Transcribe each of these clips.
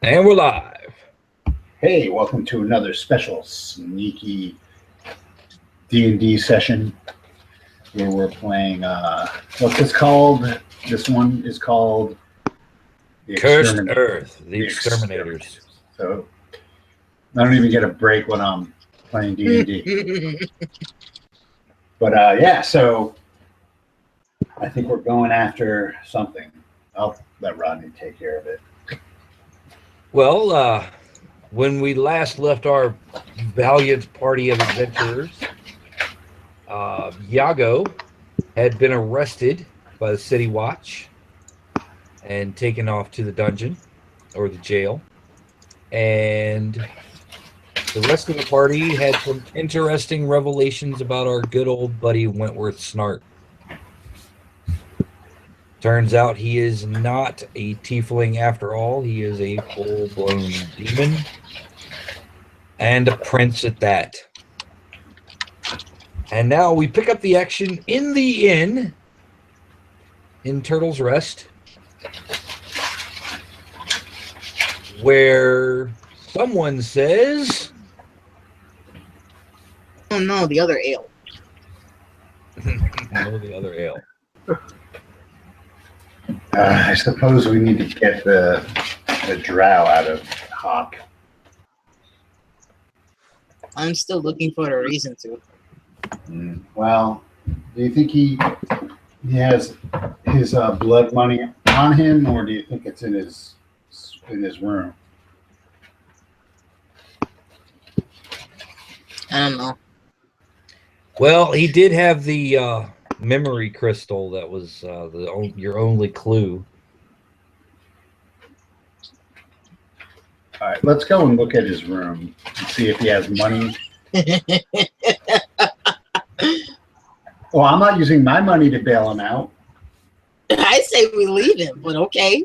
And we're live. Hey, welcome to another special sneaky D&D session where we're playing, what's this called? This one is called The Cursed Exterminators. Earth, the Exterminators. So I don't even get a break when I'm playing D&D. But yeah, so I think we're going after something. I'll let Rodney take care of it. Well, when we last left our valiant party of adventurers, Iago had been arrested by the City Watch and taken off to the dungeon or the jail. And the rest of the party had some interesting revelations about our good old buddy Wentworth Snart. Turns out he is not a tiefling after all. He is a full-blown demon. And a prince at that. And now we pick up the action in the inn in Turtle's Rest, where someone says, "Oh no, the other ale." no, the other ale. I suppose we need to get the drow out of Hawk. I'm still looking for a reason to. Well, do you think he has his blood money on him, or do you think it's in his room? I don't know. Well, he did have the memory crystal that was your only clue. All right, let's go and look at his room and see if he has money. Well, I'm not using my money to bail him out. I say we leave him, but okay.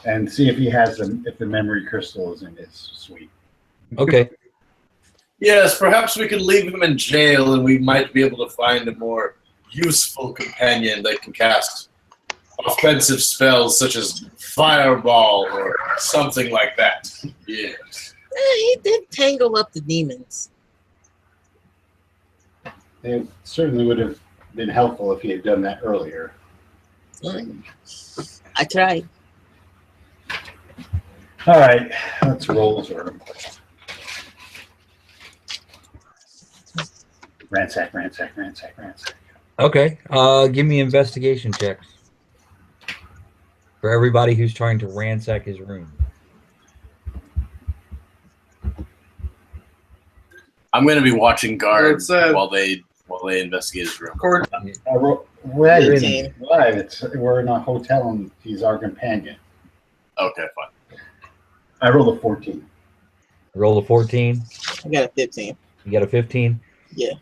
And see if he has if the memory crystal is in his suite. Okay. Yes, perhaps we could leave him in jail and we might be able to find a more useful companion that can cast offensive spells such as Fireball or something like that. Yes. He did tangle up the demons. It certainly would have been helpful if he had done that earlier. I tried. All right, let's roll his room. Ransack. Okay. Give me investigation checks for everybody who's trying to ransack his room. I'm going to be watching guard Well, while they investigate his room. We're in a hotel and he's our companion. Okay, fine. I rolled a 14. Roll a 14. I got a 15. You got a 15? Yeah.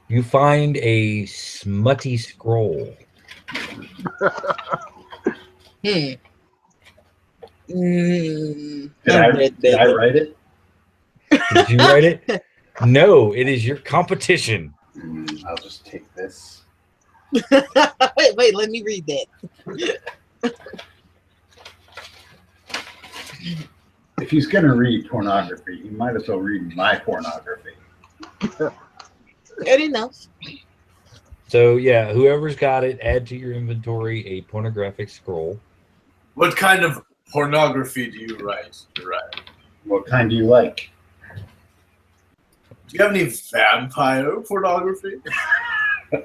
You find a smutty scroll. Did I write it? Did you write it? No, it is your competition. I'll just take this. wait, let me read that. If he's going to read pornography, he might as well read my pornography. Good enough. So, yeah, whoever's got it, add to your inventory a pornographic scroll. What kind of pornography do you write? What kind do you like? Do you have any vampire pornography? I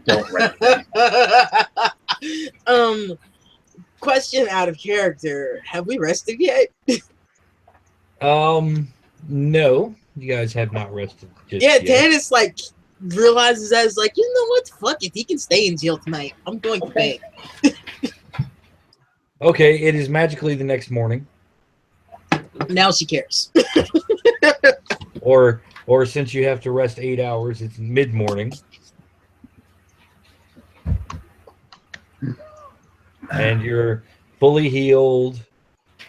don't write that. Question out of character. Have we rested yet? No, you guys have not rested just Yeah, yet. Tannis realizes that it's like, you know what? Fuck it. He can stay in jail tonight. I'm going to bed. Okay, it is magically the next morning. Now she cares. Or since you have to rest 8 hours, it's mid-morning. And you're fully healed.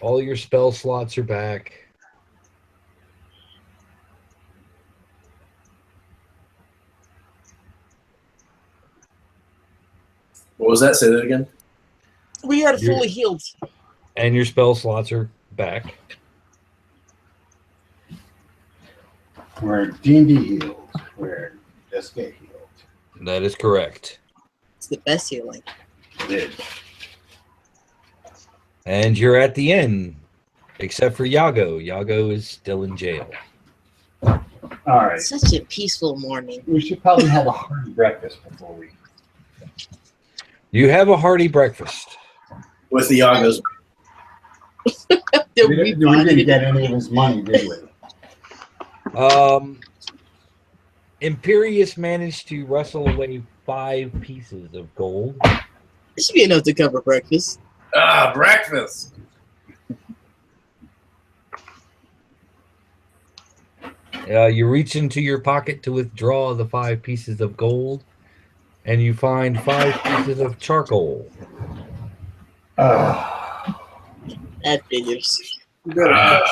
All your spell slots are back. What was that? Say that again. We are fully healed. And your spell slots are back. We're D&D healed. We're just get healed. That is correct. It's the best healing. It is. And you're at the end, except for Yago. Yago is still in jail. All right. Such a peaceful morning. We should probably have a hearty breakfast before we. You have a hearty breakfast. With the Yagos. We didn't get any of his money, did we? Imperius managed to wrestle away 5 pieces of gold. It should be enough to cover breakfast. Ah, breakfast. You reach into your pocket to withdraw the 5 pieces of gold, and you find 5 pieces of charcoal. That figures. Man.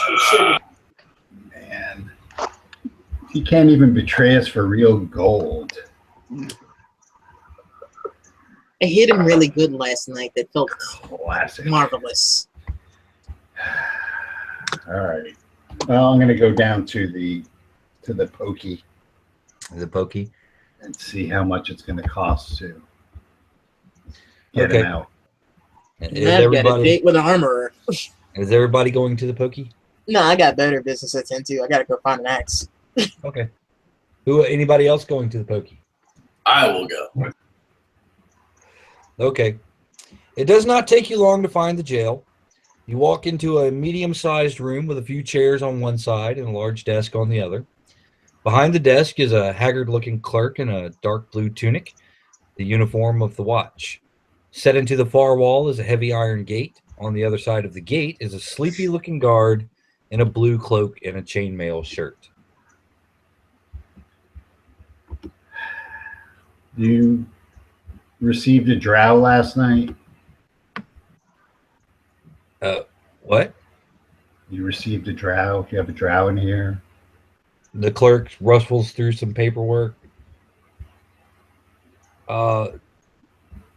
He can't even betray us for real gold. I hit him really good last night. That felt Classic. marvelous. All right. Well, I'm going to go down to the pokey The pokey. and see how much it's going to cost to get him out. Is I've got a date with an armorer. is everybody going to the pokey? No, I got better business to attend to. I gotta go find an axe. Okay. Anybody else going to the pokey? I will go. Okay. It does not take you long to find the jail. You walk into a medium-sized room with a few chairs on one side and a large desk on the other. Behind the desk is a haggard-looking clerk in a dark blue tunic, the uniform of the watch. Set into the far wall is a heavy iron gate. On the other side of the gate is a sleepy-looking guard in a blue cloak and a chainmail shirt. You received a drow last night? What? You received a drow? You have a drow in here? The clerk rustles through some paperwork. I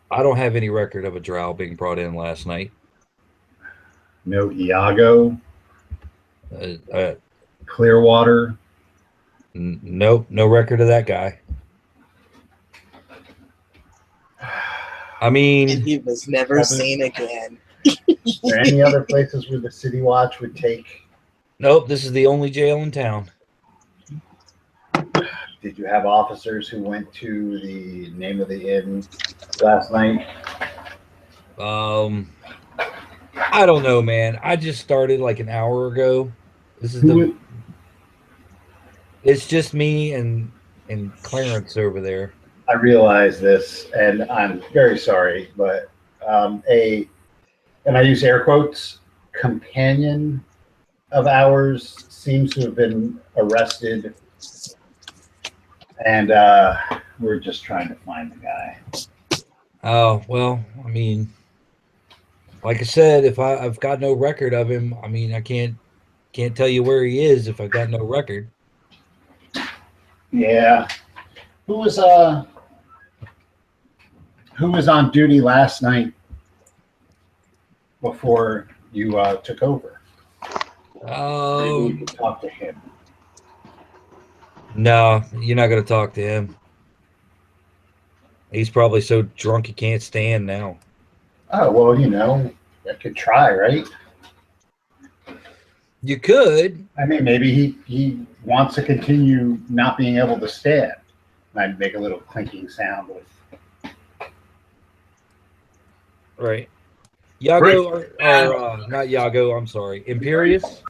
don't have any record of a drow being brought in last night. No Iago? Clearwater? Nope, no record of that guy. I And mean, he was never seen again. Are there any other places where the City Watch would take? nope, this is the only jail in town. Did you have officers who went to the name of the inn last night? I don't know, man. I just started like an hour ago. This is it's just me and Clarence over there. I realize this, and I'm very sorry, but and I use air quotes, companion of ours seems to have been arrested, and we're just trying to find the guy. Oh, well, I mean, like I said, if I've got no record of him, I mean, I can't tell you where he is if I've got no record. Yeah. Who was on duty last night before you took over? Oh, Maybe we could talk to him. no, you're not going to talk to him. He's probably so drunk he can't stand now. Oh, well, I could try, right? You could. I mean, maybe he wants to continue not being able to stand. And I'd make a little clinking sound with. Right. Yago, or not Yago, I'm sorry. Imperius?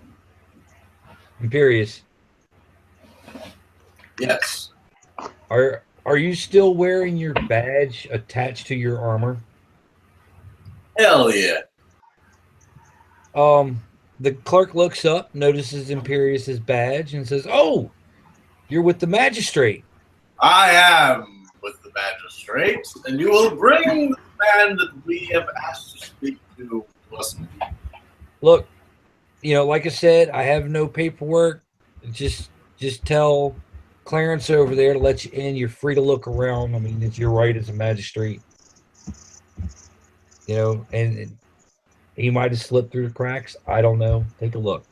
Imperius. Yes. Are you still wearing your badge attached to your armor? Hell yeah. The clerk looks up, notices Imperius's badge, and says, "Oh, you're with the magistrate." I am with the magistrate, and you will bring the man that we have asked to speak to us. Look, like I said, I have no paperwork. Just tell Clarence over there to let you in. You're free to look around. I mean, it's your right as a magistrate. You know, and he might have slipped through the cracks. I don't know. Take a look.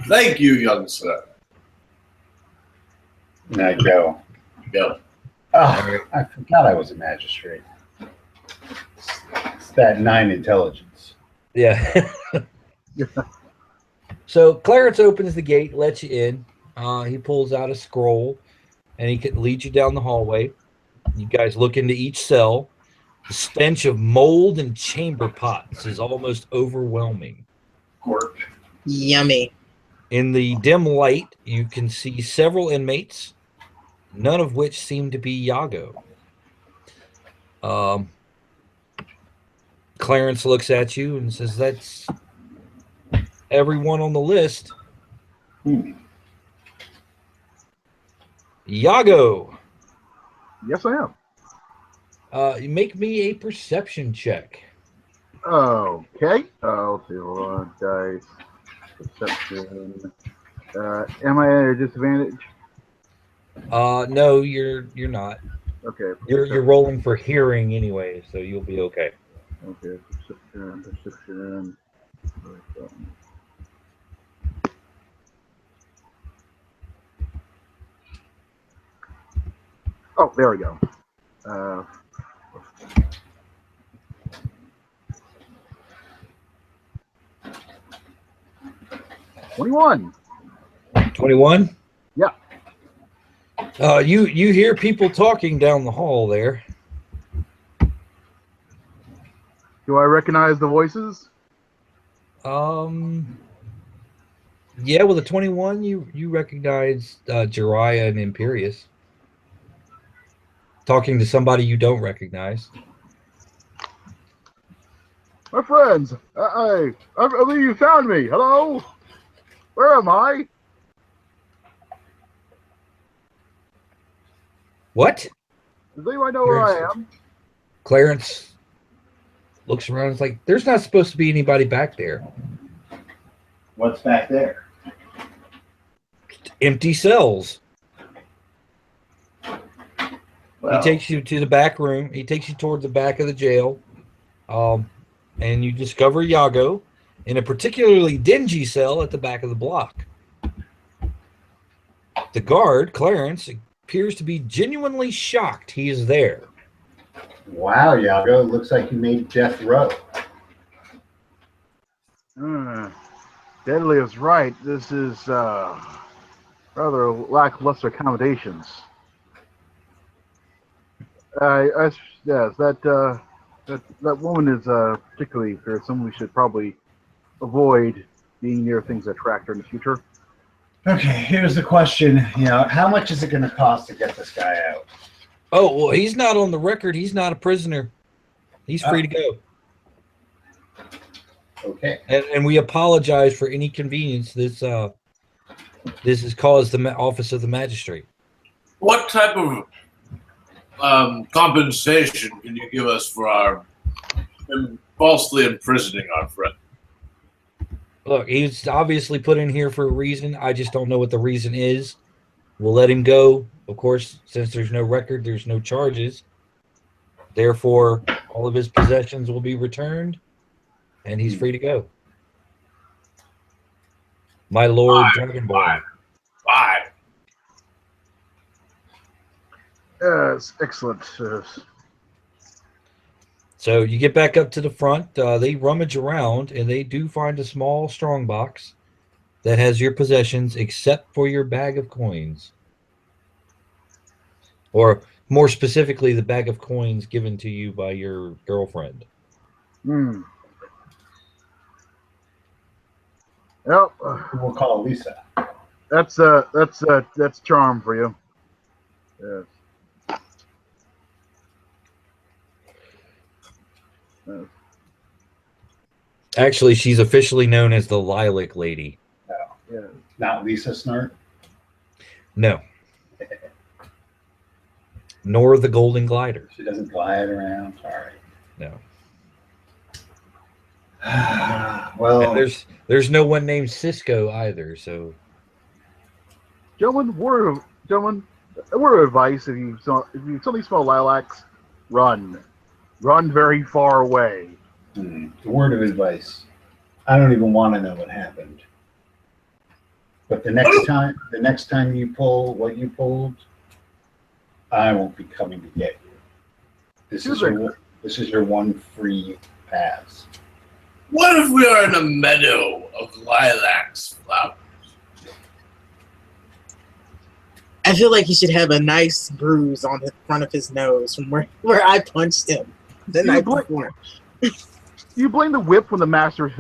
Thank you, young sir. And I go, Go. oh, I forgot I was a magistrate. It's that 9 intelligence. Yeah. So Clarence opens the gate, lets you in. He pulls out a scroll, and he can lead you down the hallway. You guys look into each cell. The stench of mold and chamber pots is almost overwhelming. Gorp. Yummy. In the dim light, you can see several inmates, none of which seem to be Yago. Clarence looks at you and says, "That's everyone on the list." Yago, Yes, I am. you make me a perception check. Okay. I'll see. Hold on, guys. Perception. Am I at a disadvantage? No, you're not. Okay. You're rolling for hearing anyway, so you'll be okay. Okay. Perception. Oh, there we go. 21. 21? Yeah. You hear people talking down the hall there. Do I recognize the voices? Yeah, with a 21, you recognize Jiraiya and Imperius talking to somebody you don't recognize. My friends, I believe you found me. Hello? Where am I? What? Does anyone know where I am? Clarence looks around and is like, there's not supposed to be anybody back there. What's back there? Empty cells. Well, He takes you to the back room. He takes you towards the back of the jail. And you discover Yago in a particularly dingy cell at the back of the block. The guard, Clarence, appears to be genuinely shocked he is there. wow, Yago, looks like you made death row. Deadly is right. This is rather lackluster accommodations. Yes, that woman is particularly someone we should probably avoid being near things that attract her in the future. Okay, here's the question. How much is it going to cost to get this guy out? Oh, well, he's not on the record. He's not a prisoner. He's free to go. Okay. And we apologize for any convenience this has caused the office of the magistrate. What type of compensation can you give us for our falsely imprisoning our friend? Look, he's obviously put in here for a reason. I just don't know what the reason is. We'll let him go. Of course, since there's no record, there's no charges. Therefore, all of his possessions will be returned, and he's free to go. My Lord Dragonborn. Bye. Yes, excellent. So you get back up to the front. They rummage around, and they do find a small strongbox that has your possessions, except for your bag of coins. Or more specifically, the bag of coins given to you by your girlfriend. Yep. We'll call Lisa. That's charm for you. Yes. Actually, she's officially known as the Lilac Lady. No, Yeah. not Lisa Snart. No. Nor the Golden Glider. She doesn't glide around. All right. No. Well, And there's no one named Cisco either, so Gentlemen, A word of advice: if you suddenly smell lilacs, run very far away. The word of advice. I don't even want to know what happened. But the next time you pull what you pulled, I won't be coming to get you. This is your one free pass. What if we are in a meadow of lilacs flowers? I feel like he should have a nice bruise on the front of his nose from where I punched him the night before. You blame the whip when the master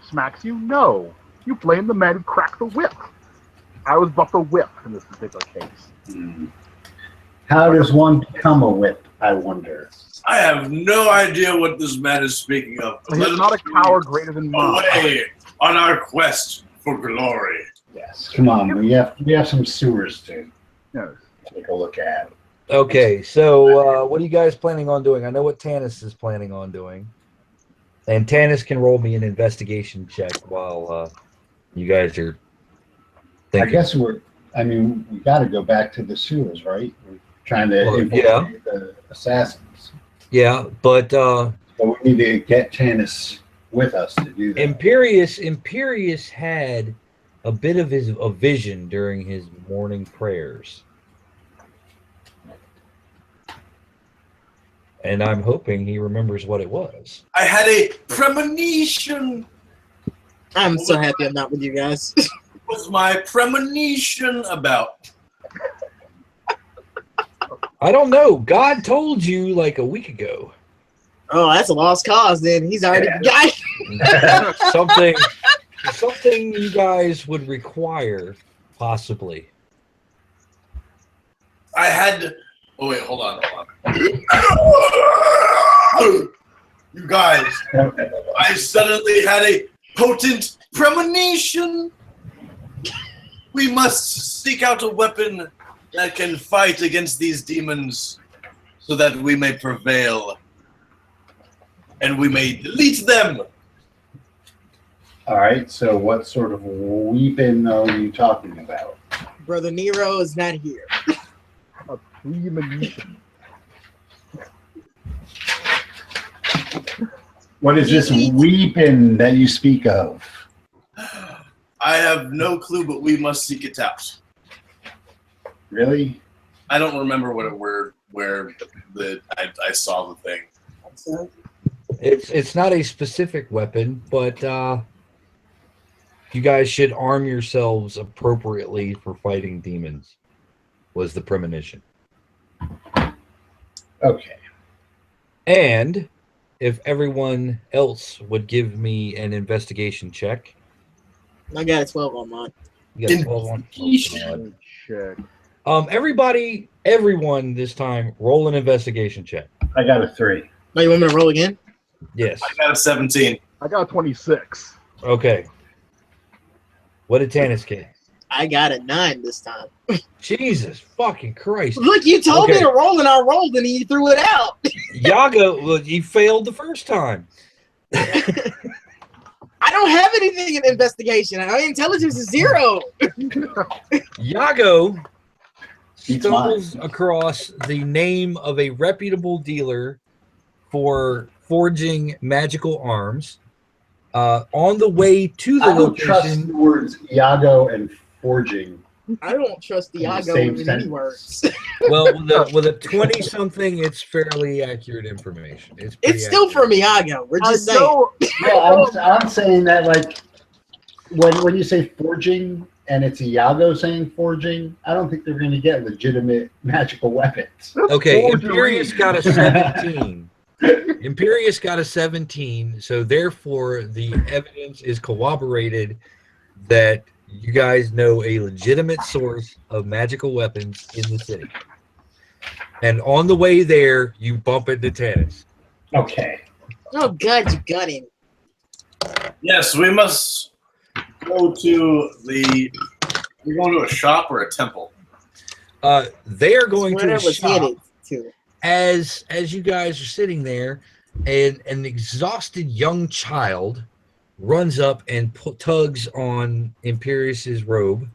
smacks you? No. You blame the man who cracked the whip. I was but the whip in this particular case. How does one become a whip, I wonder? I have no idea what this man is speaking of. He's not a coward greater than mine. Away on our quest for glory. Yes. Come on, we have some sewers to take a look at. Okay, so what are you guys planning on doing? I know what Tanis is planning on doing. And Tanis can roll me an investigation check while you guys are thinking. I guess we got to go back to the sewers, right? We're trying to infiltrate the assassins. Yeah, but we need to get Tanis with us to do that. Imperius had a bit of a vision during his morning prayers. And I'm hoping he remembers what it was. I had a premonition. I'm so happy I'm not with you guys. What was my premonition about? I don't know. God told you like a week ago. Oh, that's a lost cause then. He's already something you guys would require, possibly. I had... Oh, wait, hold on. You guys, I suddenly had a potent premonition. We must seek out a weapon that can fight against these demons so that we may prevail and we may delete them. All right, so what sort of weapon are you talking about? Brother Nero is not here. A premonition. What is this weapon that you speak of? I have no clue, but we must seek it out. Really? I don't remember where I saw the thing. It's not a specific weapon, but you guys should arm yourselves appropriately for fighting demons, was the premonition. Okay. And if everyone else would give me an investigation check. I got a 12 on mine. You got a 12 on. Check. Everyone this time, roll an investigation check. I got a 3. Oh, you want me to roll again? Yes. I got a 17. I got a 26. Okay. What did Tanis get? I got a 9 this time. Jesus fucking Christ. Look, you told me to roll and I rolled and you threw it out. Yago, well, you failed the first time. I don't have anything in investigation. My intelligence is 0. Yago stumbles across the name of a reputable dealer for forging magical arms. On the way to the I don't trust location. the words Iago and forging. I don't trust Iago in any words. Well, with a 20-something, it's fairly accurate information. It's still from Iago. We're just saying. Yeah, I'm saying that like when you say forging and it's Iago saying forging, I don't think they're going to get legitimate magical weapons. Okay, Imperius got a 17. Imperius got a 17, so therefore the evidence is corroborated that you guys know a legitimate source of magical weapons in the city. And on the way there, you bump into Tanis. Okay. Oh, God, you got him. Yes, we must go to we're going to a shop or a temple? They are going to a Whatever's shop. headed to. As you guys are sitting there, and an exhausted young child runs up and tugs on Imperius's robe.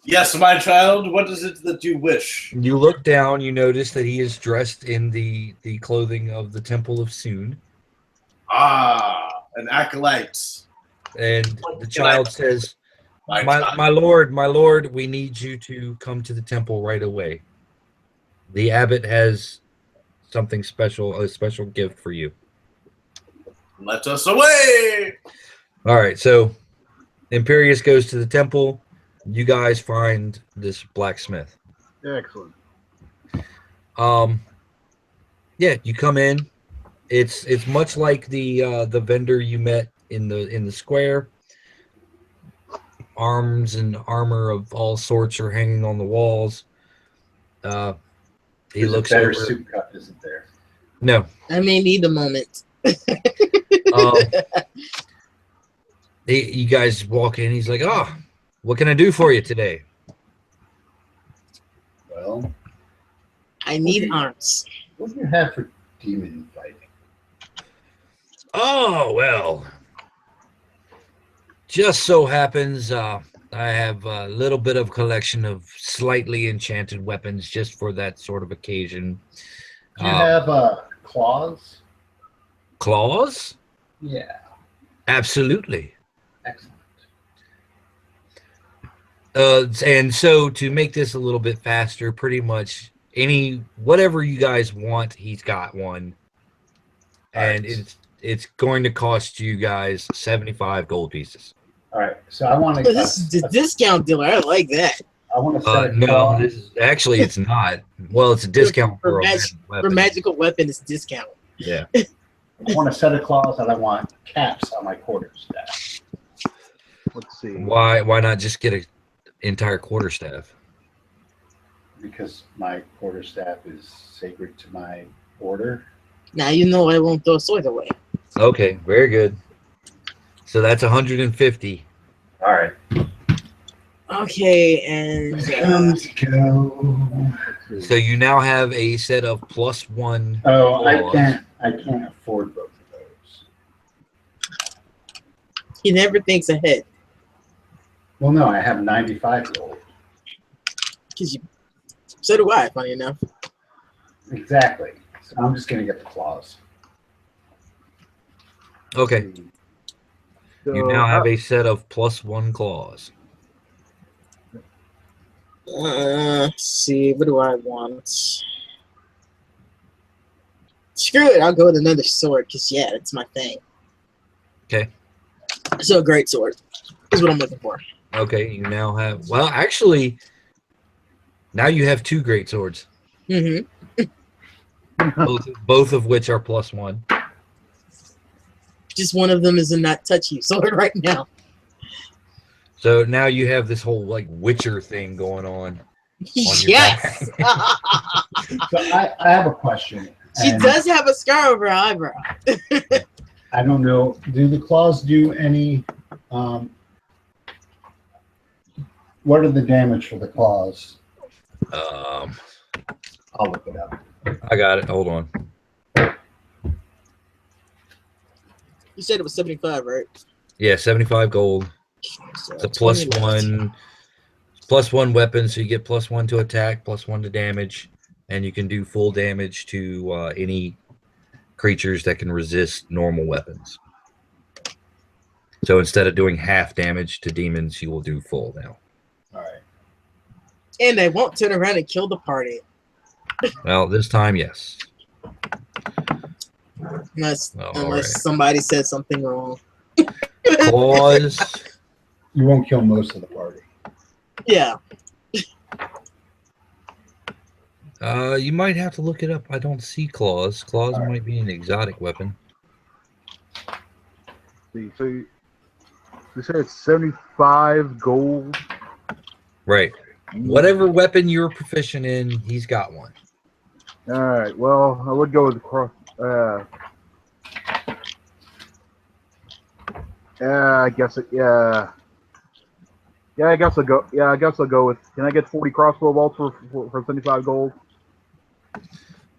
Yes, my child, what is it that you wish? You look down, you notice that he is dressed in the clothing of the Temple of Soon. Ah, an acolyte. And What the can I child do? says, My my child. lord, we need you to come to the temple right away. The abbot has something special, a special gift for you. Let us away! All right, so Imperius goes to the temple. You guys find this blacksmith. Excellent. Yeah, you come in. It's much like the vendor you met in the square. Arms and armor of all sorts are hanging on the walls. He There's a looks better over. soup cup, isn't there? No. I may need a moment. Um, you guys walk in. He's like, "Oh, what can I do for you today?" Well, I need arms. what do you have for demon fighting? Oh, well, just so happens I have a little bit of collection of slightly enchanted weapons just for that sort of occasion. Do you have claws? Claws? Yeah, Absolutely. excellent. And so to make this a little bit faster, pretty much whatever you guys want, he's got one. And Right. it's going to cost you guys 75 gold pieces. All right, so I want This is the discount dealer. I like that. I want to set a No, claw. this is actually it's not. Well, it's a discount for a magic for weapon. magical weapon, it's discount. Yeah. I want a set of claws, and I want caps on my quarterstaff. Let's see. Why not just get an entire quarterstaff? Because my quarterstaff is sacred to my order. Now you know I won't throw sword away. Okay, very good. So that's 150. All right. Okay, and Let's go. So you now have a set of +1. Oh, claws. I can't afford both of those. he never thinks ahead. Well, no, I have 95 gold. Cause so do I. Funny enough. Exactly. So I'm just gonna get the claws. Okay. So, You now have a set of +1 claws. Let's see. What do I want? Screw it. I'll go with another sword. Cause yeah, it's my thing. Okay. So a great sword is what I'm looking for. Okay, you now have. Well, actually, now you have 2 great swords, Mm-hmm. both of which are +1. Just one of them is a not touch you sword right now. So now you have this whole like Witcher thing going on. your Yes. So I have a question. She and does have a scar over her eyebrow. I don't know. Do the claws do any? What are the damage for the claws? Um, I'll look it up. I got it. Hold on. You said it was 75, right? Yeah, 75 gold. So It's a 20 left. +1 weapon, so you get +1 to attack, +1 to damage, and you can do full damage to any creatures that can resist normal weapons. So instead of doing half damage to demons, you will do full now. All right. And they won't turn around and kill the party. Well, this time, yes. Unless Alright. somebody says something wrong. Claws. You won't kill most of the party. Yeah. You might have to look it up. I don't see claws. Claws Alright. might be an exotic weapon. see, so you said it's 75 gold. Right. Whatever weapon you're proficient in, he's got one. All right. Well, I would go with the cross. I guess it. Yeah. Yeah, I guess I'll go. Yeah, I guess I'll go with. Can I get 40 crossbow bolts for 75 gold?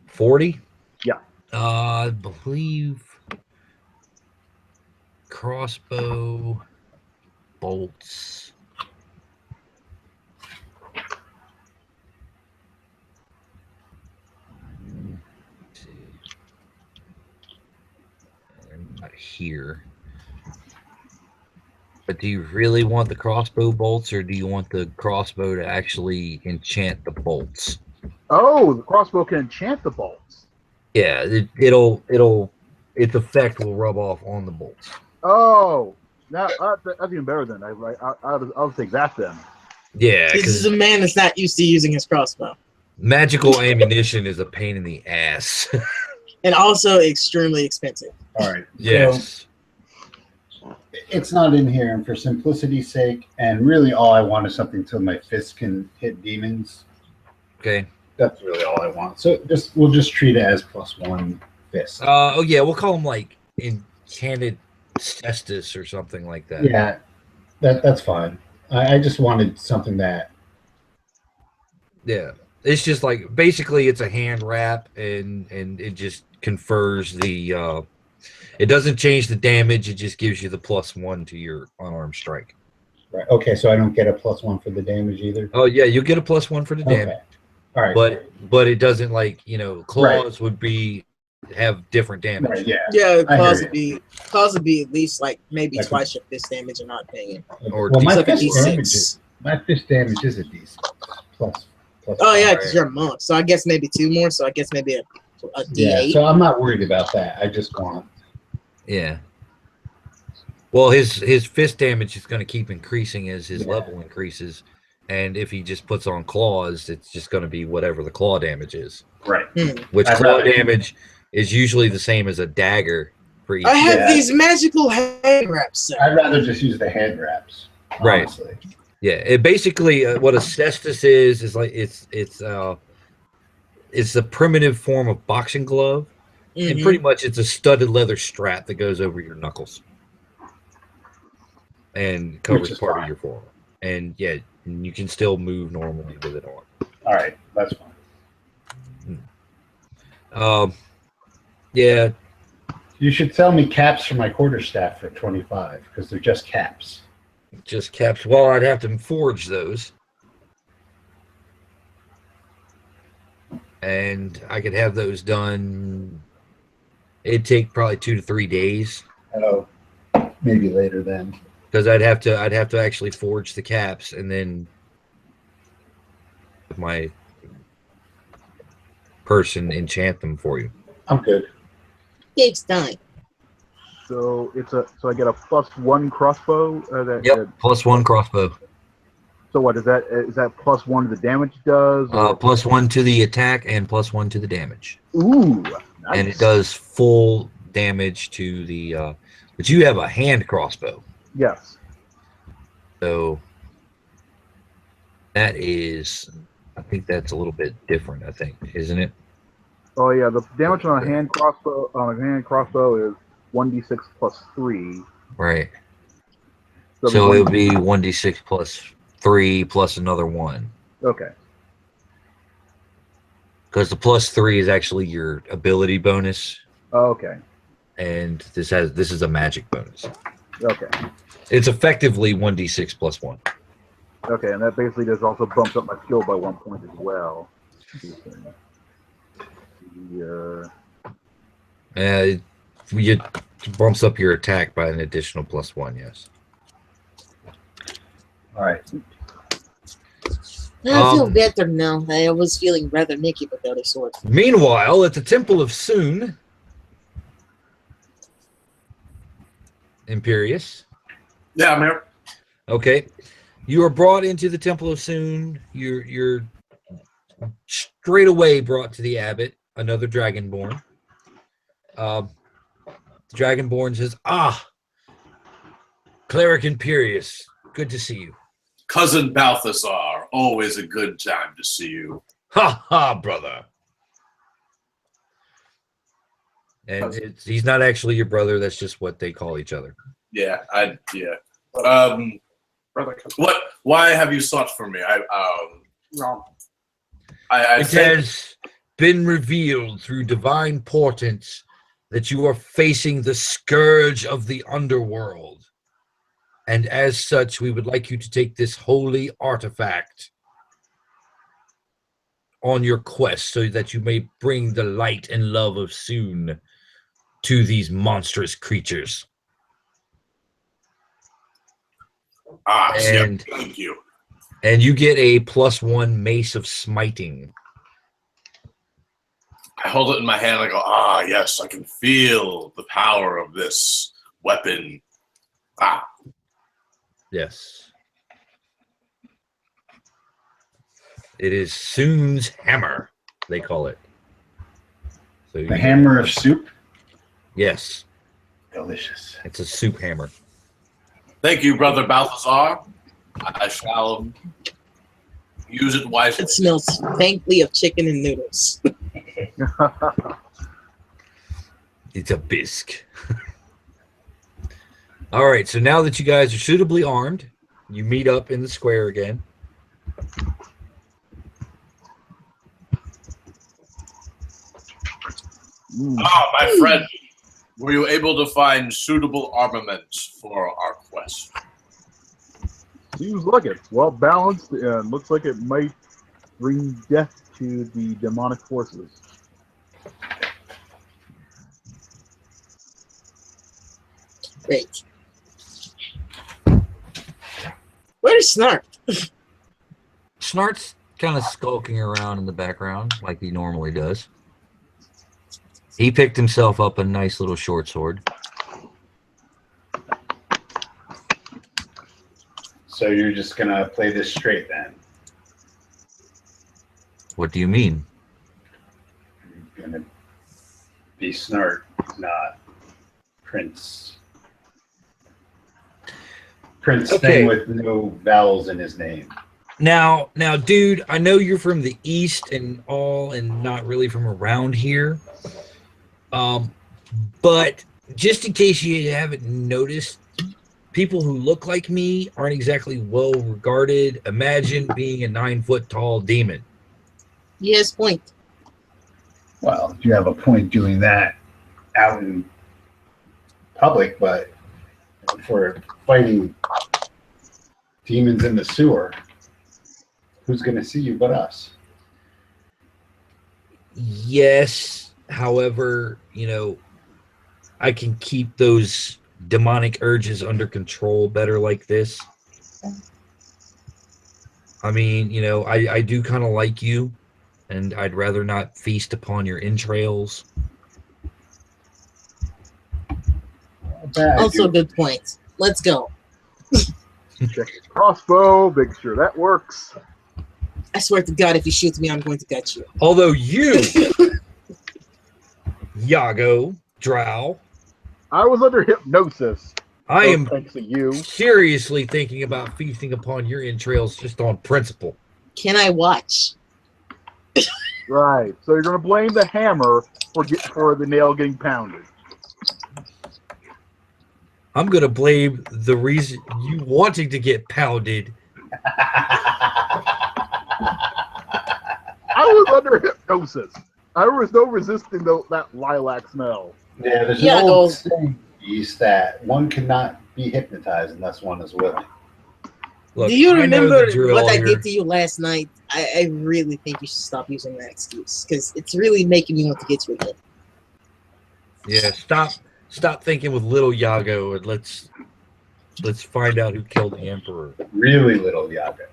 40? Yeah. I believe crossbow bolts. here. But do you really want the crossbow bolts, or do you want the crossbow to actually enchant the bolts? Oh, the crossbow can enchant the bolts. Yeah, its effect will rub off on the bolts. Oh, now that's even better then. I'll take that then. Yeah, This is because a man that's not used to using his crossbow. magical ammunition is a pain in the ass. And also extremely expensive. All right. Yes. So it's not in here, and for simplicity's sake, and really all I want is something so my fist can hit demons. Okay. That's really all I want. So we'll just treat it as +1 fist. Oh yeah, we'll call them like enchanted cestus or something like that. Yeah, that's fine. I just wanted something that. Yeah. It's just like basically it's a hand wrap, and it just confers the it doesn't change the damage, it just gives you the +1 to your unarmed strike. Right. Okay, so I don't get a +1 for the damage either. Oh yeah, you'll get a +1 for the damage. Okay. All right. But it doesn't, like, claws Right. would have different damage. Right. Yeah. Yeah, I claws hear would be at least like maybe Like- twice your fist damage, in my opinion. Or well, my It's like a fist damage D6. is a D6 plus. Oh yeah, Alright. because you're a monk. So I guess maybe 2 more. So I guess maybe a D8. Yeah. So I'm not worried about that. I just want. Yeah. Well, his fist damage is going to keep increasing as his Yeah. level increases, and if he just puts on claws, it's just going to be whatever the claw damage is. Right. Which I'd claw rather- damage is usually the same as a dagger for each. I have Yeah. these magical hand wraps, sir. I'd rather just use the hand wraps. Right. Honestly. Yeah, it basically what a cestus is like it's the primitive form of boxing glove, and Mhm. pretty much it's a studded leather strap that goes over your knuckles and covers is part fine. of your forearm. And yeah, you can still move normally with it on. All right. That's fine. Yeah, You should sell me caps for my quarterstaff for 25 because they're just caps. just caps. Well, I'd have to forge those, and I could have those done. It'd take probably 2 to 3 days. Oh, maybe later then. Because I'd have to actually forge the caps and then have my person enchant them for you. I'm good. Takes time. So so I get a +1 crossbow. Yep, +1 crossbow. So what is that? Is that +1 to the damage it does? or- +1 to the attack and +1 to the damage, Ooh, nice. and it does full damage to the. But you have a hand crossbow, Yes. so that is. I think that's a little bit different. I think, isn't it? Oh yeah, the damage on a hand crossbow is 1d6 +3. Right. So, So it'll it would be 1d6 +3 plus another 1. okay. Because the +3 is actually your ability bonus, Okay. and this is a magic bonus. Okay. It's effectively 1d6 +1. Okay, and that basically just also bumps up my skill by 1 point as well. It bumps up your attack by an additional +1. Yes. All right. I feel Um, better now. I was feeling rather naked without a sword. Meanwhile, at the Temple of Soon, Imperious. Yeah, I'm here. Okay, you are brought into the Temple of Soon. You're straight away brought to the abbot, another Dragonborn. The Dragonborn says, Cleric Imperious, good to see you. Cousin Balthazar, always a good time to see you. Ha ha, brother. And he's not actually your brother, that's just what they call each other. Yeah. What? Why have you sought for me? I It has been revealed through divine portents that you are facing the scourge of the underworld. And as such, we would like you to take this holy artifact on your quest so that you may bring the light and love of Soon to these monstrous creatures. And thank you. And you get a +1 mace of smiting. I hold it in my hand. I go, yes, I can feel the power of this weapon. Yes. It is Soon's hammer, they call it. So The hammer of soup? Yes. Delicious. It's a soup hammer. Thank you, Brother Balthazar. I shall use it wisely. It smells faintly of chicken and noodles. It's a bisque. All right, so now that you guys are suitably armed, you meet up in the square again. My friend, were you able to find suitable armaments for our quest? Seems like it's well balanced and looks like it might bring death to the demonic forces. Great. Where's Snark? Snart's kind of skulking around in the background like he normally does. He picked himself up a nice little short sword. So you're just going to play this straight then? What do you mean? You're going to be Snart, not Prince. Prince thing with no vowels in his name. Now, dude, I know you're from the East and all and not really from around here. But just in case you haven't noticed, people who look like me aren't exactly well regarded. Imagine being a 9-foot tall demon. Yes, point. Well, you have a point doing that out in public, but if we're fighting demons in the sewer, who's going to see you but us? Yes, however, I can keep those demonic urges under control better like this. I mean, I do kind of like you, and I'd rather not feast upon your entrails. Also, good point. Let's go. Check his crossbow, make sure that works. I swear to God, if he shoots me, I'm going to gut you. Although you, Yago, Drow, I was under hypnosis. I am thanks to you. seriously thinking about feasting upon your entrails just on principle. Can I watch? Right. So you're going to blame the hammer for the nail getting pounded. I'm going to blame the reason you wanting to get pounded. I was under hypnosis. There was no resisting that lilac smell. Yeah, there's an old saying that one cannot be hypnotized unless one is willing. Look, do you remember what I here. did to you last night? I really think you should stop using that excuse because it's really making me want to get you again. Yeah, stop thinking with little Yago and let's find out who killed the Emperor. Really little Yago.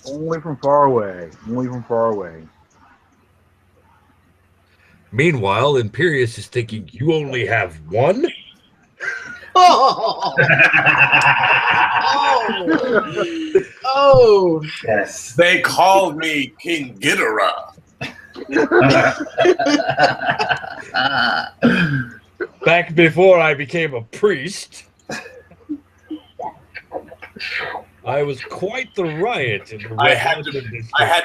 Only from far away. Only from far away. Meanwhile, Imperius is thinking, you only have one? Oh! Oh! Yes. They called me King Ghidorah. Back before I became a priest, I was quite the riot in the I had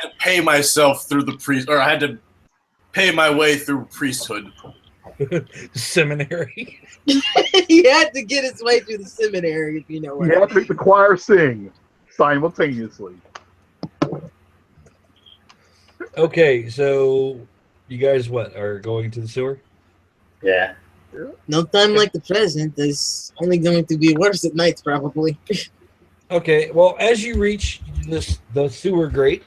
to pay myself through the priest, or I had to pay my way through priesthood. Seminary. He had to get his way through the seminary, if you know what You have to make the choir sing simultaneously. Okay, so you guys are going to the sewer? Yeah. No time like the present is only going to be worse at night, probably. Okay, well, as you reach the sewer grate,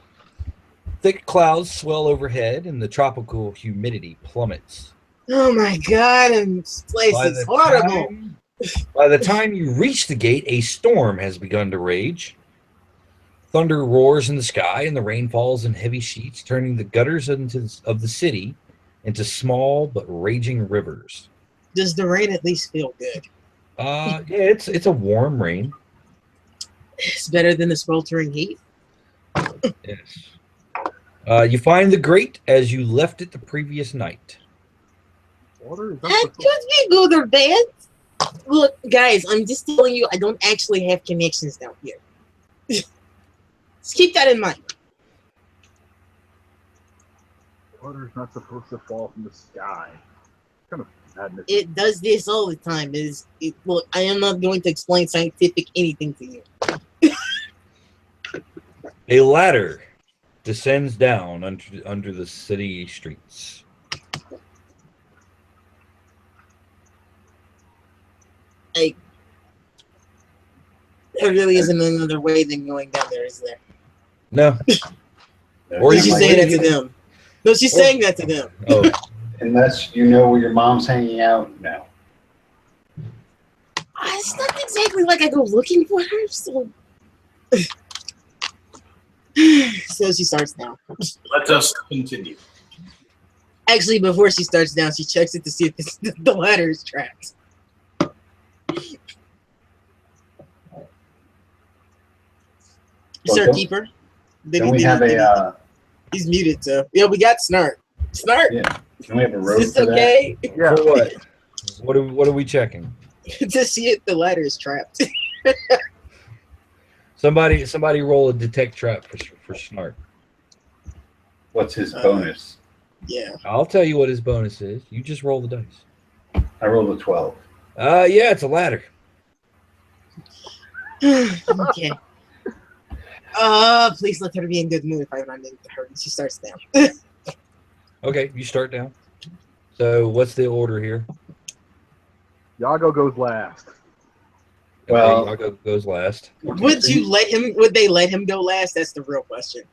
Thick clouds swell overhead, and the tropical humidity plummets. Oh my god, and this place is horrible. By the time you reach the gate, a storm has begun to rage. Thunder roars in the sky, and the rain falls in heavy sheets, turning the gutters of the city into small but raging rivers. Does the rain at least feel good? Yeah, it's a warm rain. It's better than the sweltering heat. Yes. You find the grate as you left it the previous night. Water? Is That that could be good or bad. Look, guys, I'm just telling you, I don't actually have connections down here. Just keep that in mind. water's not supposed to fall from the sky? Kind of madness. It does this all the time. Look, I am not going to explain scientific anything to you. A ladder descends down under the city streets. Like, there really isn't another way than going down there, is there? No. Or is she saying that to them? No, she's saying that to them. Oh, Unless you know where your mom's hanging out, no. It's not exactly like I go looking for her, so... So she starts down. Let us continue. Actually, before she starts down, she checks it to see if the ladder is trapped. Sir don't- Keeper. Don't we have a He's muted, so yeah, we got Snart. Snart, yeah? Don't we have a road is for this okay? Yeah. for what? What are we checking? To see if the ladder is trapped. Somebody roll a detect trap for Snart. What's his bonus? Yeah. I'll tell you what his bonus is. You just roll the dice. I rolled a 12. Yeah, it's a ladder. Okay. Please let her be in good mood if I run into her. She starts down. Okay, you start down. So what's the order here? Yago goes last. Okay, Well- Yago goes last. Would they let him go last? That's the real question.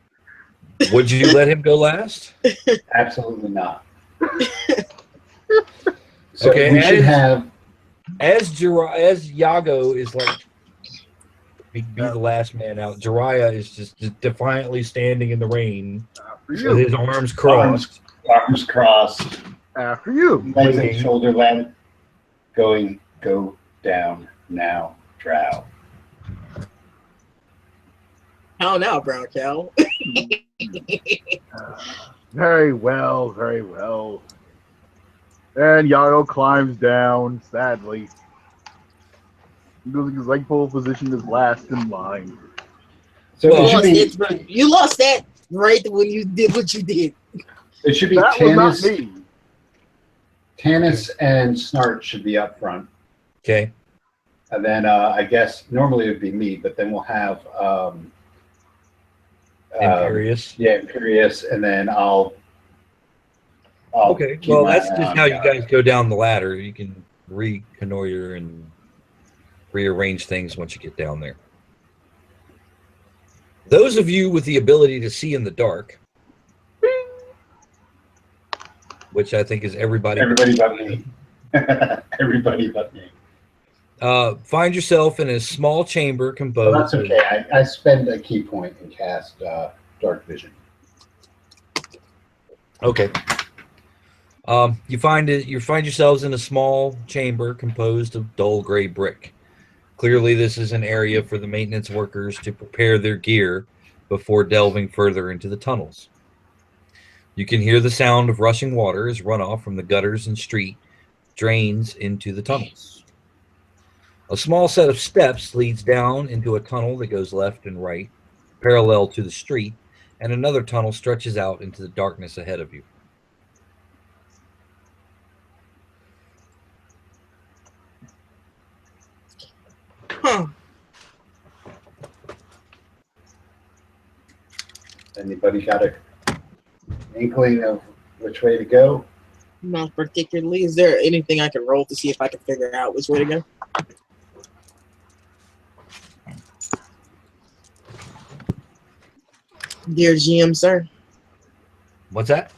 Would you let him go last? Absolutely not. So Okay, we should as- have. As Yago is like be the last man out, Jiraiya is just defiantly standing in the rain After with you. his arms crossed. Arms crossed, After you. legs and shoulder length, go down now, drow. How now, brown cow? Very well, very well. And Yago climbs down, sadly. He goes in his rightful position as last in line. So Well, it should be. You lost that right when you did what you did. It should be That was not Tanis. me. Tanis and Snart should be up front, Okay. and then I guess normally it would be me, but then we'll have Imperious. yeah, Imperious, and then I'll Okay. keep Well, my that's eye just on how you Yago. guys go down the ladder. You can reconnoiter and rearrange things once you get down there. Those of you with the ability to see in the dark, which I think is everybody, Everybody but me. Everybody but me. find yourself in a small chamber Well, composed that's okay. I spend a key point and cast Dark Vision. Okay. You find yourselves in a small chamber composed of dull gray brick. Clearly, this is an area for the maintenance workers to prepare their gear before delving further into the tunnels. You can hear the sound of rushing water as runoff from the gutters and street drains into the tunnels. A small set of steps leads down into a tunnel that goes left and right, parallel to the street, and another tunnel stretches out into the darkness ahead of you. Huh. Anybody got a inkling of which way to go? Not particularly. Is there anything I can roll to see if I can figure out which way to go? Dear GM, sir. What's that?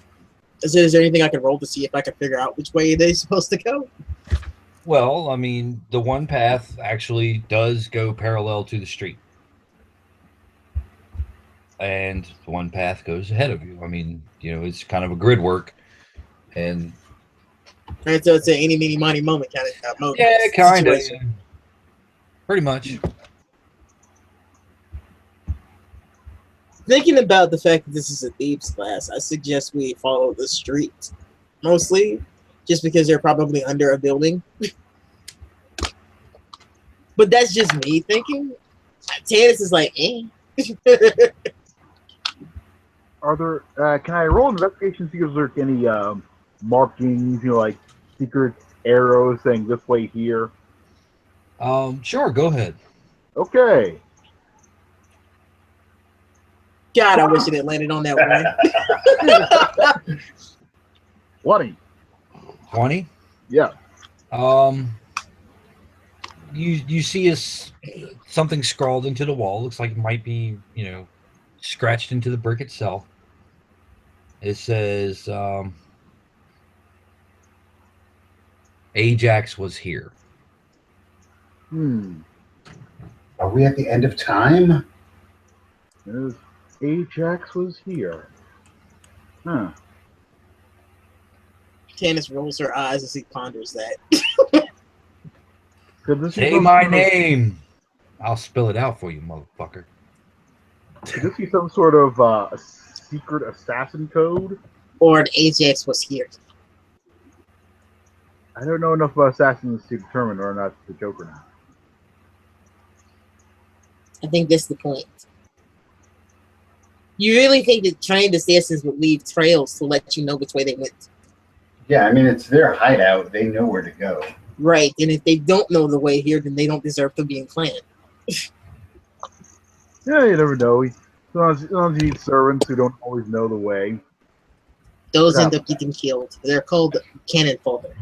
Is there anything I can roll to see if I can figure out which way they're supposed to go? Well, I mean, the one path actually does go parallel to the street. And the one path goes ahead of you. I mean, it's kind of a grid work. And Right, so it's an any, meeny, miny, moment kind of mode. yeah, kind of. situation. Pretty much. Thinking about the fact that this is a thieves class, I suggest we follow the street mostly, just because they're probably under a building. But that's just me thinking. Tannis is like, eh. Are there? Can I roll an investigation to see if there's any markings? Like secret arrows saying this way here. Sure, go ahead. Okay. God, I wish it had landed on that one. 20. 20? Yeah. You see something scrawled into the wall. Looks like it might be, scratched into the brick itself. It says, Ajax was here. Are we at the end of time? Yes. Ajax was here. Huh. Tannis rolls her eyes as he ponders that. Could this be Say some my sort of- name. I'll spell it out for you, motherfucker. Could this be some sort of a secret assassin code? Or an Ajax was here. I don't know enough about assassins to determine whether or not it's a joke or not. I think that's the point. You really think that trained assassins would leave trails to let you know which way they went? Yeah, I mean, it's their hideout. They know where to go. Right, and if they don't know the way here, then they don't deserve to be in clan. Yeah, you never know. Sometimes you need servants who don't always know the way. Those Yeah. end up getting killed. They're called cannon fodder.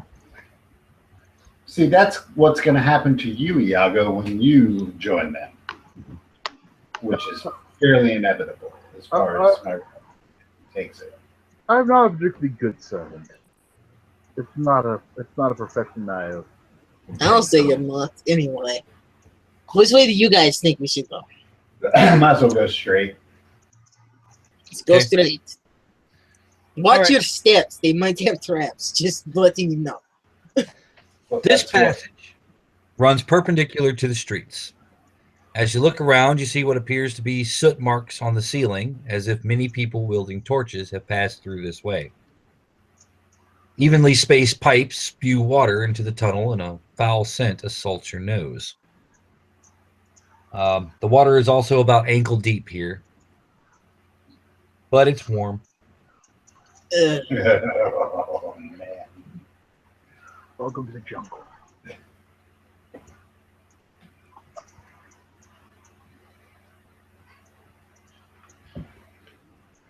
See, that's what's going to happen to you, Iago, when you join them, which is fairly inevitable as far as my takes it. I'm not a particularly good servant. It's not a profession I have. I'll say you're not. Anyway, which way do you guys think we should go? Might as well go straight. Let's go Okay. straight. Watch All right. your steps. They might have traps. Just letting you know. Well, This that's what- passage runs perpendicular to the streets. As you look around, you see what appears to be soot marks on the ceiling, as if many people wielding torches have passed through this way. Evenly spaced pipes spew water into the tunnel, and a foul scent assaults your nose. The water is also about ankle deep here, but it's warm. Oh, man. Welcome to the jungle.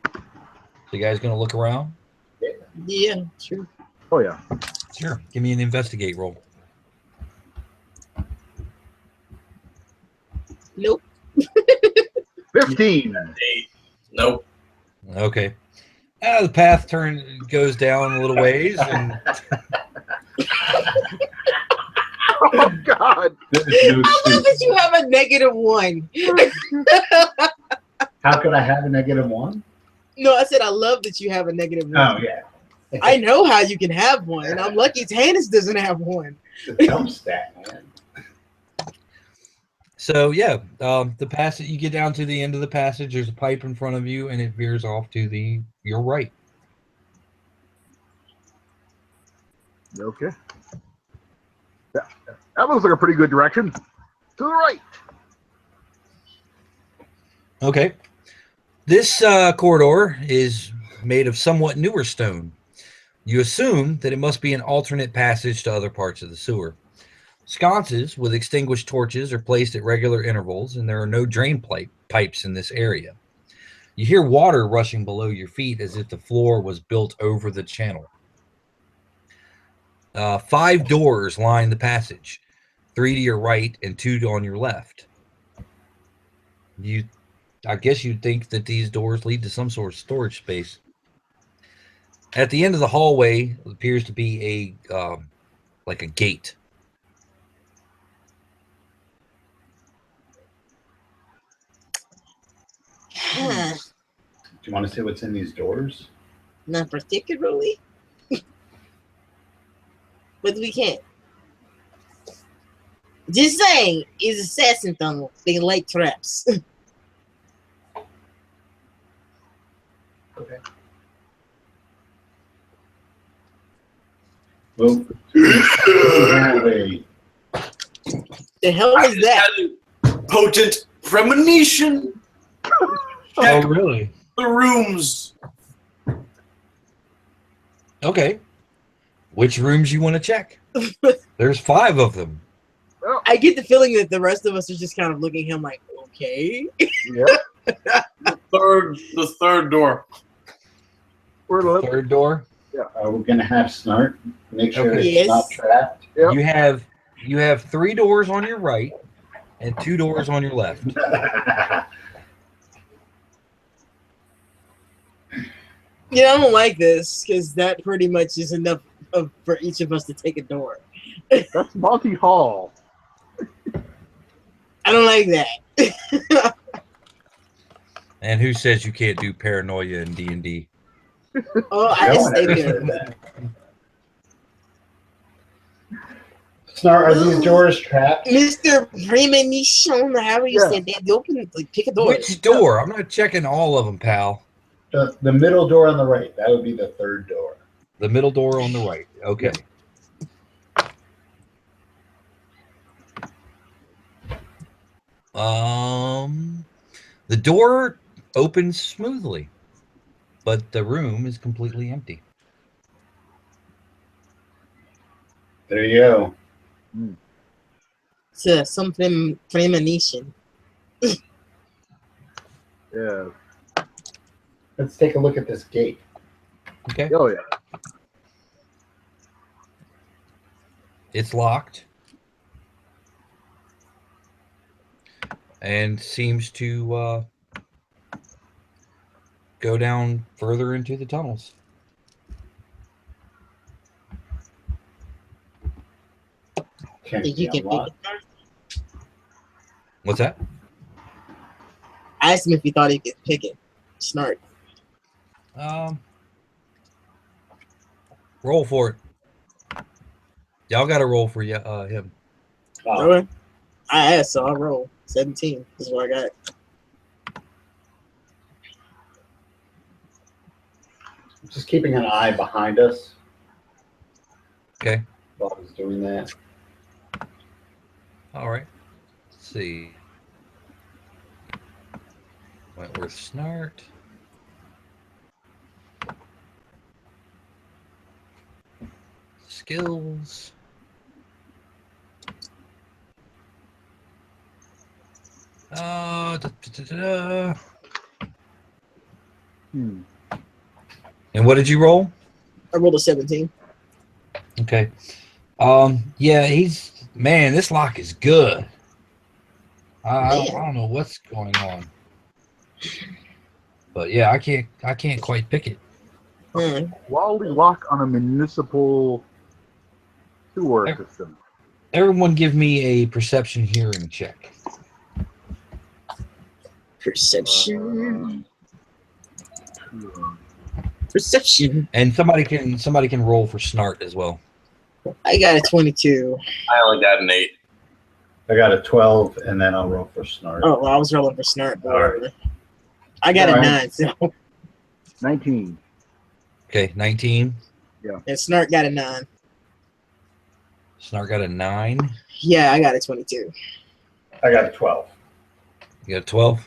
So you guys gonna look around? Yeah, sure. Oh yeah. Sure. Give me an investigate roll. Nope. 15. 8. Nope. Okay. The path goes down a little ways, and Oh God. This is no I love that excuse. you have a -1. How could I have a -1? No, I said I love that you have a -1. Oh, yeah. I know how you can have one. I'm lucky Tannis doesn't have one. It's a dump stat, man. so yeah, the passage, you get down to the end of the passage. There's a pipe in front of you, and it veers off to your right. Okay. That looks like a pretty good direction. To the right. Okay. This corridor is made of somewhat newer stone. You assume that it must be an alternate passage to other parts of the sewer. Sconces with extinguished torches are placed at regular intervals, and there are no drain pipes in this area. You hear water rushing below your feet as if the floor was built over the channel. 5 doors line the passage, 3 to your right and 2 on your left. I guess you'd think that these doors lead to some sort of storage space. At the end of the hallway appears to be a like a gate. Huh, Do you want to see what's in these doors? not particularly. But we can't. Just saying, it's assassin tunnel. They like traps. Okay. Well, we have a The hell was that? Potent premonition. Oh, Check really? the rooms. Okay. Which rooms you want to check? There's 5 of them. I get the feeling that the rest of us are just kind of looking at him like, okay. Yep. The third door. We're looking. Third door. we're gonna have Snart. Make sure Okay. it's Yes. not trapped. Yep. You have 3 doors on your right and 2 doors on your left. Yeah, I don't like this because that pretty much is enough for each of us to take a door. That's Monty Hall. I don't like that. And who says you can't do paranoia in D&D? Oh, I No just one stay ever there. said that. Snart, are these doors trapped? Mr. Premonition, however you Yeah. said that, they open, like, pick a door. Which door? I'm not checking all of them, pal. The middle door on the right. That would be the third door. The middle door on the right. Okay. The door opens smoothly, but the room is completely empty. There you go. It's something premonition. Yeah. Let's take a look at this gate. Okay. Oh yeah. It's locked. And seems to go down further into the tunnels. Can't Think be you can pick unlocked. it? What's that? I asked him if he thought he could pick it. Snart. Roll for it. Y'all got to roll for him. Oh, Okay. I asked, so I roll. 17 is what I got. just keeping an eye behind us Okay. while I was doing that. All right. Let's see. Wentworth Snart. Skills. Hmm. And what did you roll? I rolled a 17. Okay. Yeah, man, this lock is good. I don't know what's going on. But yeah, I can't quite pick it. Hmm. Quality lock on a municipal sewer system. Everyone give me a perception hearing check. Perception. Perception. And somebody can roll for Snart as well. I got a 22. I only got an 8. I got a 12, and then I'll roll for Snart. Oh, well, I was rolling for Snart. But All right. whatever. I got a All 9, right. so. 19. Okay, 19. And Snart got a 9. Snart got a 9. Yeah, I got a 22. I got a 12. You got a 12.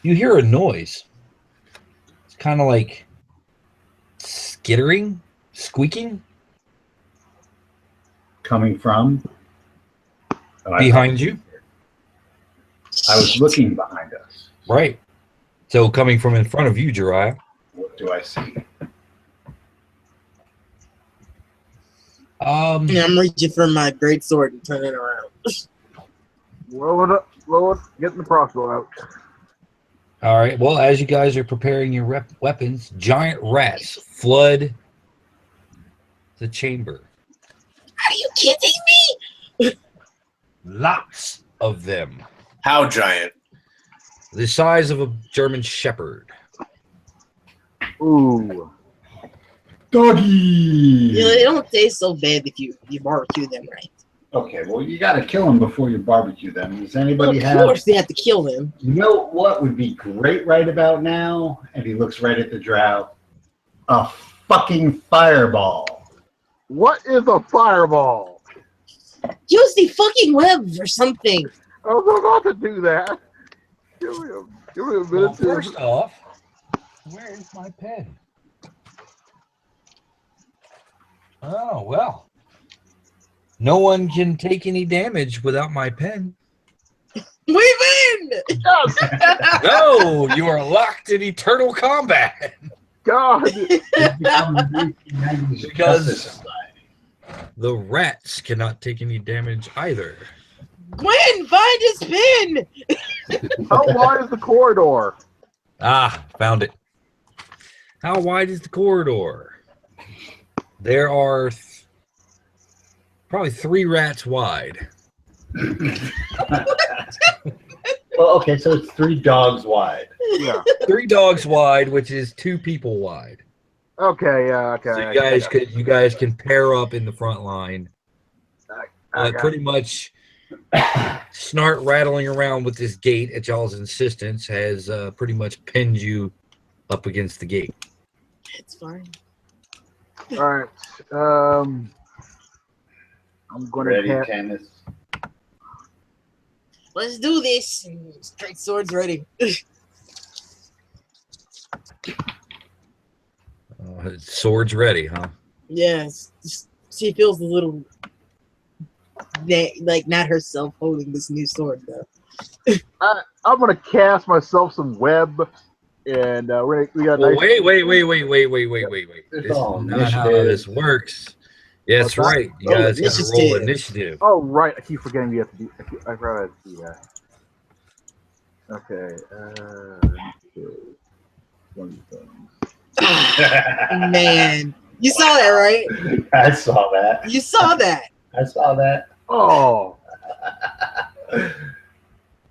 You hear a noise. It's kind of like skittering, squeaking Coming from? Oh, behind you. I was looking behind us. Right. So coming from in front of you, Jiraiya. What do I see? And I'm reaching for my great sword and turning around. Load it up. Load. Getting the crossbow out. All right. Well, as you guys are preparing your weapons, giant rats flood the chamber. Are you kidding me? Lots of them. How giant? The size of a German Shepherd. Ooh. Doggy. You know, they don't taste so bad if you barbecue them right. Okay, well, you got to kill them before you barbecue them. Does Well, anybody of have? course, they have to kill them. You know what would be great right about now? And he looks right at the drought. A fucking fireball. What is a fireball? Use the fucking web or something. I was about to do that. Give me a minute. Well, first off, where is my pen? Oh, well. No one can take any damage without my pen. We win! Yes! No, you are locked in eternal combat. God! Because the rats cannot take any damage either. Gwen, find his pin! How wide is the corridor? Ah, found it. How wide is the corridor? There are probably 3 rats wide. Well, okay, so it's 3 dogs wide. Yeah. 3 dogs wide, which is 2 people wide. Okay, yeah, okay. So you guys can pair up in the front line. I got Pretty much Snart rattling around with this gate at y'all's insistence has pretty much pinned you up against the gate. It's fine. All right. I'm going Ready, to Candace? Let's do this. Straight swords ready. Swords ready, huh? Yes. She feels a little like not herself holding this new sword though. I'm going to cast myself some web, and we got. Well, nice wait. It's This is all not how initiative. this works. Yes, What's that? right. You Oh, guys got to roll initiative. initiative. Oh, right. I keep forgetting we have to do. I forgot I have to do that. Okay. One thing. Man, you saw that, right? I saw that. You saw that. I saw that. Oh,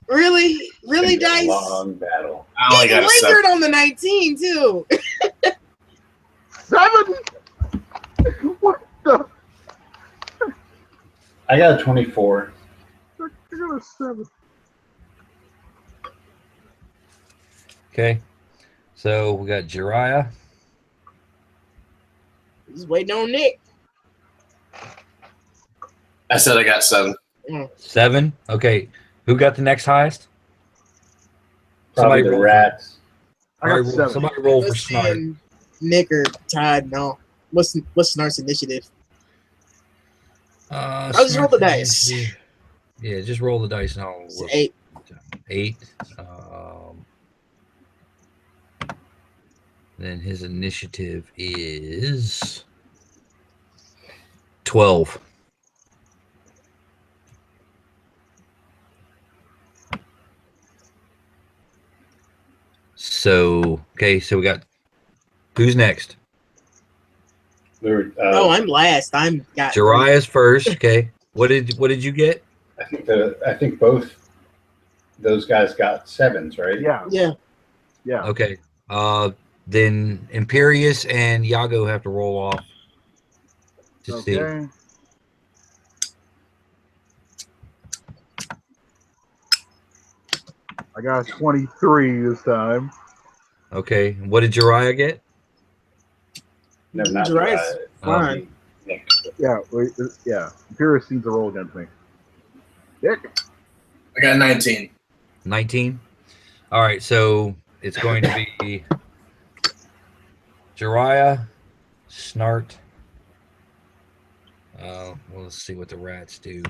Really, really, It's gonna be a Dice. long battle. I only He got a 7. lingered on the 19 too. 7. What the? I got a 24. I got a 7. Okay. So we got Jiraiya. Just waiting on Nick. I said I got 7. 7. Okay. Who got the next highest? Probably the roll rats. I got 7. Somebody roll for Let's Snart. see, Nick or Todd. No. What's Snart's initiative? I'll just roll the dice. Yeah, just roll the dice and I'll It's look. 8. 8. Then his initiative is 12. So, okay, so we got who's next? No, I'm last. I'm got. Jiraiya's first. Okay. What did you get? I think both those guys got 7s, right? Yeah. Yeah. Yeah. Okay. Then Imperius and Yago have to roll off to see. Okay. I got 23 this time. Okay. What did Jiraiya get? No, not Jiraiya's fine. Nick. Yeah. Yeah. Imperius seems to roll against me. Dick. I got 19. 19. All right, so it's going to be Jiraiya, Snart. Well, let's see what the rats do.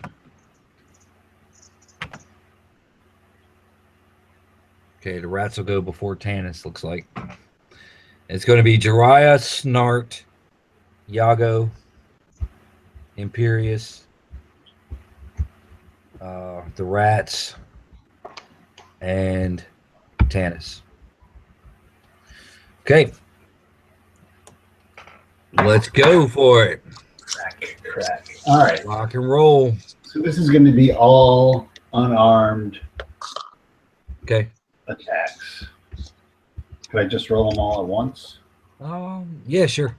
Okay, the rats will go before Tanis, looks like. It's going to be Jiraiya, Snart, Yago, Imperius, the rats, and Tanis. Okay. Let's go for it. Crack. All right. Rock and roll. So this is going to be all unarmed Okay. attacks. Could I just roll them all at once? Yeah, sure.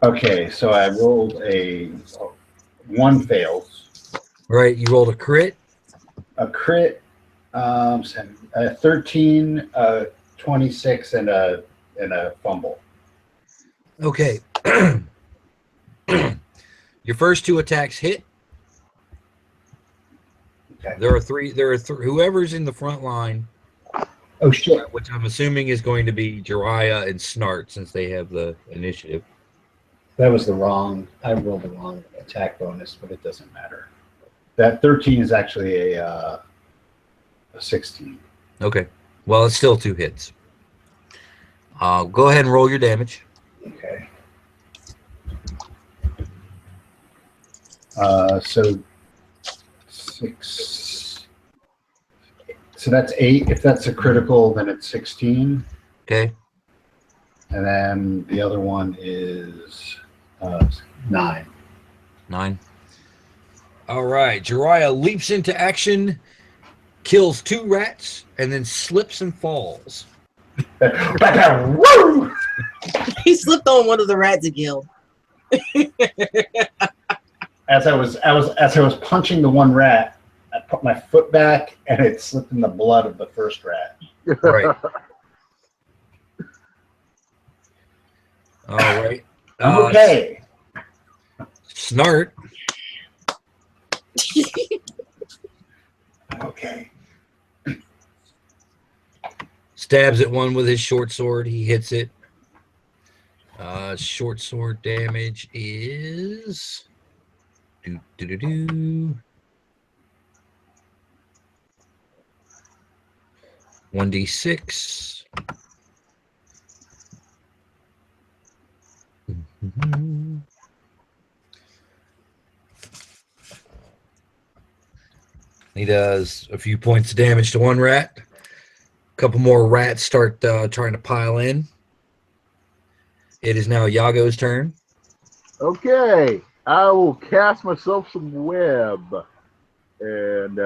Okay, so I rolled one fails. Right. You rolled a crit. A crit, 13, 26, and a fumble. Okay. Your first two attacks hit. Okay. There are three. Whoever's in the front line, Oh shit! which I'm assuming is going to be Jiraiya and Snart, since they have the initiative. That was the wrong. I rolled the wrong attack bonus, but it doesn't matter. That 13 is actually a 16. Okay. Well, it's still 2 hits. Go ahead and roll your damage. Okay. So 6. So that's 8. If that's a critical, then it's 16. Okay. And then the other one is 9. 9. All right. Jiraiya leaps into action, kills 2 rats, and then slips and falls. Woo! He slipped on one of the rats and killed. As I was punching the one rat, I put my foot back and it slipped in the blood of the first rat. Right. All right. I'm okay. Snart. I'm okay. Stabs at one with his short sword. He hits it. Short sword damage is 1d6. He does a few points of damage to one rat. A couple more rats start trying to pile in. It is now Yago's turn. Okay, I will cast myself some web, and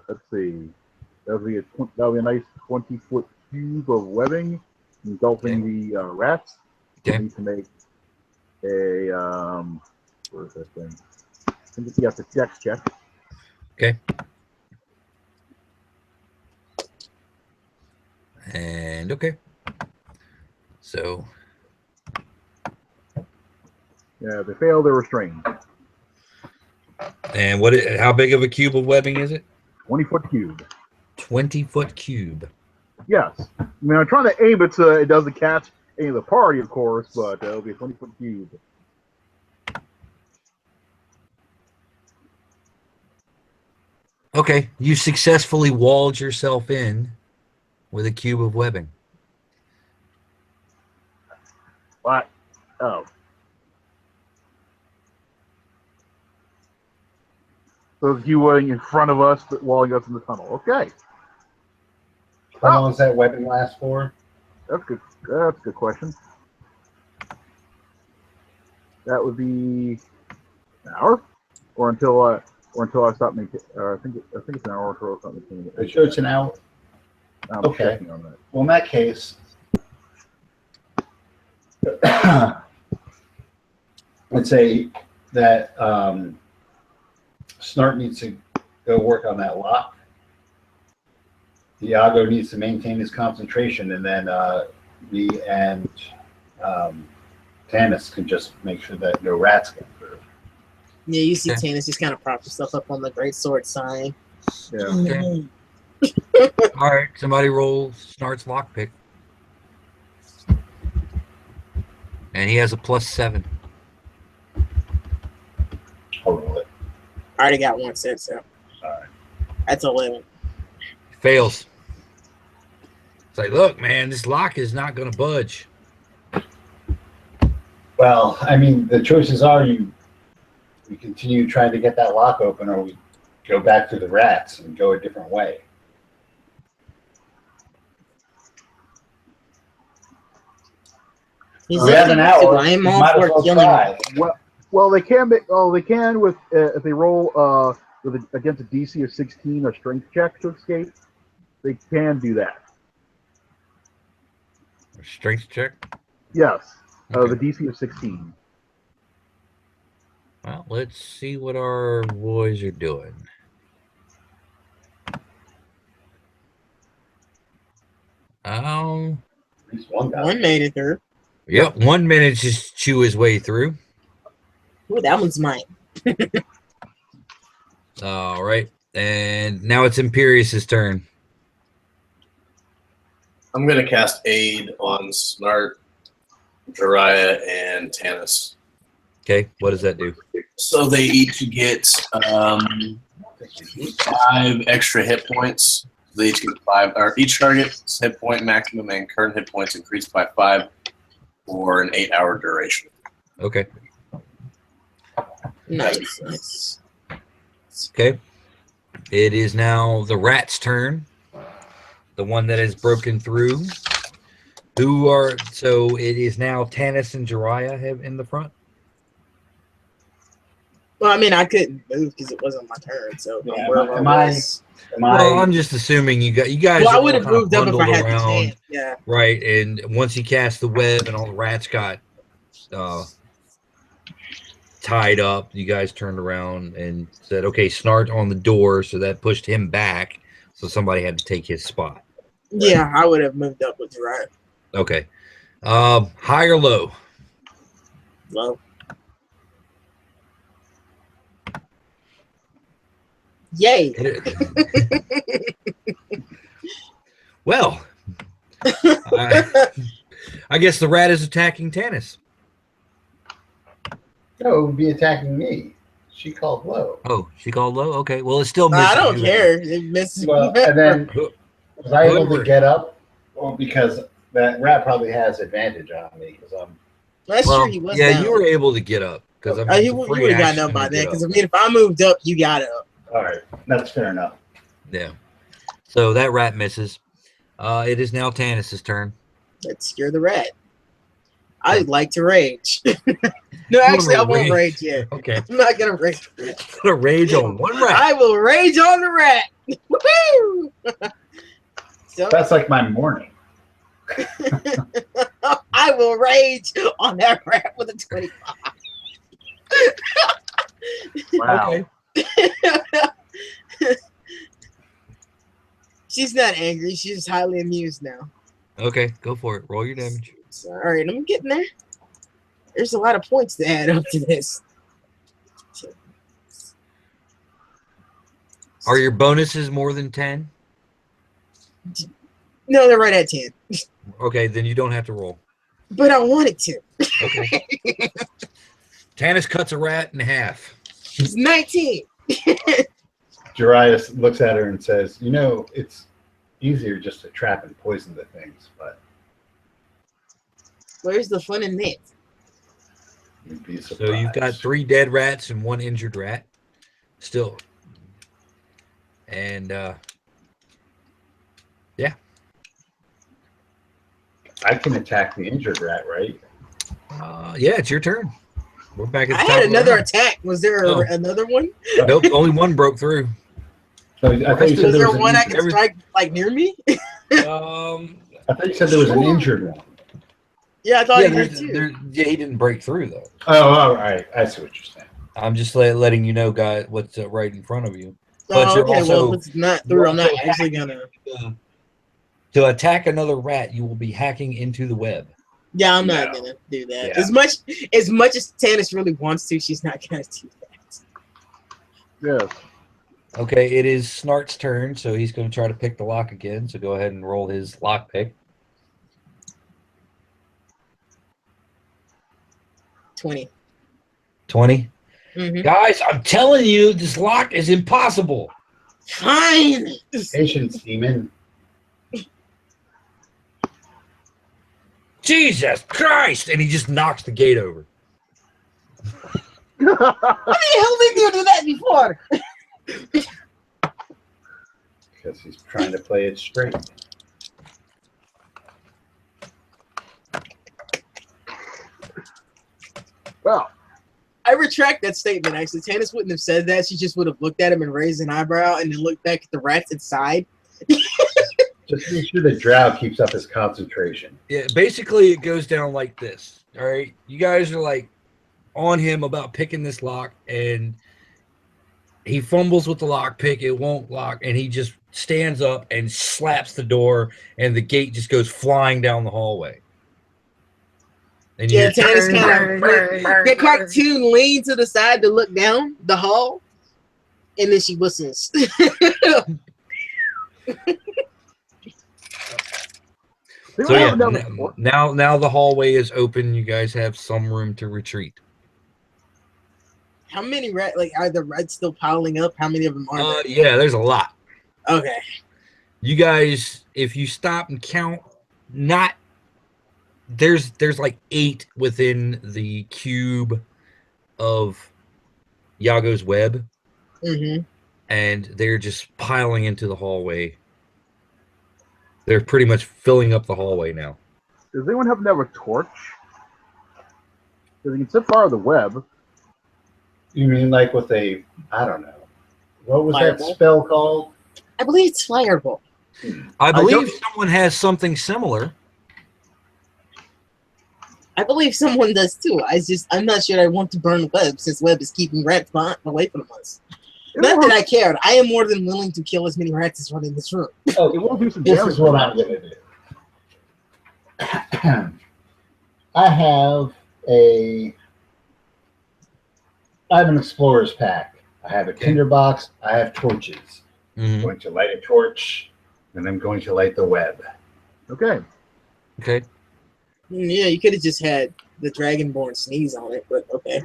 let's see, that'll be a nice 20-foot cube of webbing engulfing the rats. Okay. I need to make a where is that thing? I think you have to dex check. Okay. And okay. So Yeah, if they fail, they're restrained. and how big of a cube of webbing is it? 20-foot cube. 20-foot cube. Yes. I mean, I'm trying to aim it so it doesn't catch any of the party, of course, but it'll be a 20-foot cube. Okay, you successfully walled yourself in with a cube of webbing. What? Oh. So it's you webbing in front of us, but walling us in the tunnel. Okay. How long does that weapon last for? That's good. That's a good question. That would be an hour, or until I stop making. I think it's an hour until I stop making. Are you sure it's an hour? I'm Okay. checking on that. Well, in that case, let's say that Snart needs to go work on that lock. Iago needs to maintain his concentration, and then me and Tanis can just make sure that no rats get through. Yeah, you see Tanis just kind of prop herself up on the great sword sign. Yeah. Okay. All right, somebody roll Snart's lockpick. And he has a +7. I'll roll it. I already got one set, so. Alright. That's 11. Fails. It's like, look, man, this lock is not going to budge. Well, I mean, the choices are we continue trying to get that lock open, or we go back to the rats and go a different way. He's We have an looking too. hour. I am We all might as for well killing him. try. Well, they can make. Oh, they can with if they roll against a DC of 16 or strength check to escape. They can do that. Strength check. Yes, Okay. the DC of 16. Well, let's see what our boys are doing. At least one guy. One made it through. Yep, 1 minute to chew his way through. Ooh, that one's mine. All right, and now it's Imperious's turn. I'm going to cast Aid on Snart, Jiraiya, and Tanis. Okay, what does that do? So they each get 5 extra hit points. They each get 5, or each target's hit point maximum and current hit points increased by 5 for an 8-hour duration. Okay. Nice. Okay. It is now the rat's turn. The one that has broken through. So it is now Tanis and Jiraiya in the front. Well, I mean, I couldn't move because it wasn't my turn. So Yeah, wherever am I I- was. Well, I'm just assuming you guys. Well, I are all would have kind of moved up if I bundled had the around, chance. Yeah. right? And once he cast the web and all the rats got tied up, you guys turned around and said, "Okay, Snart on the door," so that pushed him back. So somebody had to take his spot. Yeah, I would have moved up with Jiraiya. Okay. High or low? Low. Yay. Well, I guess the rat is attacking Tanis. No, it would be attacking me. She called low. Oh, she called low? Okay. Well, it still misses I don't you. care. It misses Well, and then Who- was I able Whoever- to get up? Well, because that rat probably has advantage on me because I'm. That's Well, true. He was yeah, down. you were able to get up because You would have gotten up by then. Because I mean, if I moved up, you got up. All right, that's fair enough. Yeah. So that rat misses. It is now Tanis's turn. Let's scare the rat. I'd like to rage. No, actually, I won't rage yet. Okay. I'm not gonna rage. Gonna rage on one rat. I will rage on the rat. Woohoo! So That's like my morning. I will rage on that rat with a 25. Wow. Okay. She's not angry. She's highly amused now. Okay, go for it. Roll your damage. So, all right, I'm getting there. There's a lot of points to add up to this. Are your bonuses more than 10? No, they're right at 10. Okay, then you don't have to roll. But I wanted to. Okay. Tanis cuts a rat in half. It's 19. Jiraiya looks at her and says, "You know, it's easier just to trap and poison the things, but Where's the fun in that? you'd be surprised." So you've got 3 dead rats and 1 injured rat. Still. And yeah. I can attack the injured rat, right? Yeah, it's your turn. We're back at the I top had of the another round. attack. Was there Oh. another one? Nope, only 1 broke through. So I thought you said Was there there was one I an, could strike like near me? I thought you said there was an injured one. Yeah, I thought Yeah, he did too. he didn't break through though. Oh, all right. I see what you're saying. I'm just letting you know, guy, what's right in front of you. But Oh, you're okay, also- well, if it's not through, I'm not also actually gonna. To attack another rat, you will be hacking into the web. Yeah, I'm not No. gonna do that. Yeah. As much as Tanis really wants to, she's not gonna do that. Yes. Okay, it is Snart's turn, so he's going to try to pick the lock again. So go ahead and roll his lock pick. 20. 20. Mm-hmm. Guys, I'm telling you, this lock is impossible. Fine. Patience, demon. Jesus Christ! And he just knocks the gate over. How the hell did you do that before? Because he's trying to play it straight. Well, I retract that statement. Actually, Tannis wouldn't have said that. She just would have looked at him and raised an eyebrow, and then looked back at the rats inside. Just make sure the drow keeps up his concentration. Yeah, basically it goes down like this. All right, you guys are like on him about picking this lock, and he fumbles with the lock pick. It won't lock, and he just stands up and slaps the door, and the gate just goes flying down the hallway. And you Yeah, hear, Tannis kind of the cartoon leaned to the side to look down the hall, and then she whistles. so yeah, now the hallway is open. You guys have some room to retreat. How many rats? Like, are the rats still piling up? How many of them are there? Yeah, there's a lot. Okay. You guys, if you stop and count, there's like 8 within the cube of Yago's web, and they're just piling into the hallway. They're pretty much filling up the hallway now. Does anyone happen to have a torch? Because you can set fire to the web. You mean like with a, I don't know, what was Fireball? that spell called? I believe it's Fireball. I believe someone has something similar. I believe someone does too. I'm not sure I want to burn the web, since web is keeping rats away from us. Not that I cared. I am more than willing to kill as many rats as run in this room. Oh, It will do some this damage. is what I'm going to do. I have an explorer's pack. I have a tinderbox. I have torches. I'm going to light a torch, and I'm going to light the web. Okay. Okay. Yeah, you could have just had the Dragonborn sneeze on it, but okay.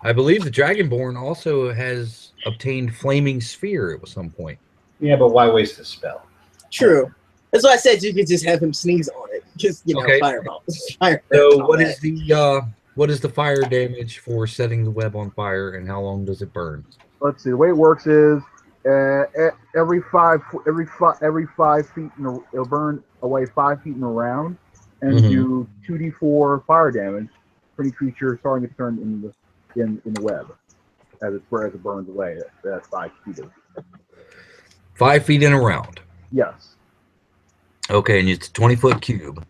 I believe the Dragonborn also has obtained Flaming Sphere at some point. Yeah, but why waste a spell? True. That's why I said you could just have him sneeze on it. Just, Okay. Fireball. So what is the fire damage for setting the web on fire, and how long does it burn? Let's see. The way it works is every 5 feet it'll burn away 5 feet in a round, and do 2d4 fire damage for any creature starting its turn in the web as it burns away. That's 5 feet. 5 feet in a round. Yes. Okay, and it's a 20-foot cube.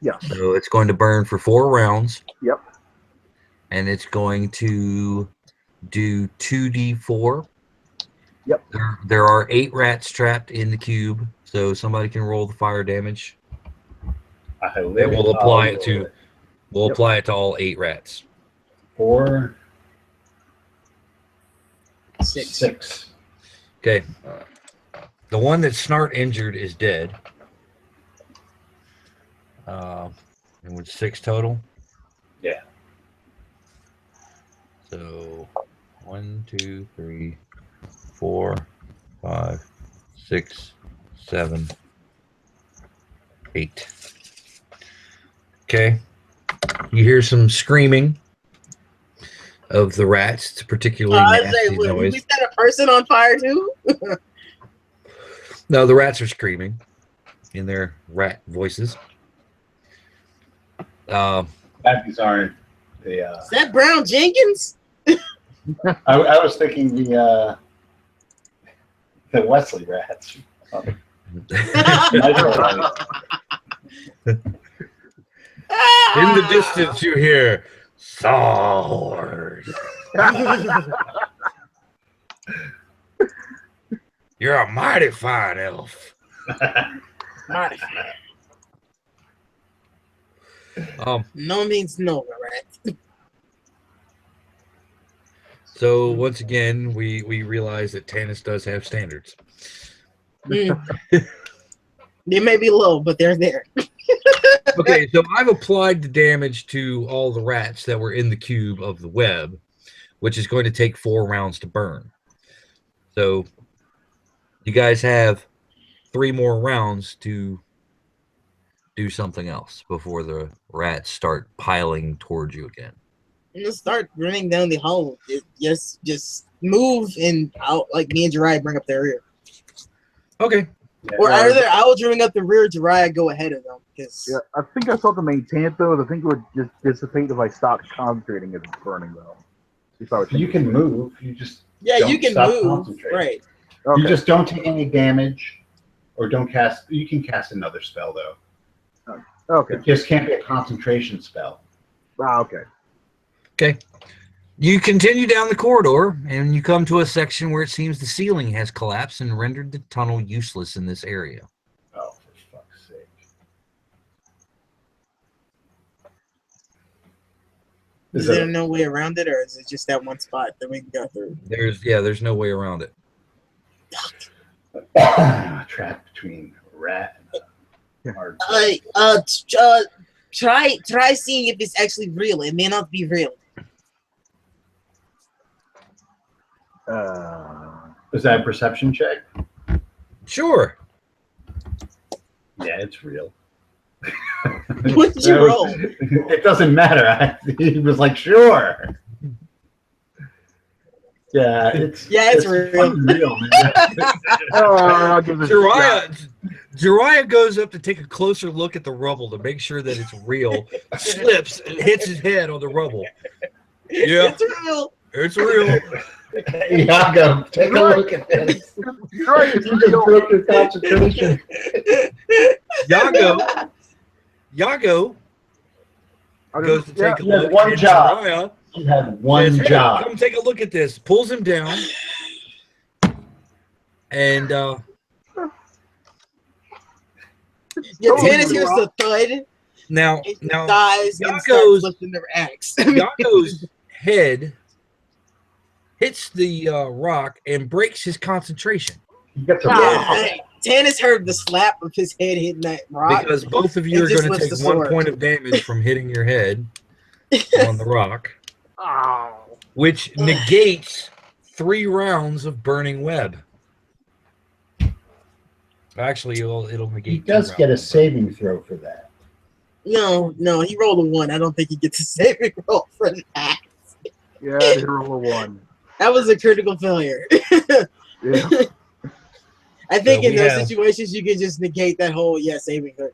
Yes. So it's going to burn for 4 rounds. Yep. And it's going to do 2d4. Yep. There are 8 rats trapped in the cube, so somebody can roll the fire damage. And we'll apply it to apply it to all 8 rats. 4, 6. Okay. The one that's snart injured is dead. And with 6 total. Yeah. So 1, 2, 3, 4, 5, 6, 7, 8. Okay. You hear some screaming of the rats. It's a particularly nasty noise. We set a person on fire too? No, the rats are screaming in their rat voices. These aren't the. Is that Brown Jenkins? I was thinking the Wesley rats. In the distance, you hear sword. You're a mighty fine elf. Mighty fine. No means no, right? So once again, we realize that Tannis does have standards. They may be low, but they're there. Okay, so I've applied the damage to all the rats that were in the cube of the web, which is going to take 4 rounds to burn. So you guys have 3 more rounds to do something else before the rats start piling towards you again. I'm gonna start running down the hall. Just move and out, like me and Jirai bring up their rear. Okay. Yeah. Or either I will bring up the rear, Jiraiya go ahead of them. Cause Yeah, I think I saw the maintain it though. I think it would just dissipate if I stopped concentrating as it's burning though. If I would You think can it. move. You just yeah, don't you can stop move. concentrating. Right. Okay. You just don't take any damage, or don't cast. You can cast another spell though. Okay. It just can't be a concentration spell. Ah, okay. Okay. You continue down the corridor, and you come to a section where it seems the ceiling has collapsed and rendered the tunnel useless in this area. Oh, for fuck's sake! Is there no way around it, or is it just that one spot that we can go through? There's no way around it. trapped between a rat and a hard. Try seeing if it's actually real. It may not be real. Is that a perception check? Sure. Yeah, it's real. What did you roll? It doesn't matter. He was like, sure. Yeah, it's real. fucking real, man. I'll give this a shot. Jiraiya goes up to take a closer look at the rubble to make sure that it's real. Slips and hits his head on the rubble. Yeah, It's real. it's real. Iago, take a look at this. Right, You just broke your concentration. Yago goes to take a he has look. one and job. Jiraiya You had one says, "Hey, job. come take a look at this." Pulls him down, and Yeah, Tannis hears the thud. now It dies and Yago's- starts lifting their axe. Yago's head hits the rock and breaks his concentration You get to Yeah, Tannis heard the slap of his head hitting that rock. because both of you It are just going to lifts take the 1 sword. point of damage from hitting your head on the rock, which negates 3 rounds of burning web. Actually, it'll negate. He 2 does get a rounds. saving throw for that. No, he rolled a 1. I don't think he gets a saving roll for that. Yeah, I did roll a 1. That was a critical failure. Yeah. I think So in we those have- situations you can just negate that whole saving throw.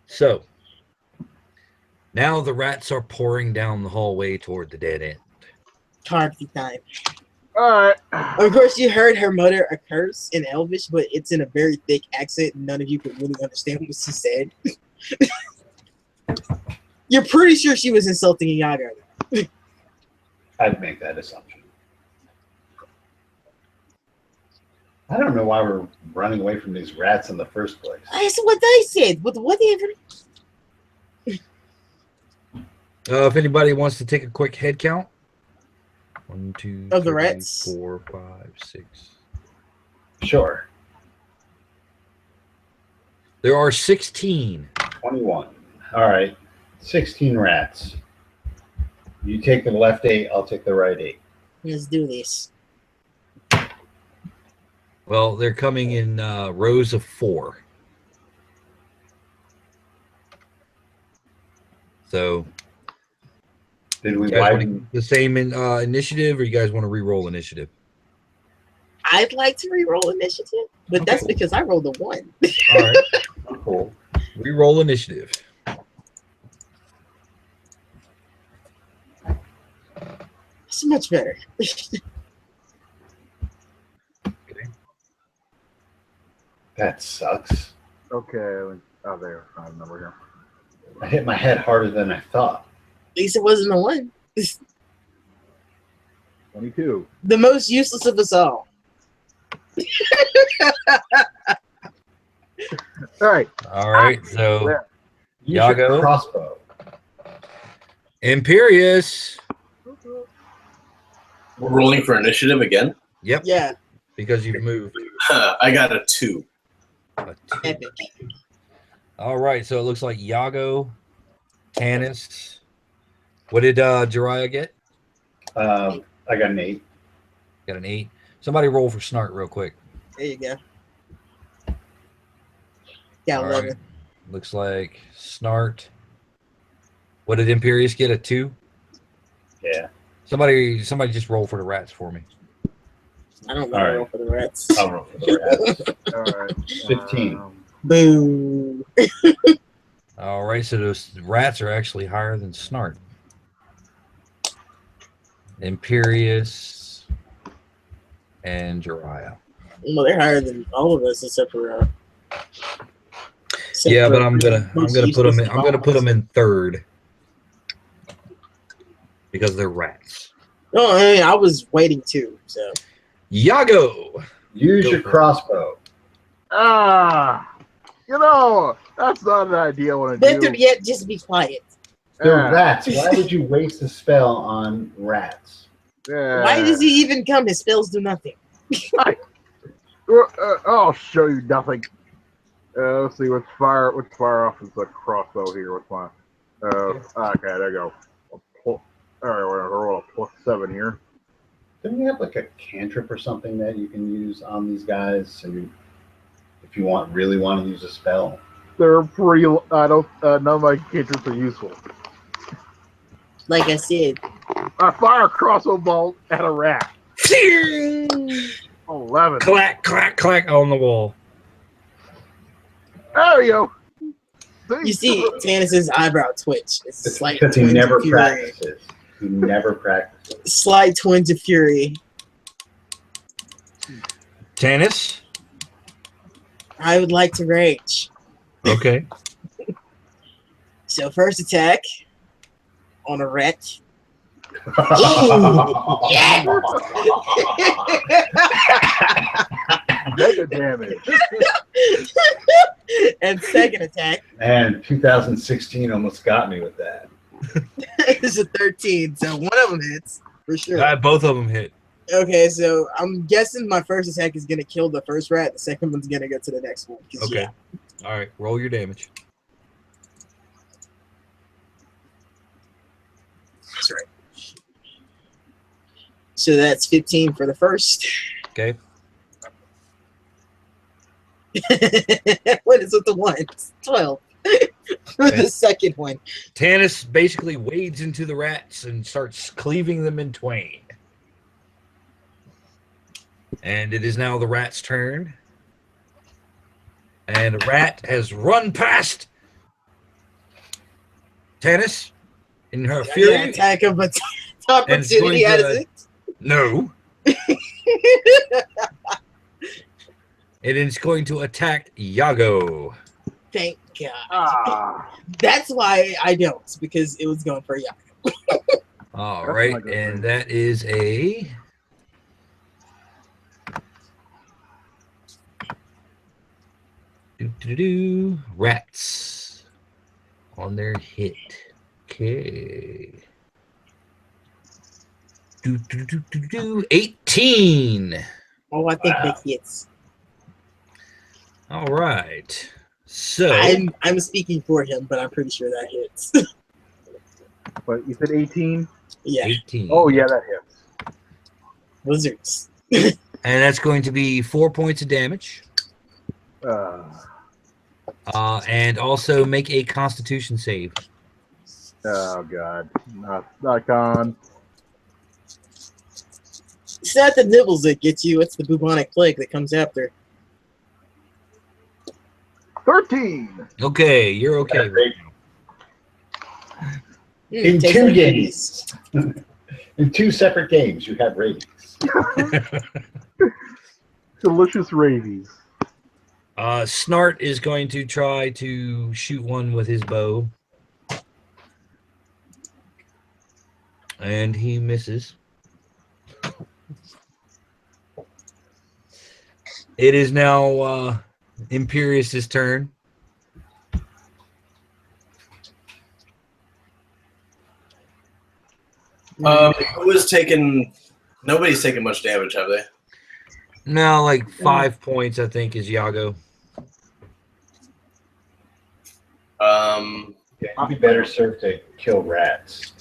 So now the rats are pouring down the hallway toward the dead end. Party time. All right. Of course, you heard her mutter a curse in Elvish, but it's in a very thick accent, and none of you could really understand what she said. You're pretty sure she was insulting Iago. I'd make that assumption. I don't know why we're running away from these rats in the first place. That's what I said. Whatever. If anybody wants to take a quick head count. 1, 2, Of the 3, rats? 4, 5, 6. Sure. There are 16. 21. All right. 16 rats. You take the left 8, I'll take the right 8. Let's do this. Well, they're coming in rows of 4. So, Did we you guys want to widen? keep the same initiative, or you guys want to re-roll initiative? I'd like to re-roll initiative, but that's Okay. because I rolled a 1. All right, Cool. re-roll initiative. It's much better. That sucks. Okay. Oh, there. I remember here. I hit my head harder than I thought. At least it wasn't a 1. 22. The most useless of us all. All right. All right, so There. Use your Iago? crossbow. Imperious. We're rolling for initiative again. Yep, Yeah, because you've moved. I got a 2. A 2. epic. All right, so it looks like Iago, Tannis. What did Jiraiya get? I got an 8. Got an 8. Somebody roll for Snart real quick. There you go. Got All 11. right. Looks like Snart. What did Imperious get? A 2? Yeah. Somebody just roll for the rats for me. I don't know. All right. Roll for the rats. I'll roll for the rats. All right. 15. Boo. All right, so those rats are actually higher than Snart. Imperious and Jiraiya. Well, they're higher than all of us except for. Yeah, but I'm gonna put them. I'm gonna put them in third because they're rats. No, I mean, I was waiting too. So Yago. Use Go your for it. crossbow. You know, that's not an idea I want to better do. yet, just be quiet. They're rats. Why would you waste a spell on rats? Why does he even come? His spells do nothing. I'll show you nothing. Let's see what's fire off is the crossbow here. What's my? Okay, there you go. All right, we're gonna roll a +7 here. Don't you have like a cantrip or something that you can use on these guys? So if you really want to use a spell. They're pretty. I don't. None of my cantrips are useful. Like I said, I fire a crossbow bolt at a rat. 11. Clack, clack, clack on the wall. There you go. you see Tannis's eyebrow twitch. It's It's slight because he twinge never of fury. practices. He never practices. Slight twinge of fury. Tannis. I would like to rage. Okay. So first attack on a rat. Yeah. Mega damage. And second attack Man, 2016 almost got me with that. is a 13. So one of them hits for sure. Both of them hit. Okay, so I'm guessing my first attack is gonna kill the first rat. The second one's gonna go to the next one. 'Cause, Okay. yeah. All right. Roll your damage. That's right. So that's 15 for the first. Okay. What is with the ones? 12. For Okay. the second one. Tannis basically wades into the rats and starts cleaving them in twain. And it is now the rat's turn. And a rat has run past Tannis in her fury. Attack of And it's opportunity. going to- Has it? No. It is going to attack Yago. Thank God. Ah. That's why I don't, because it was going for Yago. All That's right. not good And thing. that is a... Rats on their hit. Okay. 18. Oh, I think Wow. that hits. All right. So I'm speaking for him, but I'm pretty sure that hits. But you said 18? Yeah, 18. Oh, yeah, that hits. wizards. And that's going to be 4 points of damage. And also make a Constitution save. Oh, God. Not gone. It's not the nibbles that get you, it's the bubonic plague that comes after. 13. Okay, you're okay. Great. In Take 2 some games. In 2 separate games, you have ratings. Delicious rabies. Snart is going to try to shoot one with his bow. And he misses. It is now Imperious's turn. Who is taking? Nobody's taking much damage, have they? Now, like 5 points, I think, is Yago. Yeah, you'd be better served to kill rats.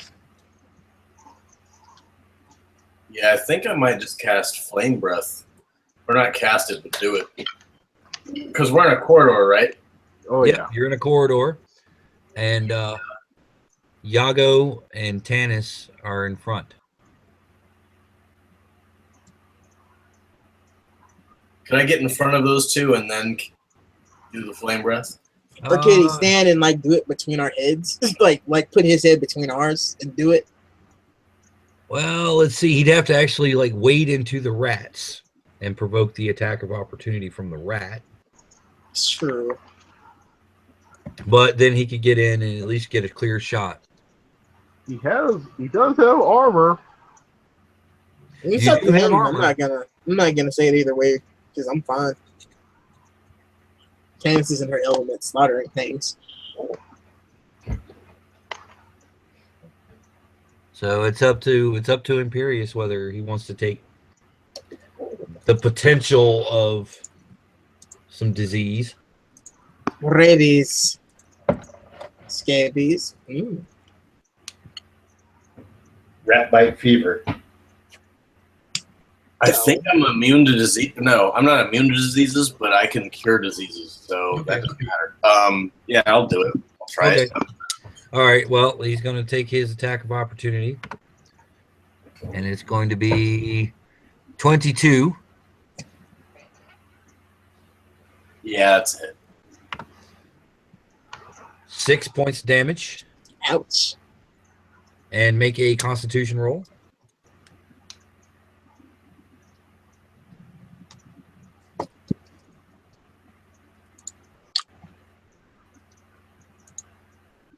Yeah, I think I might just cast Flame Breath. Or not cast it, but do it. Because we're in a corridor, right? Oh, Yep, yeah. you're in a corridor. And Yago and Tannis are in front. Can I get in front of those two and then do the flame breath? Or can he stand and like do it between our heads? like put his head between ours and do it? Well, let's see. He'd have to actually like wade into the rats and provoke the attack of opportunity from the rat. It's true. But then he could get in and at least get a clear shot. He does have armor. It's You up do to have him. armor. I'm not gonna say it either way because I'm fine. Candace is in her element, slaughtering things. So it's up to Imperius whether he wants to take the potential of some disease. Rabies. Scabies. Rat bite fever. I think I'm immune to disease. No, I'm not immune to diseases, but I can cure diseases, so that doesn't matter. Yeah, I'll do it. I'll try it. All right. Well, he's going to take his attack of opportunity, and it's going to be 22. Yeah, that's it. 6 points damage, Ouch. and make a Constitution roll.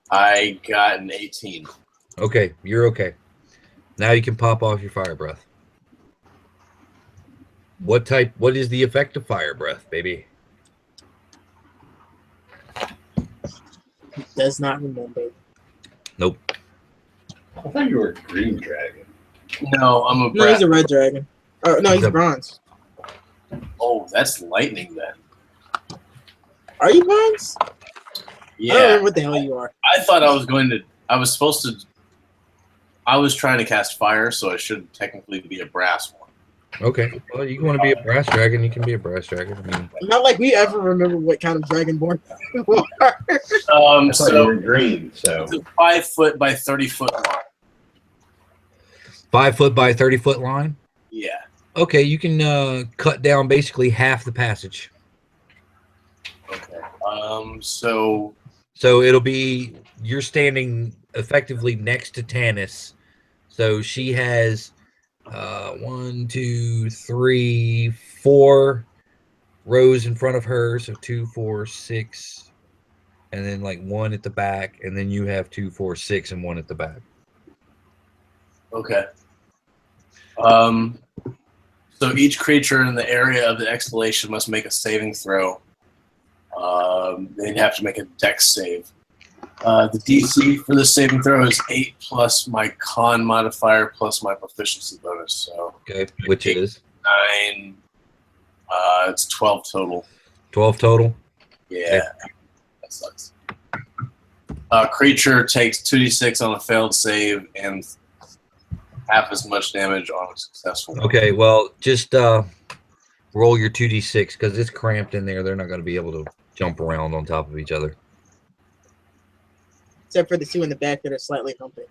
I got an 18. Okay, you're okay. Now you can pop off your fire breath. What is the effect of fire breath, baby? Does not remember. Nope. I thought you were a green dragon. No, I'm a No, brat. he's a red dragon. Oh no, he's bronze. Oh, that's lightning then. Are you bronze? I don't Yeah, remember what the hell you are. I thought I was going to. I was supposed to. I was trying to cast fire, so I should technically be a brass one. Okay. Well, you want to be a brass dragon, you can be a brass dragon. I mean, Not like we ever remember what kind of dragonborn you are. I thought you So were green, so it's a 5 foot by 30 foot line. 5 foot by 30 foot line. Yeah. Okay, you can cut down basically half the passage. Okay. So So it'll be you're standing effectively next to Tanis. So she has 1, 2, 3, 4 rows in front of her. So 2, 4, 6, and then like 1 at the back, and then you have 2, 4, 6, and 1 at the back. okay. So each creature in the area of the exhalation must make a saving throw. They'd have to make a dex save. The DC for this saving throw is 8 plus my con modifier plus my proficiency bonus. So Okay, which is 9. It's 12 total. 12 total. Yeah, that sucks. Creature takes 2d6 on a failed save and half as much damage on a successful one. Okay, well, just roll your 2d6 because it's cramped in there. They're not going to be able to jump around on top of each other. Except for the two in the back that are slightly humping.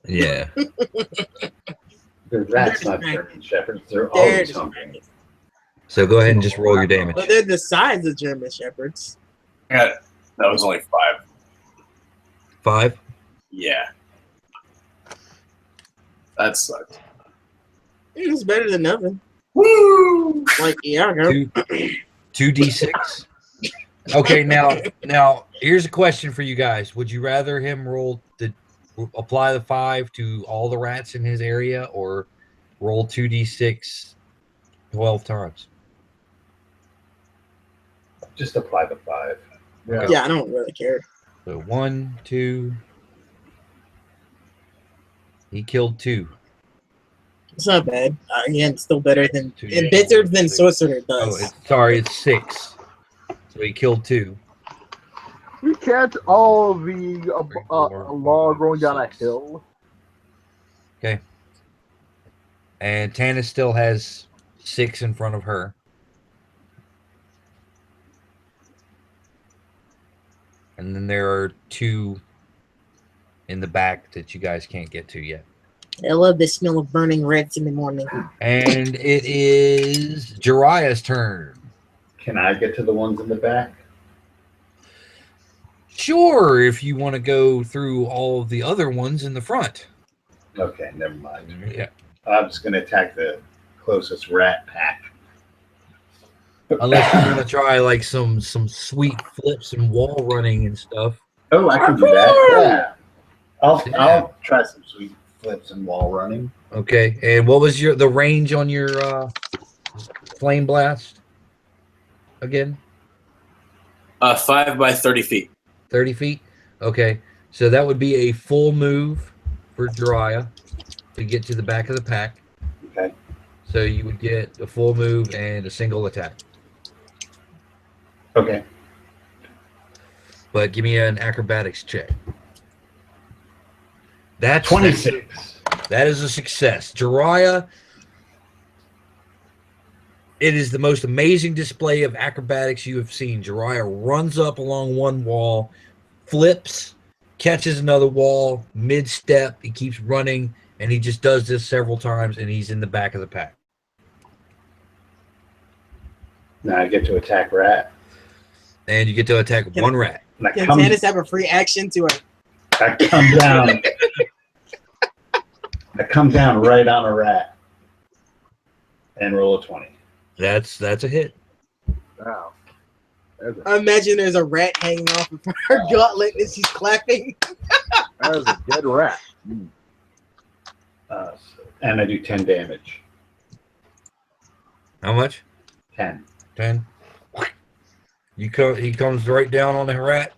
Yeah. the rats not German shepherds. They're They're always just- hungry. So go ahead and just roll your damage. But they're the size of German shepherds. Yeah, that was only 5. 5. Yeah. That sucked. It's better than nothing. Woo! Like, yeah, girl. 2d6. Okay, now here's a question for you guys. Would you rather him apply the 5 to all the rats in his area, or roll 2d6 12 times? Just apply the 5. Yeah. Yeah, I don't really care. So 1, 2. He killed 2. It's not bad. Again, it's still better than Two, and better than 6. Sorcerer Oh, does. it's 6. So he killed 2. We catch all of the 3, 4, log rolling down a 6. hill. Okay. And Tanis still has 6 in front of her. And then there are 2 in the back that you guys can't get to yet. I love the smell of burning rats in the morning. And it is Jariah's turn. Can I get to the ones in the back? Sure, if you want to go through all of the other ones in the front. Okay, never mind. Yeah. I'm just gonna attack the closest rat pack. Unless you want to try like some sweet flips and wall running and stuff. Oh, I can do that. Yeah. Yeah. I'll try some sweet flips and wall running. Okay. And what was the range on your flame blast again? 5 by 30 feet. 30 feet? Okay. So that would be a full move for Jiraiya to get to the back of the pack. Okay. So you would get a full move and a single attack. Okay. But give me an acrobatics check. That's 26. That is a success. Jiraiya, it is the most amazing display of acrobatics you have seen. Jiraiya runs up along one wall, flips, catches another wall, mid-step. He keeps running, and he just does this several times, and he's in the back of the pack. Now I get to attack rat. And you get to attack one rat. And I Can come, Tannis have a free action to her? I come down. I come down right on a rat and roll a 20. That's a hit. Wow. That's I imagine there's a rat hanging off of her gauntlet and she's clapping. a dead rat. And I do 10 damage. How much? 10. 10. He comes right down on the rat,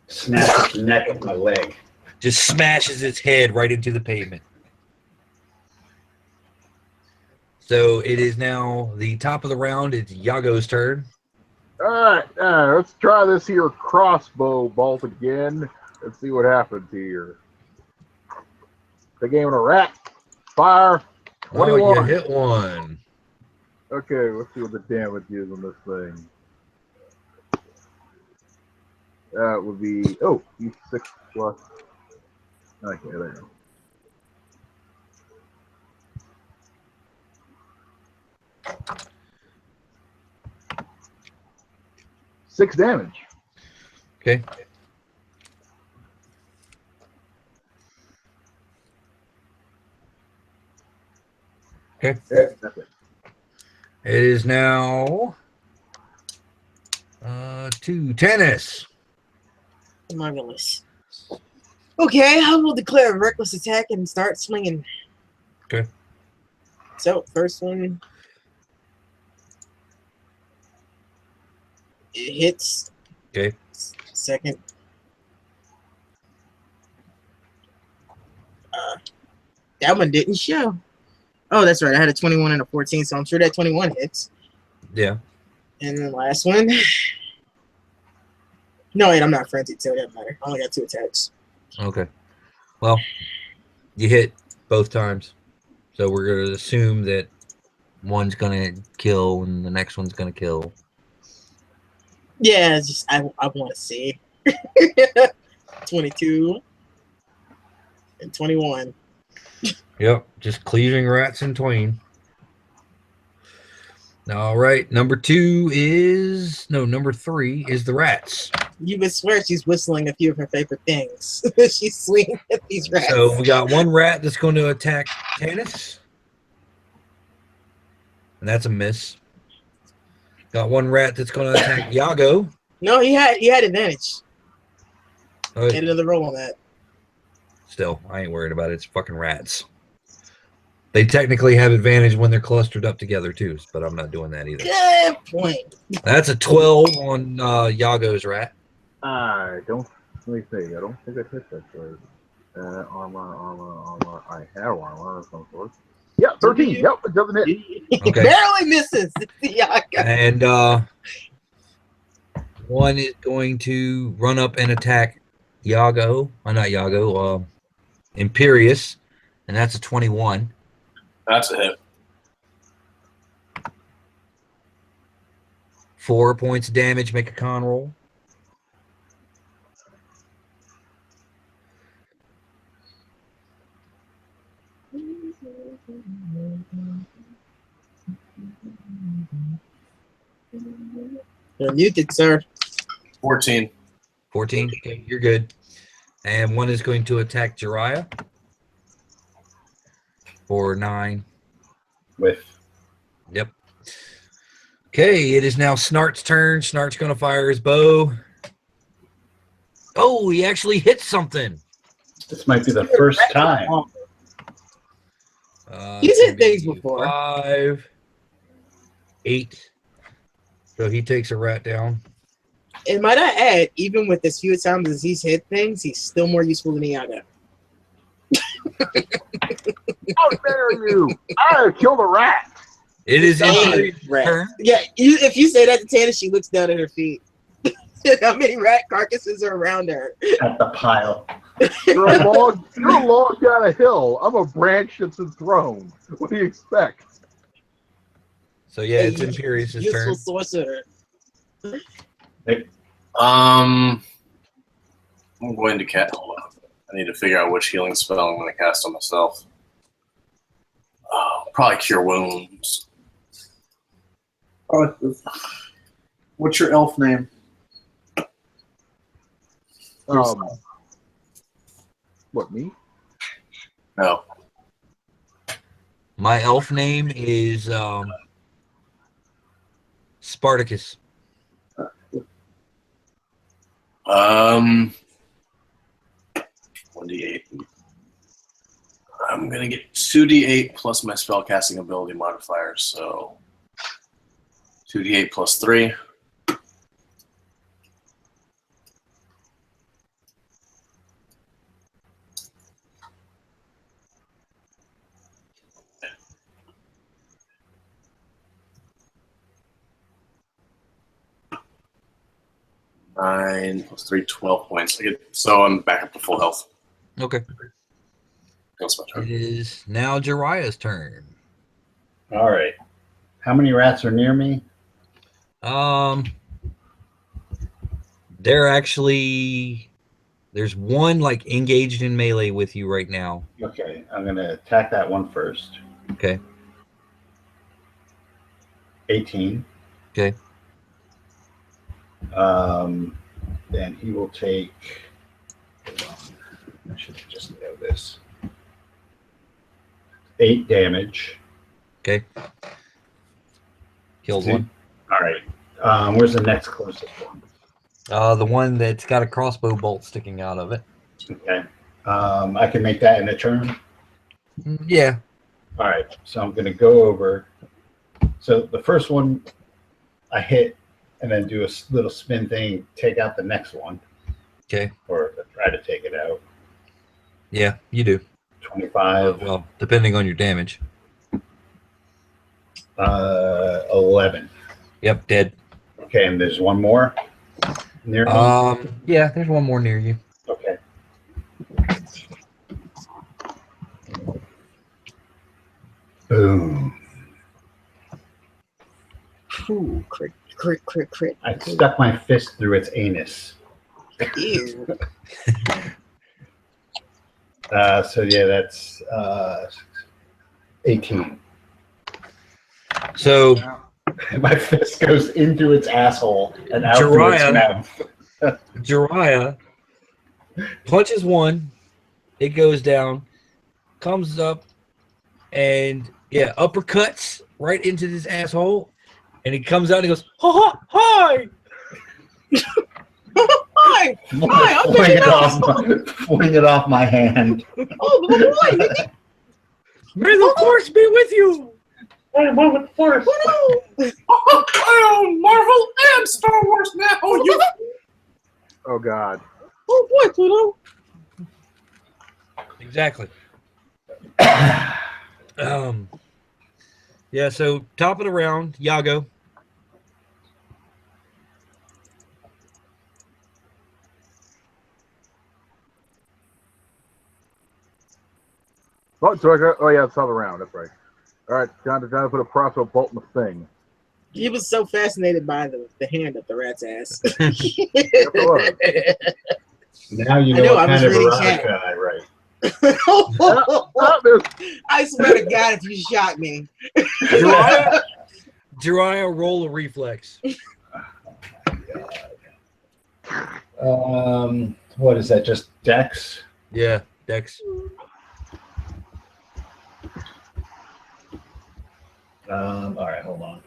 Snap its neck with my leg. just smashes its head right into the pavement. So it is now the top of the round. It's Yago's turn. All right, let's try this here crossbow bolt again. Let's see what happens here. The game of a rat. Fire. 21. Oh, you hit one. Okay, let's see what the damage is on this thing. That would be, oh, he's 6 plus. Okay, there you go. Six damage. Okay. Okay. Yeah, that's it. It is now to Tennis. Marvelous. Okay, I will declare a reckless attack and start swinging. Okay. So, first one. It hits. Okay. Second. That one didn't show. Oh, that's right. I had a 21 and a 14, so I'm sure that 21 hits. Yeah. And then last one. No, wait, I'm not frenzied, so it doesn't matter. I only got 2 attacks. Okay. Well, you hit both times. So we're going to assume that one's going to kill and the next one's going to kill. Yeah, it's just I want to see. 22 and 21. Yep. Just cleaving rats in twain. All right. Number 3 is the rats. You would swear she's whistling a few of her favorite things. She's swinging at these rats. So we got one rat that's going to attack Tannis. And that's a miss. Got one rat that's going to attack Yago. No, he had advantage. Oh, Get another roll on that. still, I ain't worried about it. It's fucking rats. They technically have advantage when they're clustered up together too, but I'm not doing that either. Good point. That's a 12 on Yago's rat. I don't, let me see. I don't think I hit that trade. Armor. I have armor of some sort. Yeah, 13. Yep, it doesn't hit. Okay. Barely misses. Yeah, And one is going to run up and attack Yago. Not Yago, Imperious. And that's a 21. That's a hit. 4 points of damage. Make a con roll. You're muted, sir. 14. 14. Okay, you're good. And one is going to attack Jiraiya for 9. With Yep. Okay, it is now Snart's turn. Snart's going to fire his bow. Oh, he actually hit something. this might be the first time. He's hit things Maybe before. 5, 8. So he takes a rat down. And might I add, even with as few times as he's hit things, he's still more useful than Iago. How dare you! I killed a rat! It is Dang, Imperious' rat. turn. Yeah, if you say that to Tana, she looks down at her feet. How many rat carcasses are around her? At the pile. You're a log down a hill. I'm a branch that's enthroned. What do you expect? So yeah, it's Imperious' Useful turn. sorcerer. I'm going to cast. Hold on. I need to figure out which healing spell I'm going to cast on myself. Probably Cure Wounds. What's your elf name? What, me? No. My elf name is Spartacus. 1d8. I'm going to get 2d8 plus my spellcasting ability modifier, so 2d8 plus 3. Nine plus 3, 12 points. So I'm back up to full health. Okay. That's my turn. It is now Jiraiya's turn. All right. How many rats are near me? They're actually there's one like engaged in melee with you right now. Okay, I'm going to attack that one first. Okay. 18. Okay. Then he will take. Hold on. I should just know this. 8 damage. Okay. Kills one. All right. Where's the next closest one? The one that's got a crossbow bolt sticking out of it. Okay. I can make that in a turn. Yeah. All right. So I'm going to go over. So the first one I hit and then do a little spin thing, take out the next one. Okay. Or try to take it out. Yeah, you do. 25. Well, depending on your damage. 11. Yep, dead. Okay, and there's one more near me. Yeah, there's one more near you. Okay. Boom. Ooh, crit, crit, crit, crit. I stuck my fist through its anus. Ew. So yeah, that's 18. So My fist goes into its asshole and out through its mouth. Jiraiya punches one, it goes down, comes up, and yeah, uppercuts right into this asshole, and he comes out and he goes, ha ha, hi! Hi! Hi, I'm Fling it off my hand. Oh, good boy! May the force be with you! Oh, Marvel and Star Wars now! You Oh, God. Oh boy, Pluto! Exactly. Yeah, so top of the round, Yago. Oh, so I got, oh yeah, it's all around. That's right. All right, time to put a crossbow bolt in the thing. He was so fascinated by the hand up the rat's ass. Now you I know, know, what I was kind of reading erotica chat. I write. I swear to God, if you shot me. Jiraiya, roll a reflex. God. What is that? Just Dex? Yeah, Dex. All right, hold on.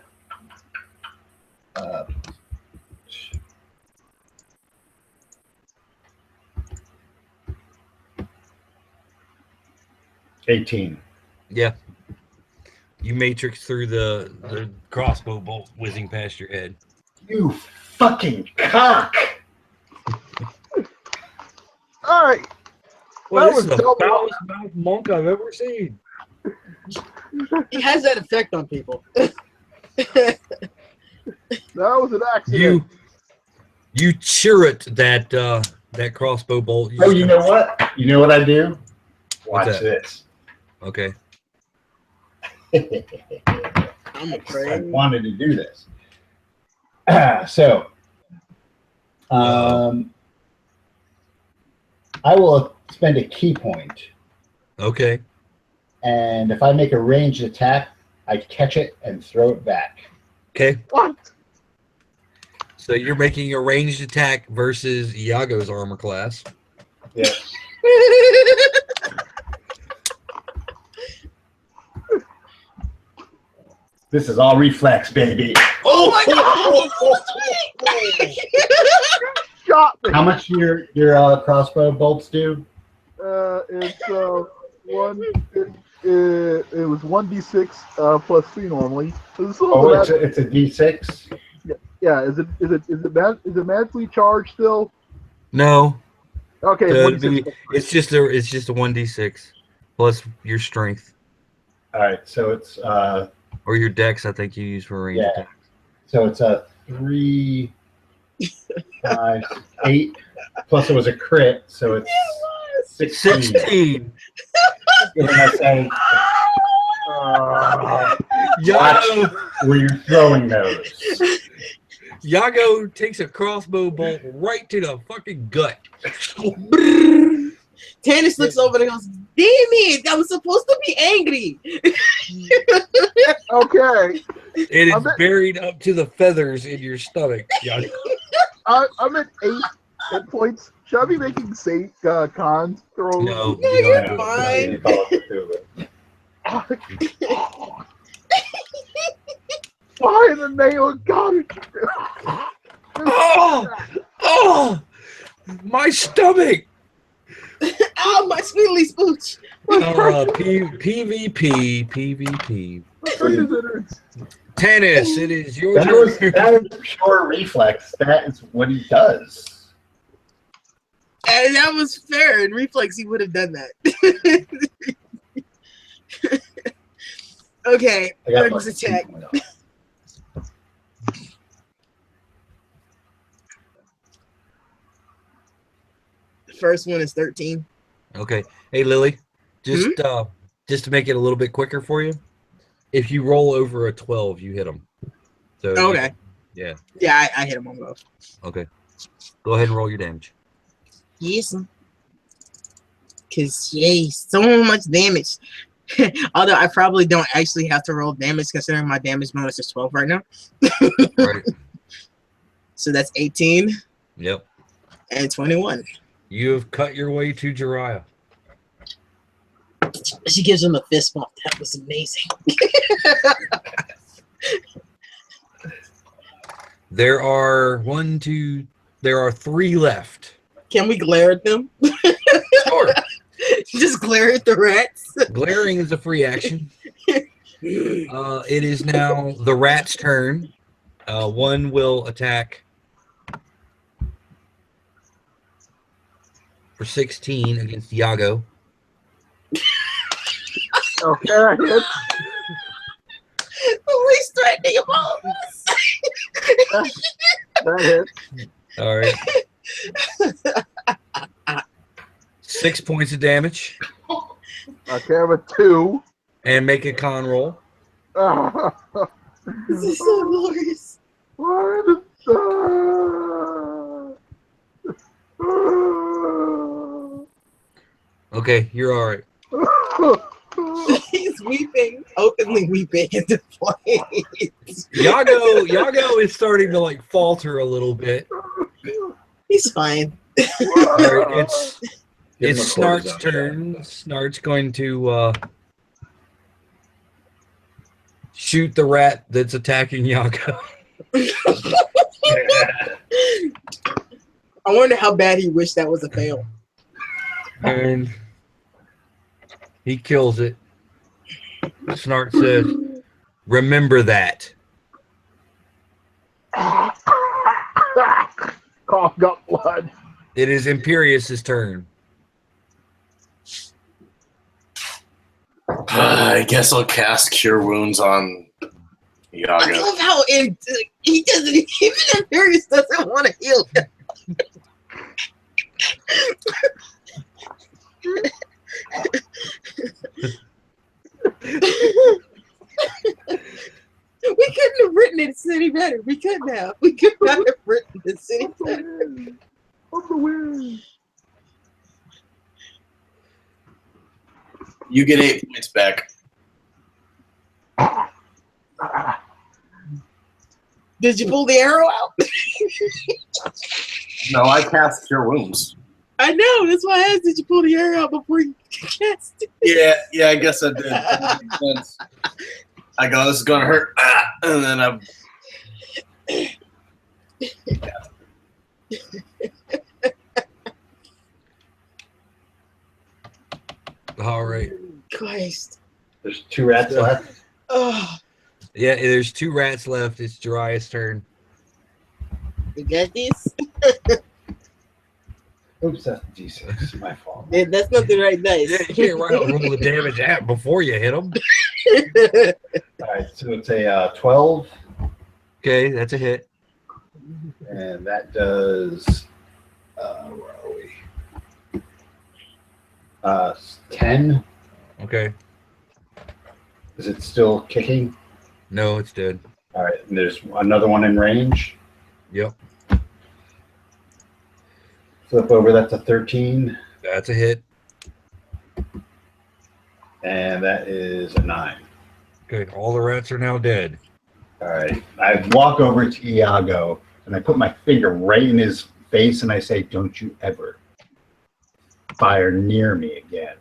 18. Yeah. You matrix through the crossbow bolt whizzing past your head. You fucking cock! All right. Well, That this is was the double. foulest mouthed monk I've ever seen. He has that effect on people. That was an accident. You chirrut that crossbow bolt. Oh, you know what? You know what I do? Watch What's that? this. Okay. I'm I afraid. wanted to do this. So, I will spend a key point, Okay. and if I make a ranged attack, I catch it and throw it back. Okay. What? So you're making a ranged attack versus Iago's armor class. Yeah. This is all reflex, baby. Oh my god! Shot me. How much your crossbow bolts do? It's one. It was 1d6 plus 3 normally. Oh, it's a D6. Yeah. Is it magically charged still? No. Okay. So It's 1d6 plus 3. it's just a 1d6 plus your strength All right, so it's or your dex. I think you use for ranged Yeah. attack. so it's a 3, 5, 8. Plus it was a crit, so it's 16. 16. And then I say, Yago, where you're throwing those. Yago takes a crossbow bolt right to the fucking gut. Tannis looks over and goes, "Damn it! I was supposed to be angry." Okay. It is I'm at- buried up to the feathers in your stomach. Yago. I'm at 8 hit points. Should I be making safe cons throws? No, No, you you're don't do it. fine. You follow through it. Why in the name of God? Did you do? Oh, my stomach. Ow, my sweetly spooch. PvP. My goodness, it hurts. Tennis, it is your That turn. was pure reflex. That is what he does. And that was fair. In reflex, he would have done that. Okay, I got Berg's my attack. key point on. The first one is 13. Okay. Hey Lily, just to make it a little bit quicker for you, if you roll over a 12, you hit them. So Okay. Yeah. Yeah, I hit him on both. Okay. Go ahead and roll your damage. Yes. Because, yay, so much damage. Although I probably don't actually have to roll damage considering my damage bonus is 12 right now. Right. So that's 18 Yep. and 21. You have cut your way to Jiraiya. She gives him a fist bump. That was amazing. There are 3 left. Can we glare at them? Sure. Just glare at the rats. Glaring is a free action. It is now the rat's turn. One will attack for 16 against Iago. Okay, that hits. The least threatening of all of us. That hits. All right. 6 points of damage. Okay, I have a 2. And make a con roll. This is so glorious. Why the Okay, you're all right. He's weeping, openly weeping at the point. Yago is starting to like falter a little bit. He's fine. It's Give him a Snart's cortisone turn. shot. Snart's going to shoot the rat that's attacking Yago. I wonder how bad he wished that was a fail. And he kills it. Snart says, "Remember that." Cough got blood. It is Imperious's turn. I guess I'll cast Cure Wounds on I Yaga. love how he doesn't even Imperius doesn't want to heal him. We couldn't have written it any better. We couldn't have. We could not have written the city better. You get 8 points back. Did you pull the arrow out? No, I cast Cure Wounds. I know. That's why I asked. Did you pull the arrow out before you cast it? Yeah, I guess I did. That makes sense. I go, this is gonna hurt, and then I'm. All right. Christ. There's 2 rats left. Oh, Yeah, there's 2 rats left. It's Jiraiya's turn. you got this? Oops, that's D6. My fault. Yeah, that's not the right dice. Yeah, you can't roll the damage out before you hit them. All right, so it's a 12, Okay, that's a hit. and that does. Where are we? 10. Okay. Is it still kicking? No, it's dead. All right, and there's another one in range. Yep, Flip over, that's a 13, that's a hit. and that is a 9. Okay, all the rats are now dead. All right, I walk over to Iago, and I put my finger right in his face, and I say, "Don't you ever fire near me again."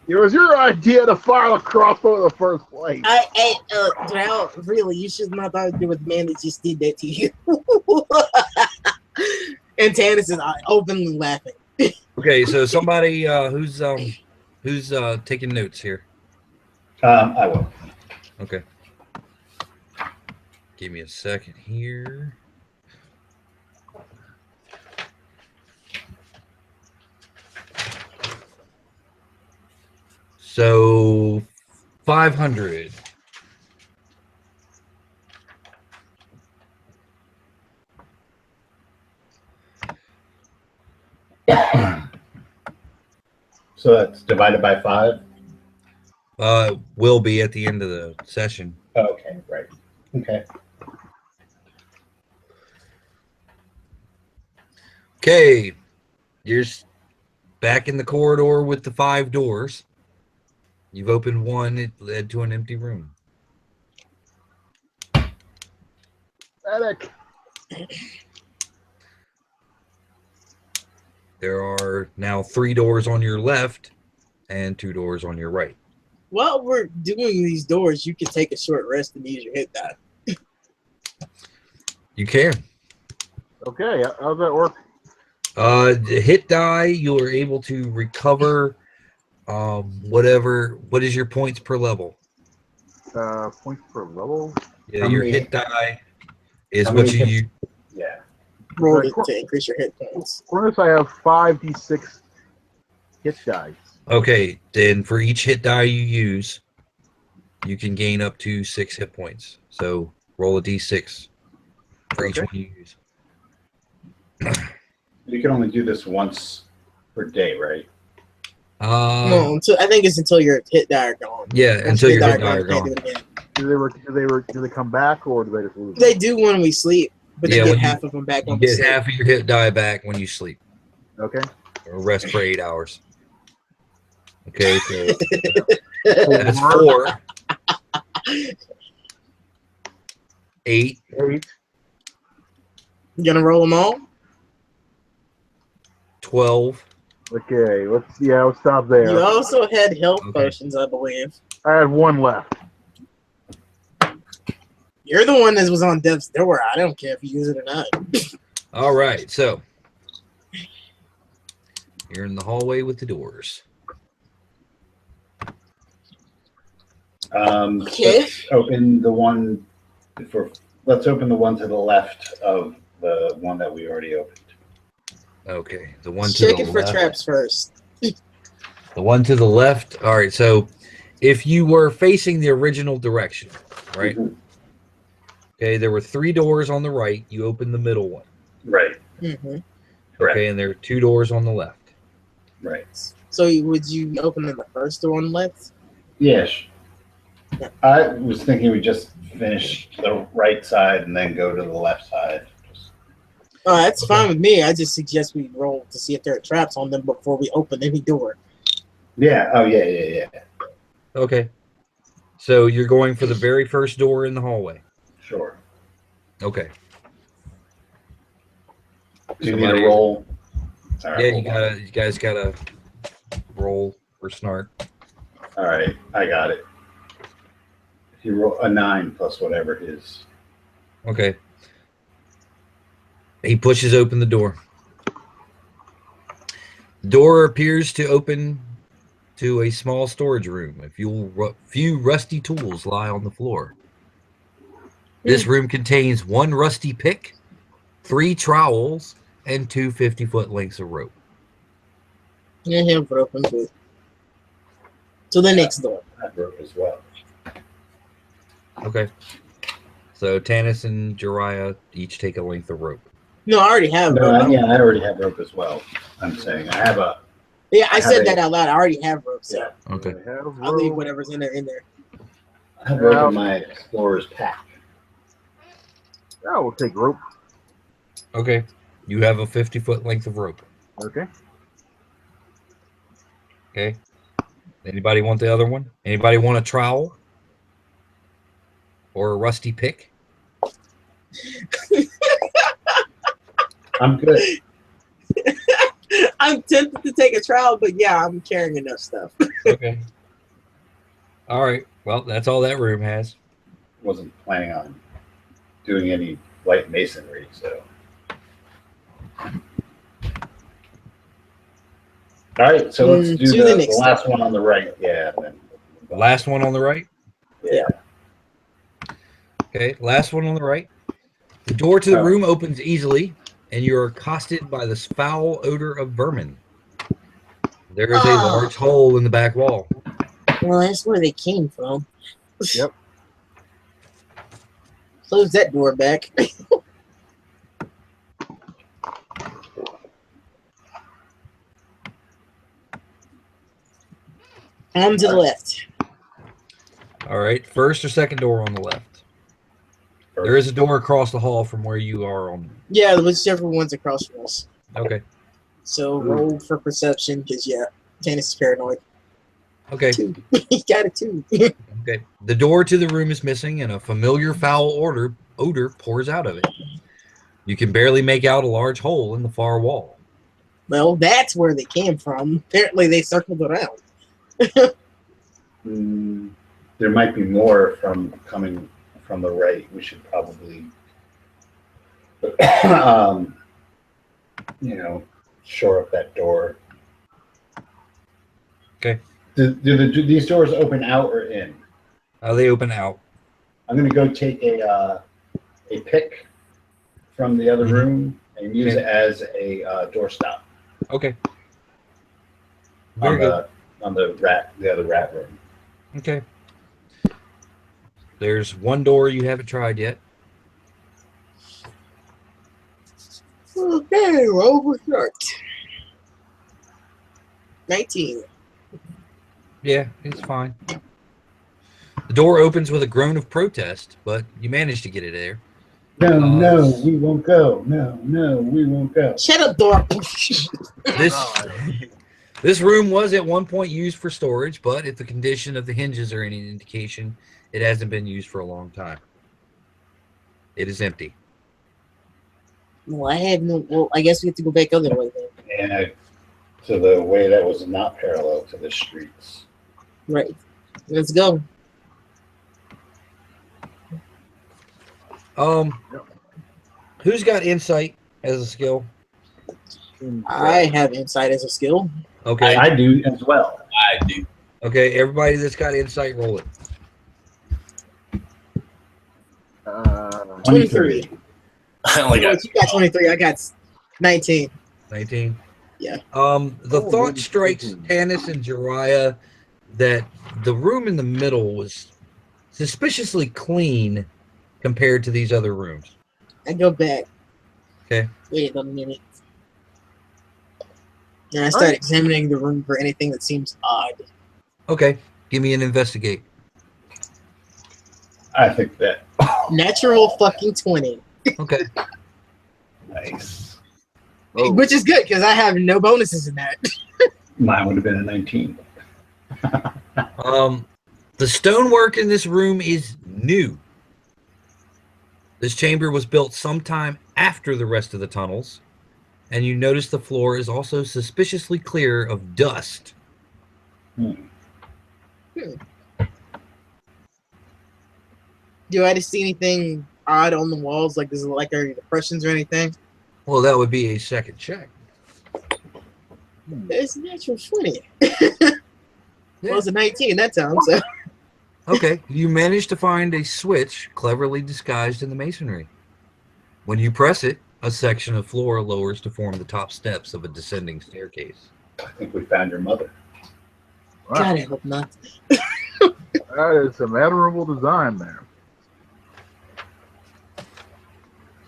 It was your idea to fire the crossbow in the first place. Drow, really, you should not have done with the man that just did that to you. And Tannis is openly laughing. Okay, so somebody who's taking notes here. I will. Okay. Give me a second here. So 500. So that's divided by 5. Will be at the end of the session. Okay, right. Okay. Okay, you're back in the corridor with the 5 doors. You've opened one, it led to an empty room. Medic. There are now 3 doors on your left and 2 doors on your right. While we're doing these doors, you can take a short rest and use your hit die. You can. Okay, how's that work? The hit die, you are able to recover what is your points per level? Points per level? Yeah, How your many- hit die is how what many you hits? use. Yeah. Roll it to increase your hit points. For this, I have 5d6 hit dice. Okay, then for each hit die you use, you can gain up to 6 hit points. So roll a d6 for each Okay. one you use. You can only do this once per day, right? No, I think it's until your hit die are gone. Yeah, Once until your hit die die are you can't gone. do it again. Do they come back, or do they just lose? They do when we sleep, but Yeah, they when get you- half of them back You when we get sleep. half of your hit die back when you sleep Okay. or rest for 8 hours. Okay, so That's 4. 8. 8. You gonna roll them all? 12. Okay, let's stop You there. also had health Okay. potions, I believe. I had 1 left. You're the one that was on death's door. I don't care if you use it or not. All right, so you're in the hallway with the doors. Okay. Let's open the one let's open the one to the left of the one that we already opened. Okay, the one to Check the it for left. traps first. The one to the left. All right, so if you were facing the original direction, right? Mhm. Okay, there were 3 doors on the right. You opened the middle one. Right. Mm-hmm. Correct. Okay, and there are 2 doors on the left. Right. So would you open in the first door on the left? Yes. I was thinking we just finish the right side and then go to the left side. Oh, that's Okay. fine with me. I just suggest we roll to see if there are traps on them before we open any door. Yeah. Oh, yeah. Okay. So you're going for the very first door in the hallway. Sure. Okay. Do you need a Somebody- roll? All right, Yeah, hold on. you guys gotta roll for snark. All right, I got it. If you roll a 9 plus whatever it is. Okay. He pushes open the door. The door appears to open to a small storage room. A few rusty tools lie on the floor. This room contains 1 rusty pick, 3 trowels, and 2 50-foot lengths of rope. Yeah, have rope and food. To the next door. I have rope as well. Okay. So Tanis and Jariah each take a length of rope. No, I already have No, rope. I already have rope as well. I'm saying I have a. Yeah, I I said have that a- out loud. I already have rope, so Yeah, Okay. I have I'll leave rope. whatever's in there in there. I have rope in my explorer's pack. Yeah, we'll take rope. Okay. You have a 50-foot length of rope. Okay. Okay. Anybody want the other one? Anybody want a trowel? Or a rusty pick? I'm good. I'm tempted to take a trial, but yeah, I'm carrying enough stuff. Okay. All right. Well, that's all that room has. Wasn't planning on doing any light masonry, so. All right, so let's do To the the next last one on the right. Yeah. Then. The last one on the right. Yeah. Okay. Last one on the right. The door to the Oh. room opens easily, and you're accosted by this foul odor of vermin. There is a Ah. large hole in the back wall. Well, that's where they came from. Yep. Close that door back. On to the left. All right. First or second door on the left. There is a door across the hall from where you are on. Yeah, whichever one's across from us. Okay. So roll for perception, because yeah, Tannis is paranoid. Okay. 2. He got a 2. Okay. The door to the room is missing, and a familiar foul odor pours out of it. You can barely make out a large hole in the far wall. Well, that's where they came from. Apparently, they circled around. There might be more coming from the right. We should probably, shore up that door. Okay. Do these doors open out or in? They open out. I'm going to go take a pick from the other Mhm. room and use Okay. it as a doorstop Okay. Very good. on the other rat room. Okay. There's one door you haven't tried yet. Okay, roll for start. 19. Yeah, it's fine. The door opens with a groan of protest, but you manage to get it there. No, we won't go. No, we won't go. Shut up, door. This room was at one point used for storage, but if the condition of the hinges are any indication, it hasn't been used for a long time. It is empty. Well, I have no. Well, I guess we have to go back other way then. And to the way that was not parallel to the streets. Right. Let's go. Who's got insight as a skill? I have insight as a skill. Okay. I do as well. I do. Okay, everybody that's got insight, roll it. 23. I only got You got 23. I got 19. 19. Yeah. The Oh, thought maybe strikes 18. Tanis and Jiraiya that the room in the middle was suspiciously clean compared to these other rooms. I go back. Okay. Wait a minute. And I start examining the room for anything that seems odd. Okay. Give me an investigate. I think that. Natural fucking 20. Okay. Nice. Oh. Which is good because I have no bonuses in that. Mine would have been a 19. The stonework in this room is new. This chamber was built sometime after the rest of the tunnels, and you notice the floor is also suspiciously clear of dust. Do I just see anything odd on the walls? Like, does it like any depressions or anything? Well, that would be a second check. It's a natural 20. Well, it's a 19 that time. So. Okay, you manage to find a switch cleverly disguised in the masonry. When you press it, a section of floor lowers to form the top steps of a descending staircase. I think we found your mother. God, I hope not. That is some admirable design there.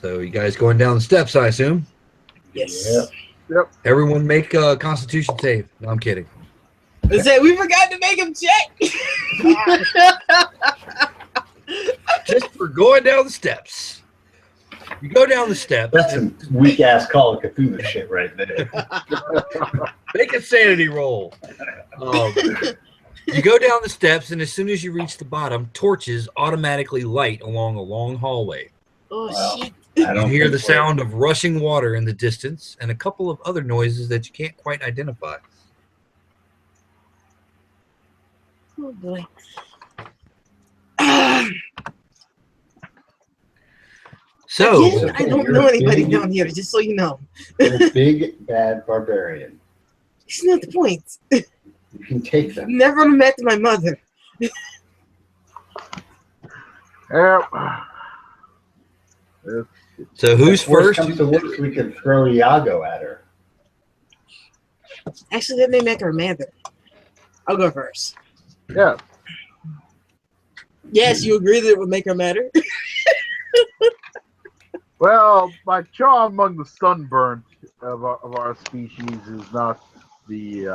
So you guys going down the steps, I assume? Yes. Yeah. Everyone make a Constitution save. No, I'm kidding. I said we forgot to make him check. Just for going down the steps. You go down the steps. That's some weak ass Call of Cthulhu shit right there. Make a sanity roll. You go down the steps, and as soon as you reach the bottom, torches automatically light along a long hallway. Oh Wow. shit! I You don't hear think the we're- sound of rushing water in the distance and a couple of other noises that you can't quite identify. Oh boy. So, Again, I don't know anybody down here. Just so you know, You're a big bad barbarian. it's not the point. You can take I've them. never met my mother. Yep. so who's If worse first? comes to worse, we could throw Iago at her. Actually, that may make her mother. I'll go first. Yeah. Yes, you agree that it would make her matter? Well, my charm among the sunburnt of our species is not the She's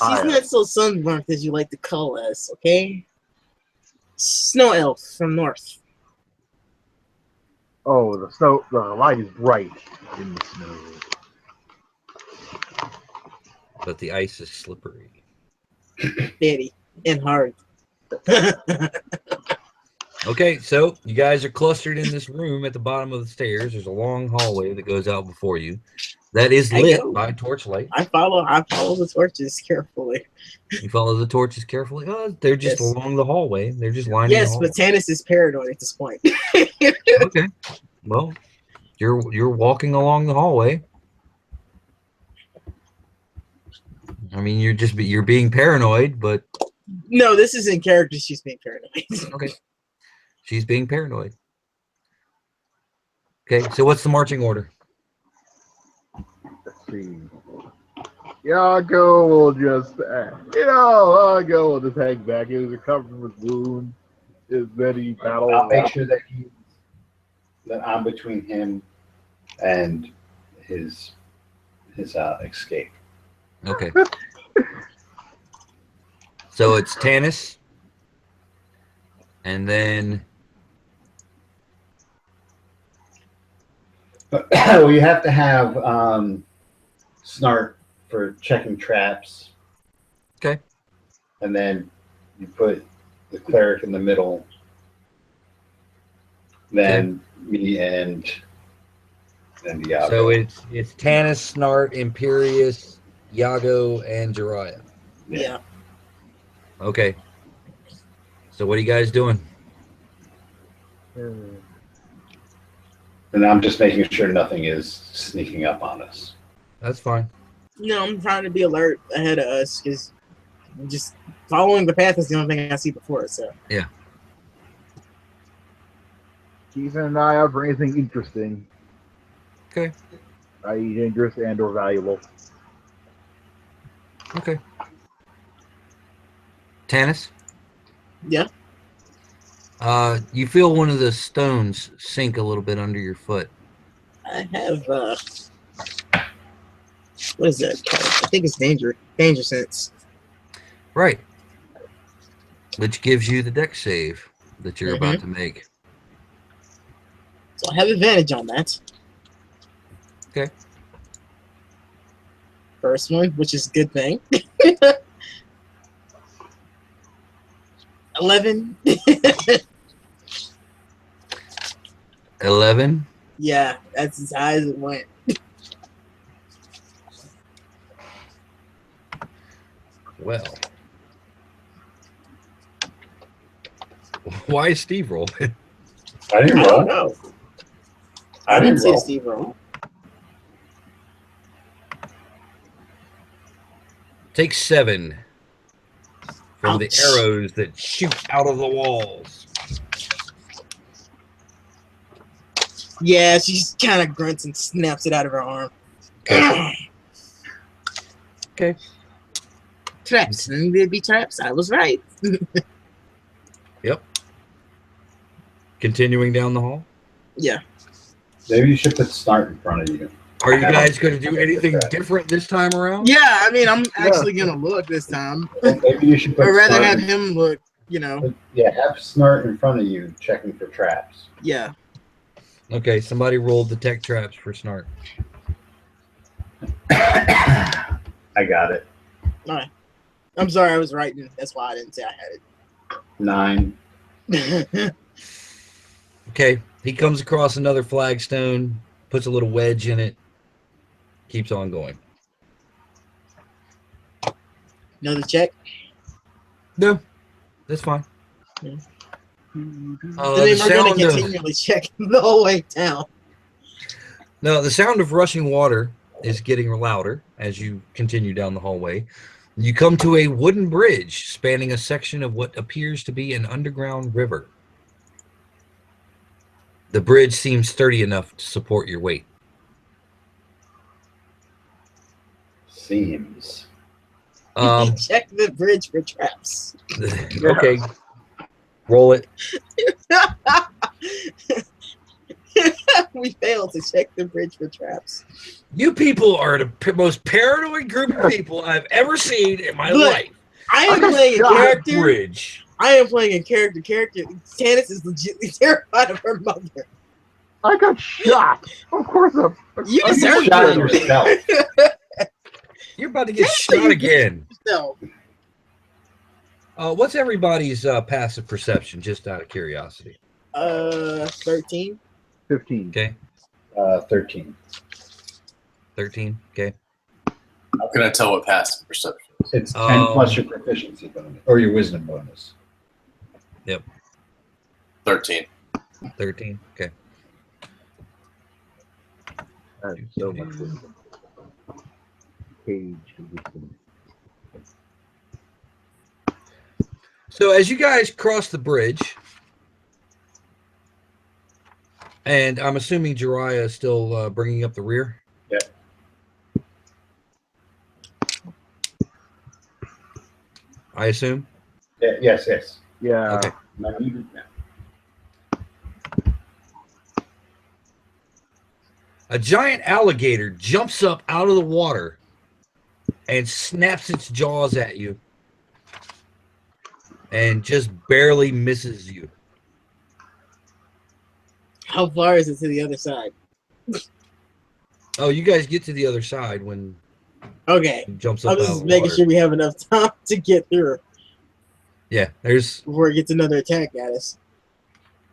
highest. not so sunburnt as you like to call us, okay? Snow elf from north. Oh, the light is bright in the snow. But the ice is slippery. Daddy. And hard. Okay, so you guys are clustered in this room at the bottom of the stairs. There's a long hallway that goes out before you. That is I lit know. by torchlight. I follow the torches carefully. You follow the torches carefully. Oh, they're just Yes. along the hallway. They're just lining Yes, the hallway. but Tannis is paranoid at this point. Okay. Well, you're walking along the hallway. I mean, you're being paranoid, but No, this is in character. She's being paranoid. okay. She's being paranoid. Okay, so what's the marching order? Let's see. Iago will just, Iago will just hang back. He was recovered from his wound. Then he battled. I'll make sure that I'm between him and his escape. Okay. So it's Tanis, and then But we have to have Snart for checking traps and then you put the cleric in the middle. Then me and Diablo. So it's Tanis, Snart, Imperius, Yago, and Jiraiya. Yeah. Okay. So what are you guys doing? And I'm just making sure nothing is sneaking up on us. That's fine. No, I'm trying to be alert ahead of us because just following the path is the only thing I see before us. So Keeping an eye out for anything interesting. Okay. I.e. dangerous and or valuable. Okay. Tanis? Yeah. You feel one of the stones sink a little bit under your foot. I have what is that called? I think it's danger sense. Right. Which gives you the deck save that you're about to make. So I have advantage on that. Okay. First one, which is a good thing. 11. 11. Yeah, that's as high as it went. Well. Why is Steve roll? I didn't I roll. don't know. I didn't see roll. Steve roll. Take 7 from the Ouch. arrows that shoot out of the walls. Yeah, she just kind of grunts and snaps it out of her arm. Okay. Traps. And there'd be traps. I was right. Yep. Continuing down the hall. Yeah. Maybe you should put Snart in front of you. Are you guys going to do anything different this time around? Yeah, I mean, I'm actually going to look this time. Maybe you should put I'd rather Snart have in- him look, you know. Yeah, have Snart in front of you checking for traps. Yeah. Okay, somebody rolled the tech traps for Snart. I got it. All right. I'm sorry, I was writing. That's why I didn't say I 9. had it. Okay, he comes across another flagstone, puts a little wedge in it, keeps on going. Another check. No, that's fine. Yeah. The Then we're going sound to of, continually check the whole way down. no, the sound of rushing water is getting louder as you continue down the hallway. You come to a wooden bridge spanning a section of what appears to be an underground river. The bridge seems sturdy enough to support your weight. Seems. Check the bridge for traps. Okay. Roll it. We failed to check the bridge for traps. You people are the most paranoid group of people I've ever seen in my Look, life. I am just playing a shot character. Bridge. I am playing a character. Tanis is legitimately terrified of her mother. I got shot. Of course I'm. You You deserve shot it. yourself. You're about to get Yes, you shot again. No. What's everybody's passive perception, just out of curiosity? 13. 15. Okay. 13. 13. Okay. How can I tell what passive perception is? It's 10 plus your proficiency bonus or your wisdom bonus. 13. 13. Okay. I have so much wisdom. Cage wisdom. So as you guys cross the bridge, and I'm assuming Jiraiya is still bringing up the rear. Yeah. I assume. Yeah, yes. Yeah. Okay. No, you- no. A giant alligator jumps up out of the water and snaps its jaws at you and just barely misses you. How far is it to the other side? Oh, you guys get to the other side when Okay. it jumps I'm up out of just the making water. sure we have enough time to get through. Yeah, there's. before it gets another attack at us.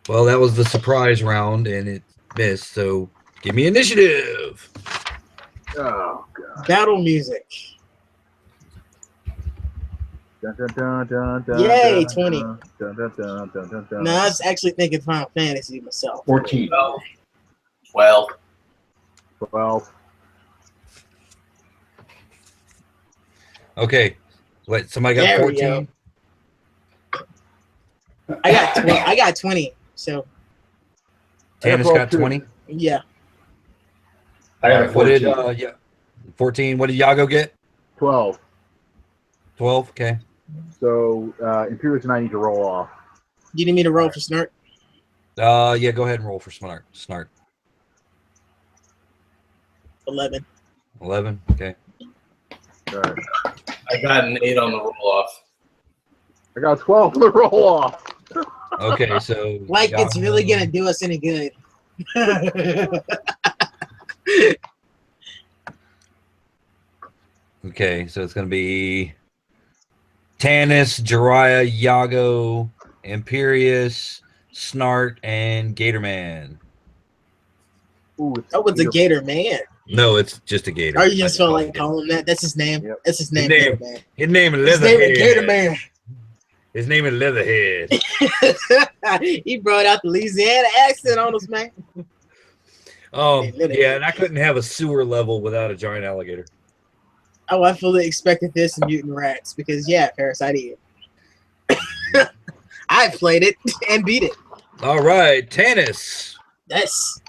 Well, that was the surprise round, and it missed. So give me initiative. Oh god. Battle music. Dun, dun, dun, dun, dun, Yay, dun, 20. Dun, dun, dun, dun, dun, dun. No, I was actually thinking Final Fantasy myself. 14. 12. 12. Okay. Wait, somebody got There we 14? I got 20. So Tannis got 20? yeah. I got a What 14. did 14? What did Yago get? 12. 12? Okay. So Imperius and I need to roll off. You need me to roll for Snark? Yeah, go ahead and roll for Snart. 11. 11? Okay. All right. I got an 8 on the roll off. I got 12 for the roll off. Okay, so Like it's really Yago- gonna do us any good. Okay, so it's gonna be Tannis, Jiraiya, Yago, Imperius, Snart, and Gatorman. Ooh, it's Oh, it's a Gator Man. No, it's just a gator. Oh, you I just felt call like it calling him that? That's his name. Yep. That's his name, name. Gator Man. His name is His name Leatherhead. is Gator Man. His name is Leatherhead. He brought out the Louisiana accent on us, man. Yeah, and I couldn't have a sewer level without a giant alligator. Oh, I fully expected this in Mutant Rats because, yeah, Parasite did. I played it and beat it. All right, Tannis. That's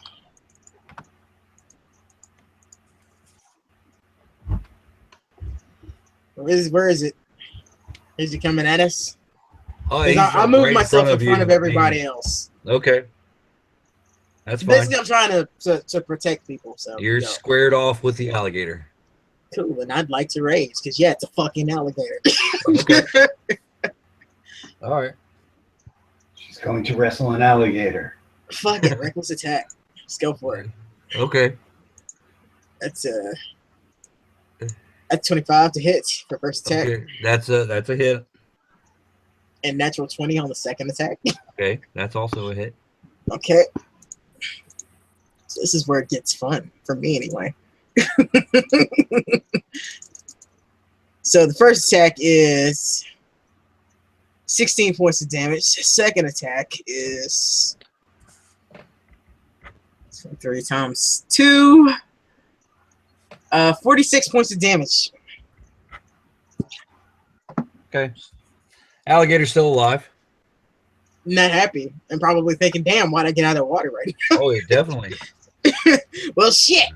where is it? Is he coming at us? Oh, 'Cause he's I right moved in myself in front you. of everybody else. Okay, that's fine. Basically, I'm trying to protect people. So You're squared off with the alligator. cool, and I'd like to rage because yeah, it's a fucking alligator. Okay. All right. She's going to wrestle an alligator. Fuck it, reckless attack. Let's go for it. Okay. That's 25 to hit for first attack, Okay. That's a hit. and natural 20 on the second attack. Okay, that's also a hit. Okay. So this is where it gets fun for me anyway. So the first attack is 16 points of damage. Second attack is 3 times 2. 46 points of damage. Okay. Alligator's still alive. Not happy. I'm probably thinking, damn, why'd I get out of the water right now? Oh, yeah, definitely. Well, shit.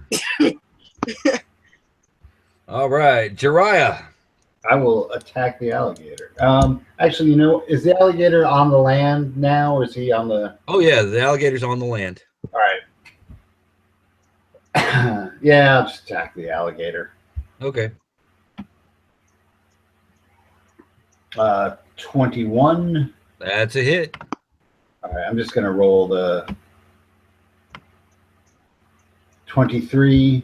All right, Jiraiya. I will attack the alligator. Actually, is the alligator on the land now, or is he on the... Oh, yeah, the alligator's on the land. All right. Yeah, I'll just attack the alligator. Okay. 21. That's a hit. All right, I'm just going to roll the 23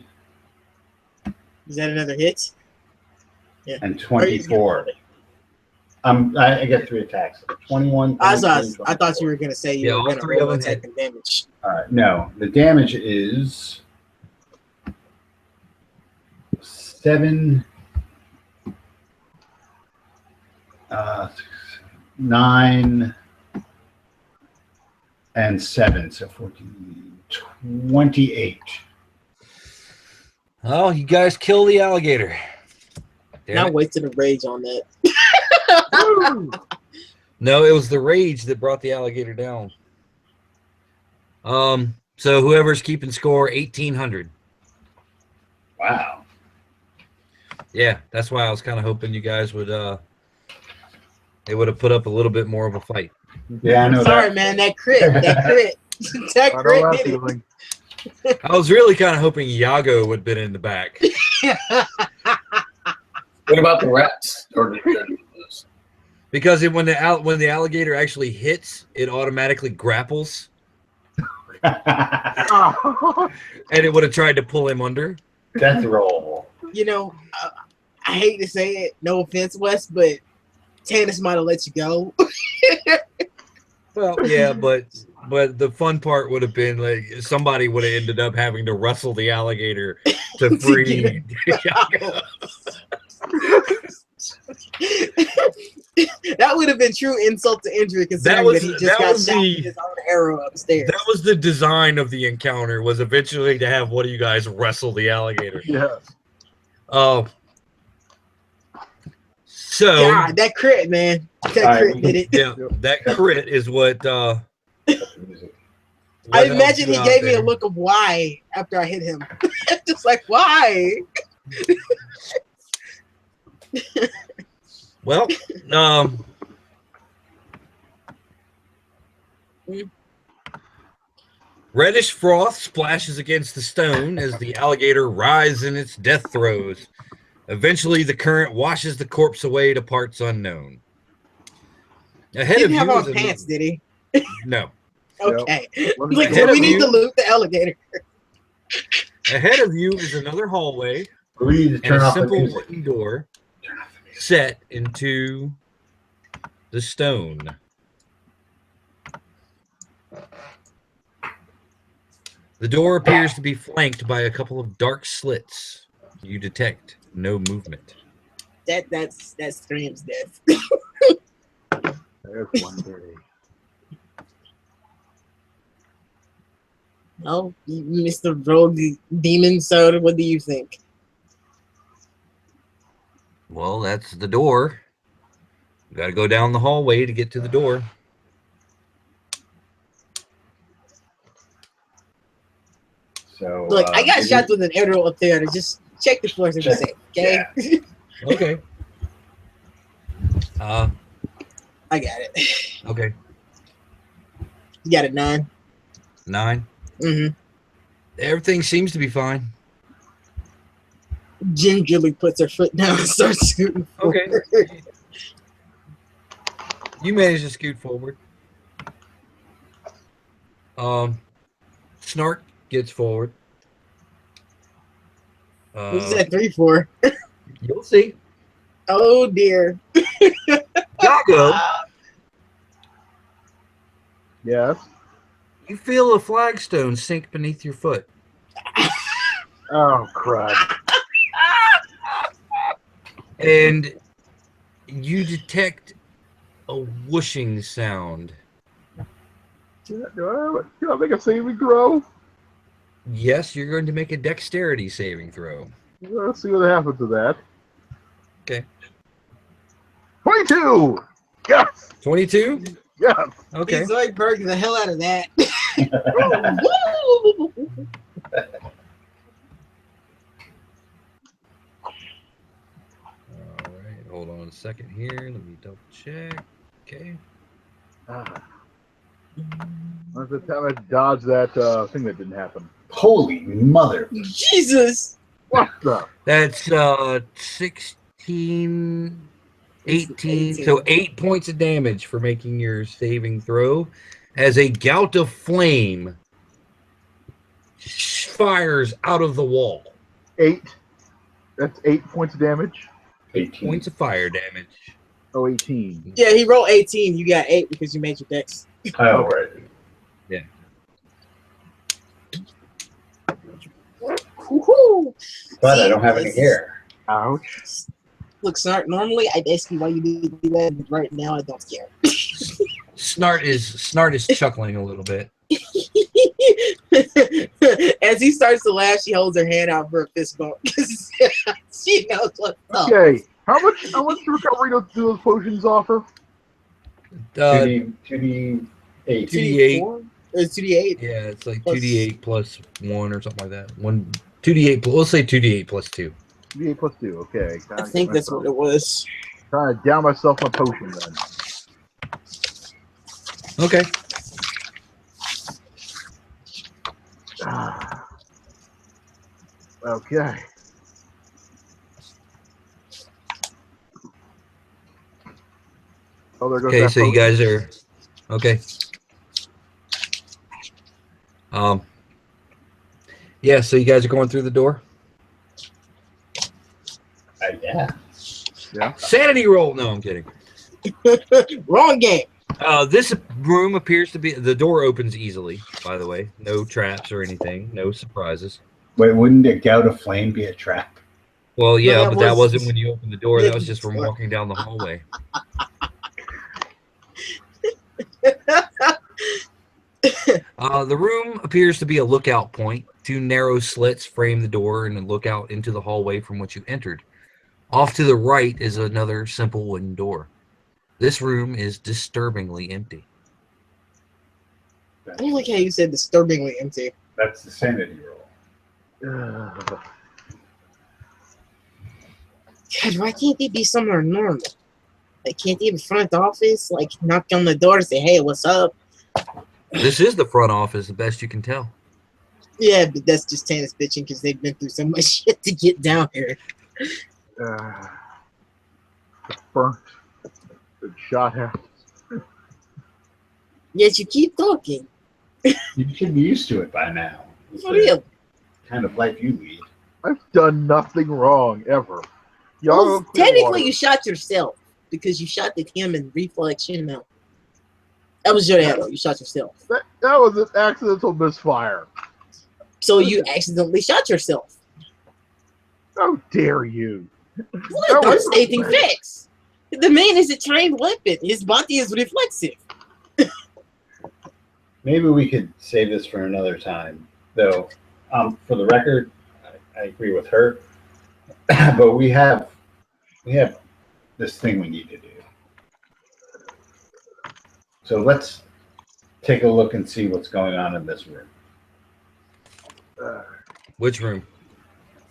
Is that another hit? Yeah. and 24. I get 3 attacks. 21. I 23, thought you were going to say you Yeah, were all going to 3 of roll them hit. attack and damage. All right, no, the damage is 7, 9, and 7, so 14, 28. Oh, you guys kill the alligator. Damn Not it. wasted a rage on that. No, it was the rage that brought the alligator down. So whoever's keeping score, 1,800. Wow. Yeah, that's why I was kind of hoping you guys would they would have put up a little bit more of a fight. Yeah, I know Sorry, that. man. That crit. That crit. That I know crit that did it. feeling. I was really kind of hoping Yago would have been in the back. What about the rats? Because when the alligator actually hits, it automatically grapples, Oh. and it would have tried to pull him under. Death roll. You know, I hate to say it. No offense, Wes, but Tannis might have let you go. Well, yeah, but the fun part would have been like somebody would have ended up having to wrestle the alligator to free. That would have been true insult to injury, considering that he just got shot with his own arrow upstairs. That was the design of the encounter, was eventually to have one of you guys wrestle the alligator. Yeah. Oh. So God, that crit, man. That crit did it. yeah, that crit is what I helped imagine you he out gave me a there. look of why after I hit him. Just like, why? Well, reddish froth splashes against the stone as the alligator writhes in its death throes. Eventually, the current washes the corpse away to parts unknown. Ahead He of didn't have you on is pants, did he? no. Okay. Let me Like, go. so Ahead we of need you- to loot the alligator. Ahead of you is another hallway We need to and turn a off the simple music. wooden door Turn off the music. set into the stone. The door appears to be flanked by a couple of dark slits. You detect no movement. That screams death. There's one day. Oh, Mr. Rogue Demon Soda, what do you think? Well, that's the door. You got to go down the hallway to get to the door. So Look, I got maybe- shot with an arrow up there to just check the floors and be safe, okay? Yeah. Okay. I got it. Okay. You got a 9. 9. Mm-hmm. Everything seems to be fine. Gingerly puts her foot down and starts scooting Okay. forward. You manage to scoot forward. Snark gets forward. What's that 3 for? You'll see. Oh dear. Gago, Yes. you feel a flagstone sink beneath your foot. Oh crap. And you detect a whooshing sound. Can I make a saving throw? Yes, you're going to make a dexterity saving throw. Let's see what happens to that. Okay. 22! Yes! 22? Yes! Okay. He's Zoidberg the hell out of that. All right. Hold on a second here. Let me double check. Okay. When's the time I dodged that thing that didn't happen? Holy mother! Jesus. What the? That's 16, 18. 18. So 8 points of damage for making your saving throw as a gout of flame fires out of the wall. 8. That's 8 points of damage. 18. Points of fire damage. Oh, 18. Yeah, he rolled 18. You got 8 because you made your dex. Oh, right. Woohoo! But I See, don't have any this- hair. Ouch. Look, Snart, normally I ask you why you do that, but right now I don't care. Snart is chuckling a little bit. As he starts to laugh, she holds her hand out for a fist bump. She knows what's up. Okay. How much recovery do those potions offer? 2D8. 2d8. 2d4? It's 2d8. Yeah, it's like Plus- 2d8 plus 1 or something like that. 2d8. We'll say 2d8 plus 2. 2d8 plus 2. Okay. I think that's what it was. Trying to down myself on potion then. Okay. Okay. Oh, there goes Okay, that so you potion. guys are okay. Yeah, so you guys are going through the door. Yeah. Yeah. Sanity roll. No, I'm kidding. Wrong game. This room appears to be. The door opens easily. By the way, no traps or anything. No surprises. Wait, wouldn't a gout of flame be a trap? Well, yeah, that but that was- wasn't when you opened the door. That was just from walking down the hallway. The room appears to be a lookout point. 2 narrow slits frame the door and look out into the hallway from which you entered. Off to the right is another simple wooden door. This room is disturbingly empty. I don't like how you said disturbingly empty. That's the sanity roll. Ugh. God, why can't they be somewhere normal? Like, can't they be in front of the office? Like, knock on the door and say, hey, what's up? This is the front office, the best you can tell. Yeah, but that's just Tannis bitching because they've been through so much shit to get down here. It's burnt. It's shot at. Yet you keep talking. You should be used to it by now. It's For the real. kind of life you lead. I've done nothing wrong ever. Well, Clearwater. technically, you shot yourself because you shot at him in reflection. No, that was your arrow. You shot yourself. That was an accidental misfire. So you accidentally shot yourself. How dare you? What? That I'm was- stating facts. The man is a trained weapon. His body is reflexive. Maybe we could save this for another time. Though, for the record, I agree with her. But we have this thing we need to do. So let's take a look and see what's going on in this room. Which room?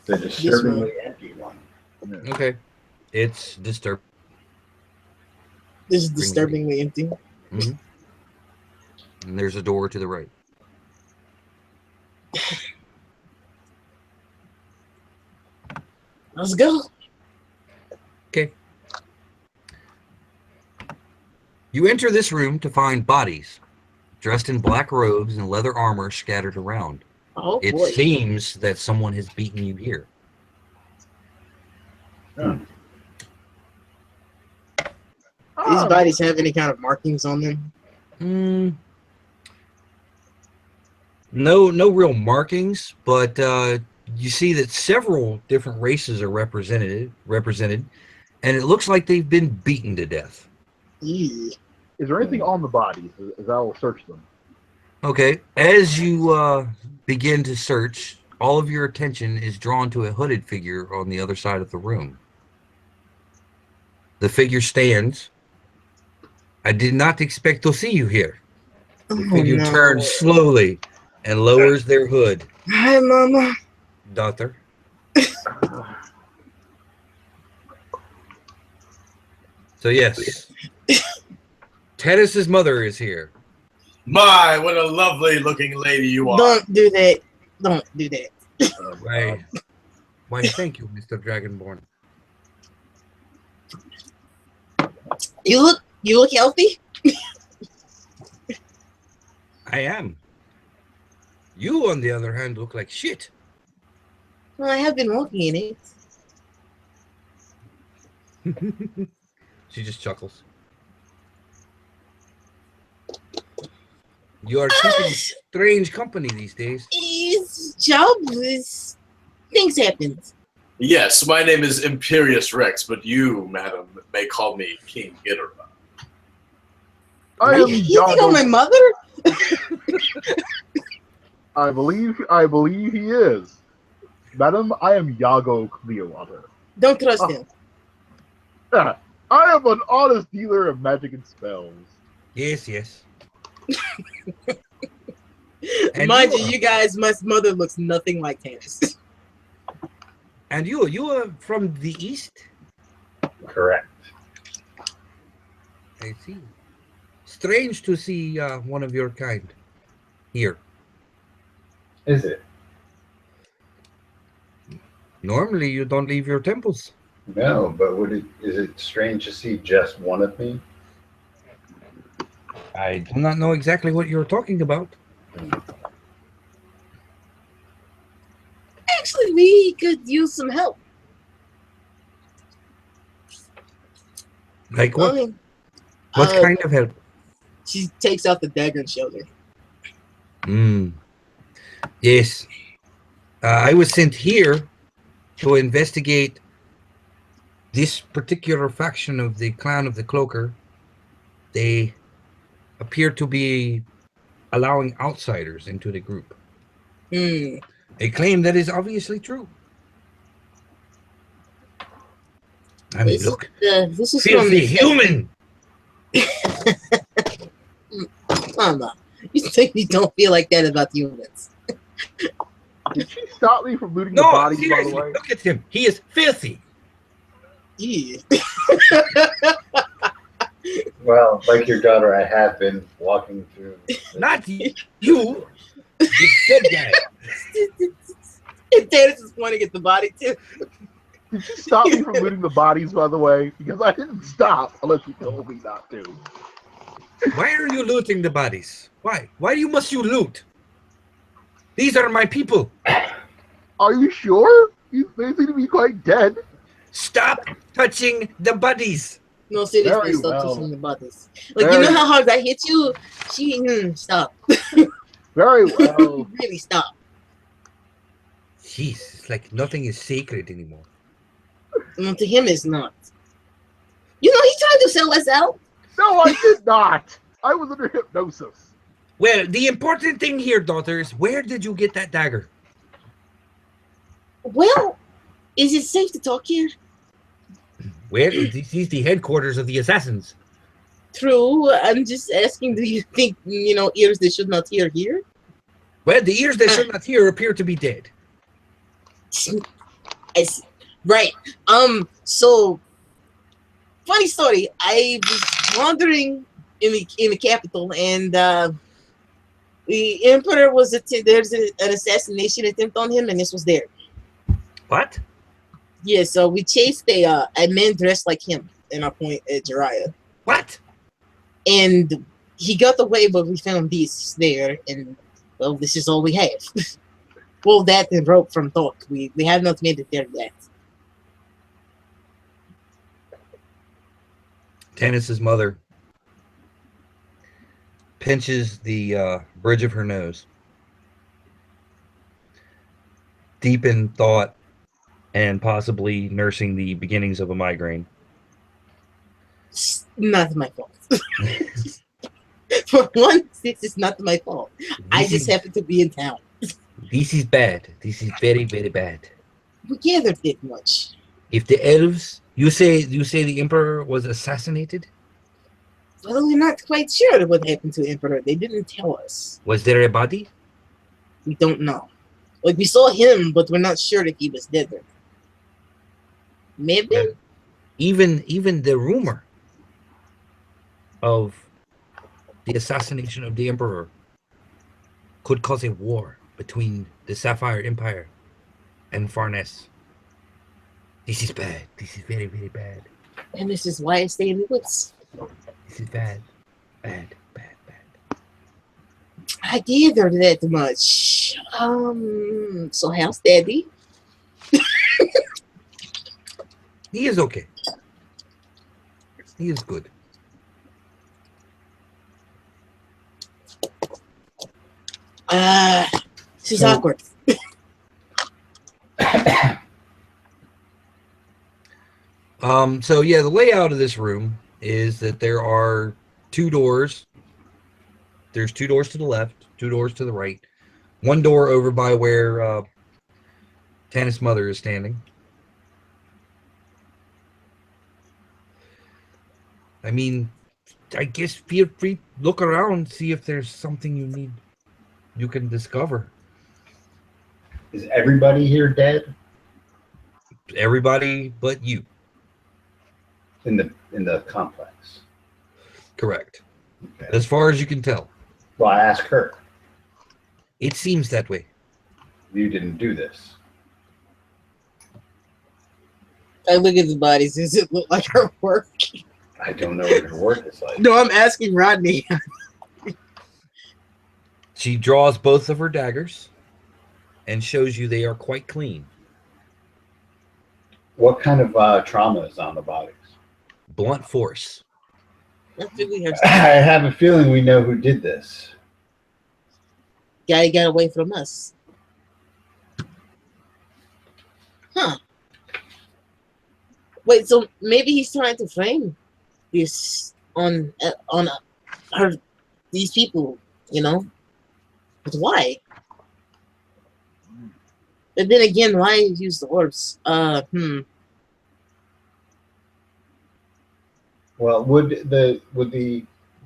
The disturbingly empty one. Okay. It's disturbing. This is disturbingly empty. And there's a door to the right. Let's go. Okay. You enter this room to find bodies, dressed in black robes and leather armor scattered around. Oh It boy. seems that someone has beaten you here. These bodies have any kind of markings on them? No real markings, but you see that several different races are represented, and it looks like they've been beaten to death. Ew. Is there anything on the bodies as I will search them? Okay, as you begin to search, all of your attention is drawn to a hooded figure on the other side of the room. The figure stands. I did not expect to see you here. The Oh, figure no. turns slowly and lowers their hood. Hi, Mama. Daughter. So yes, Tennis's mother is here. My, what a lovely looking lady you are. Don't do that. Don't do that. Why, thank you, Mr. Dragonborn. You look healthy. I am. You, on the other hand, look like shit. Well, I have been walking in it. She just chuckles. You are keeping strange company these days. His job is things happen. Yes, my name is Imperious Rex, but you, madam, may call me King Iterba. I am You think I'm my Yago. mother? I believe he is. Madam, I am Yago Clearwater. Don't trust him. I am an honest dealer of magic and spells. Yes, yes. And Mind you you, are- you guys, my mother looks nothing like Tannis. And you are from the east? Correct. I see. Strange to see one of your kind here. Is it? Normally, you don't leave your temples. No, but is it strange to see just one of me? I do not know exactly what you're talking about. Actually, we could use some help. Like I what? mean, What kind of help? She takes out the dagger and shows her. Yes. I was sent here to investigate this particular faction of the clan of the Cloaker. They appear to be allowing outsiders into the group. Hmm. A claim that is obviously true. I mean, look. This is from Filthy human! Mama, you think we don't feel like that about humans? Did she stop me from looting the No, bodies, by the seriously, way? look at him. He is filthy. Yeah. Well, like your daughter, I have been walking through. Not you. The dead guy. And Dennis is pointing at the body too. Did she stop me from looting the bodies, by the way? Because I didn't stop unless you told me not to. Why are you looting the bodies? Why? Why must you loot? These are my people. Are you sure? They seem to be quite dead. Stop touching the bodies. No, seriously, Very stop well. touching the bodies. Like, you know how hard I hit you? Stop. Very well. Really stop. Jeez, it's like nothing is sacred anymore. No, to him it's not. You know, he tried to sell us out. No, I did not. I was under hypnosis. Well, the important thing here, daughters, where did you get that dagger? Well, is it safe to talk here? Where? This is the headquarters of the assassins. True. I'm just asking, do you think, ears they should not hear here? Well, the ears that should not hear appear to be dead. Right. So, funny story. I was wandering in the capital, and the emperor was there's an assassination attempt on him, and this was there. What? Yeah. So we chased a man dressed like him, and I point at Jiraiya. What? And he got away, but we found these there, and well, this is all we have. Well, that and rope from Thok. We have not made it there yet. Tannis's mother pinches the bridge of her nose, deep in thought and possibly nursing the beginnings of a migraine. It's not my fault. For once, this is not my fault. I just happen to be in town. This is bad. This is very, very bad. We gathered that much. If the elves, you say the emperor was assassinated? Well, we're not quite sure what happened to Emperor. They didn't tell us. Was there a body? We don't know. Like, we saw him, but we're not sure if he was dead or not. Maybe? Even the rumor of the assassination of the emperor could cause a war between the Sapphire Empire and Farnese. This is bad. This is very, very bad. And this is why I stay in the woods. This is bad. Bad, bad, bad. I gathered that much. So how's Daddy? He is okay. He is good. This is awkward. So yeah, the layout of this room is that there are two doors. There's two doors to the left, two doors to the right. One door over by where Tannis' mother is standing. I mean, I guess feel free, look around, see if there's something you can discover. Is everybody here dead? Everybody but you. In the complex. Correct. Okay. As far as you can tell. Well, I asked her. It seems that way. You didn't do this. I look at the bodies. Does it look like her work? I don't know what her work is like. No, I'm asking Rodney. She draws both of her daggers and shows you they are quite clean. What kind of trauma is on the bodies? Blunt force. I think we heard I have a feeling we know who did this. guy got away from us. Huh. Wait, so maybe he's trying to frame this on her these people, you know? But why? But then again, why use the orbs? Well,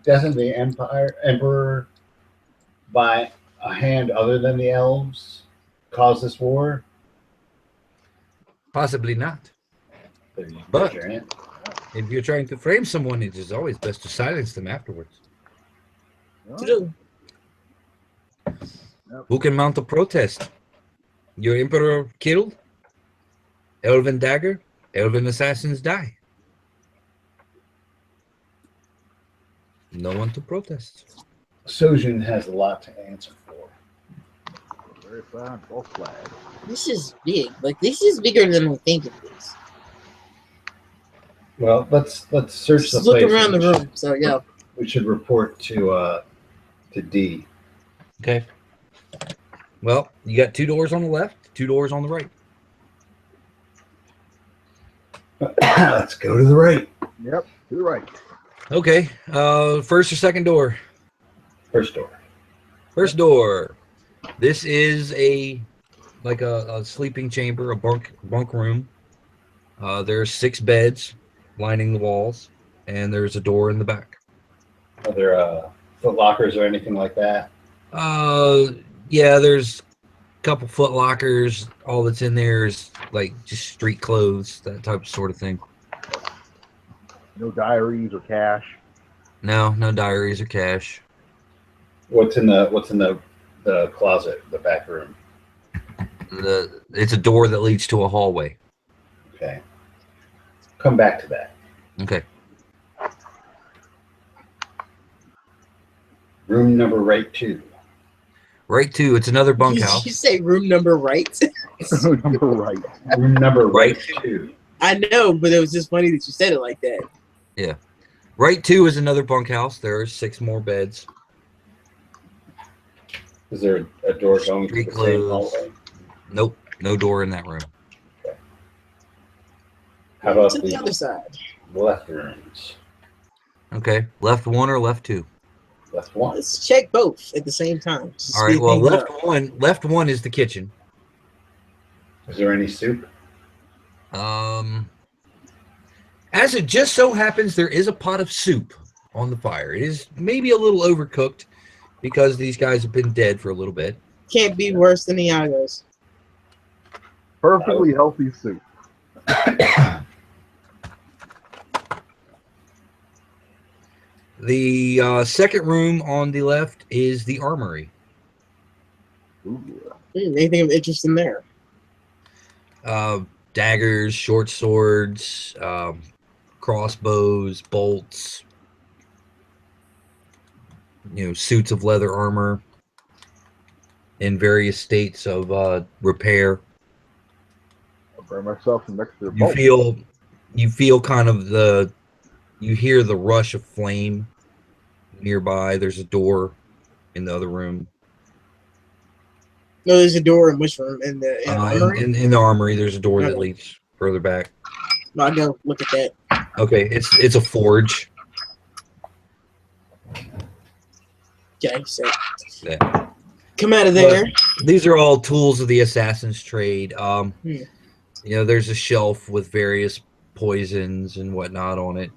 doesn't the emperor by a hand other than the elves cause this war? Possibly not. There you go, But- Giant. If you're trying to frame someone, it is always best to silence them afterwards. True. Who can mount a protest? Your emperor killed? Elven dagger? Elven assassins die. No one to protest. Sojin has a lot to answer for. Very fine. False flag. This is big. Like this is bigger than we think it is. Well, let's search the Just look place. around the room. So yeah. We should report to D. Okay. Well, you got 2 doors on the left, 2 doors on the right. Let's go to the right. Yep, you're right. Okay. First or second door? First door. First door. This is a sleeping chamber, a bunk room. There's 6 beds lining the walls, and there's a door in the back. Are there foot lockers or anything like that? Yeah, there's a couple foot lockers. All that's in there is like just street clothes, that type of sort of thing. No diaries or cash. No diaries or cash. What's in the closet, the back room? It's a door that leads to a hallway. Okay. Come back to that. Okay. Room number right 2. Right 2, it's another Did you bunkhouse. say room number right? Number right. Room number right Right. 2. I know, but it was just funny that you said it like that. Right 2 is another bunkhouse. There are 6 more beds. Is there a door going to Street the same clothes. hallway? Nope, no door in that room. How about To the other the side. left rooms? Okay, left 1 or left 2? Left 1. Let's check both at the same time. All right. Well, Speed things left up. left one is the kitchen. Is there any soup? As it just so happens, there is a pot of soup on the fire. It is maybe a little overcooked because these guys have been dead for a little bit. Can't be worse than Iago's. Perfectly healthy soup. The second room on the left is the armory. Ooh. Anything of interest in there? Daggers, short swords, crossbows, bolts, suits of leather armor in various states of repair. I'll burn myself some extra You bolts. feel kind of you hear the rush of flame nearby. There's a door in the other room. No, there's a door in which room? In the armory? In the armory, there's a door that Okay. leads further back. No, I go look at that. Okay, it's a forge. Okay, so Yeah. come out of there. These are all tools of the assassin's trade. Hmm. There's a shelf with various poisons and whatnot on it.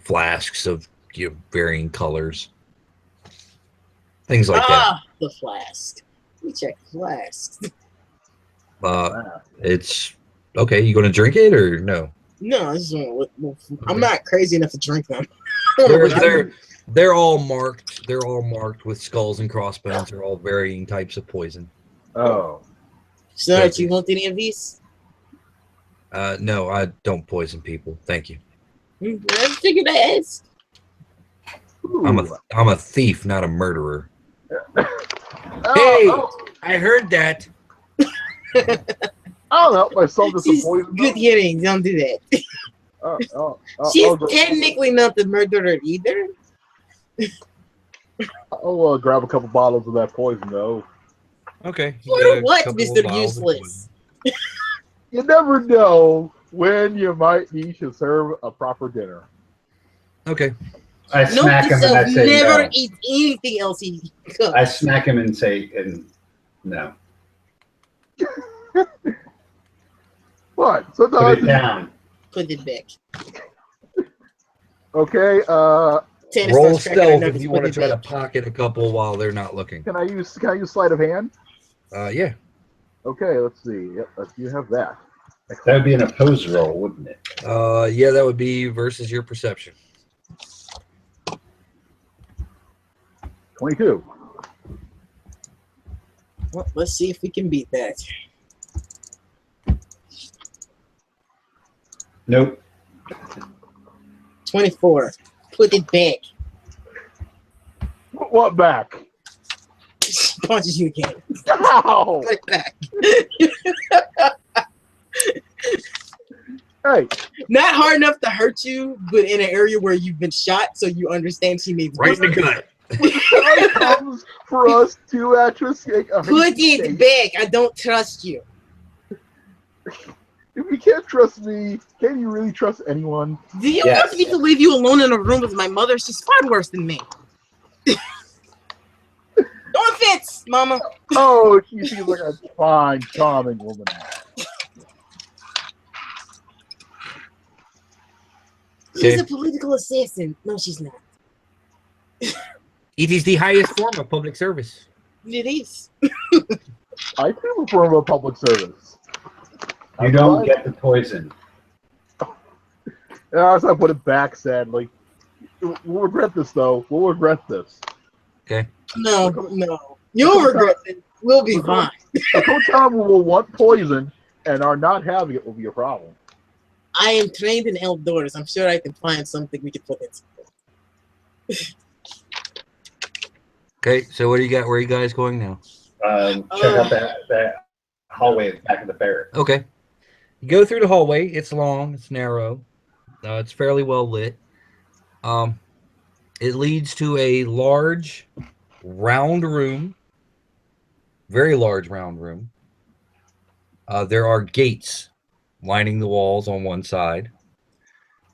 Flasks of varying colors, things like that. The flask. We check the flask. It's okay. You gonna drink it or no? No, I just I'm not crazy enough to drink them. They're all marked. They're all marked with skulls and crossbones. They're all varying types of poison. Oh. So, do you want any of these? No, I don't poison people. Thank you. I figured I asked. Ooh. I'm a thief, not a murderer. Oh, Hey! oh. I heard that. I'll help myself to some She's poison. good hearing. Don't do that. She's technically not the murderer either. I'll grab a couple bottles of that poison, though. Okay. For what, Mr. Useless? You never know when you might need to serve a proper dinner. Okay. I Note smack to him and I self, say never no. eat anything else he cooks. I smack him and say no. What? Put Sometimes. it down. Put it back. Okay. Tanner Roll starts cracking her stealth knuckles, if you put want to it try to back. pocket a couple while they're not looking. Can I use sleight of hand? Yeah. Okay. Let's see. Yep. You have that. That would be an opposed roll, wouldn't it? Yeah, that would be versus your perception. 22. Well, let's see if we can beat that. Nope. 24. Put it back. What back? Punches you again. Ow! Put it back. Hey, Not hard enough to hurt you, but in an area where you've been shot, so you understand she needs Right in the gut. when the time comes for us to actually take a Put hasty it state, back. I don't trust you. if you can't trust me, can you really trust anyone? Do you Yes. want me to leave you alone in a room with my mother? She's far worse than me. Don't fits, Mama. Oh, she seems like a fine, charming woman. She's Okay. a political assassin. No, she's not. It is the highest form of public service. It is. I do prefer a public service. You don't get the poison. Yeah, as I put it back, sadly. We'll regret this, though. We'll regret this. Okay. No. You'll regret it. We'll be fine. The hotel will want poison, and our not having it will be a problem. I am trained in outdoors. I'm sure I can find something we can put in. Okay. So what do you got? Where are you guys going now? Check out that hallway back of the barracks. Okay. You go through the hallway. It's long. It's narrow. It's fairly well lit. It leads to a large, round room. Very large round room. There are gates lining the walls on one side.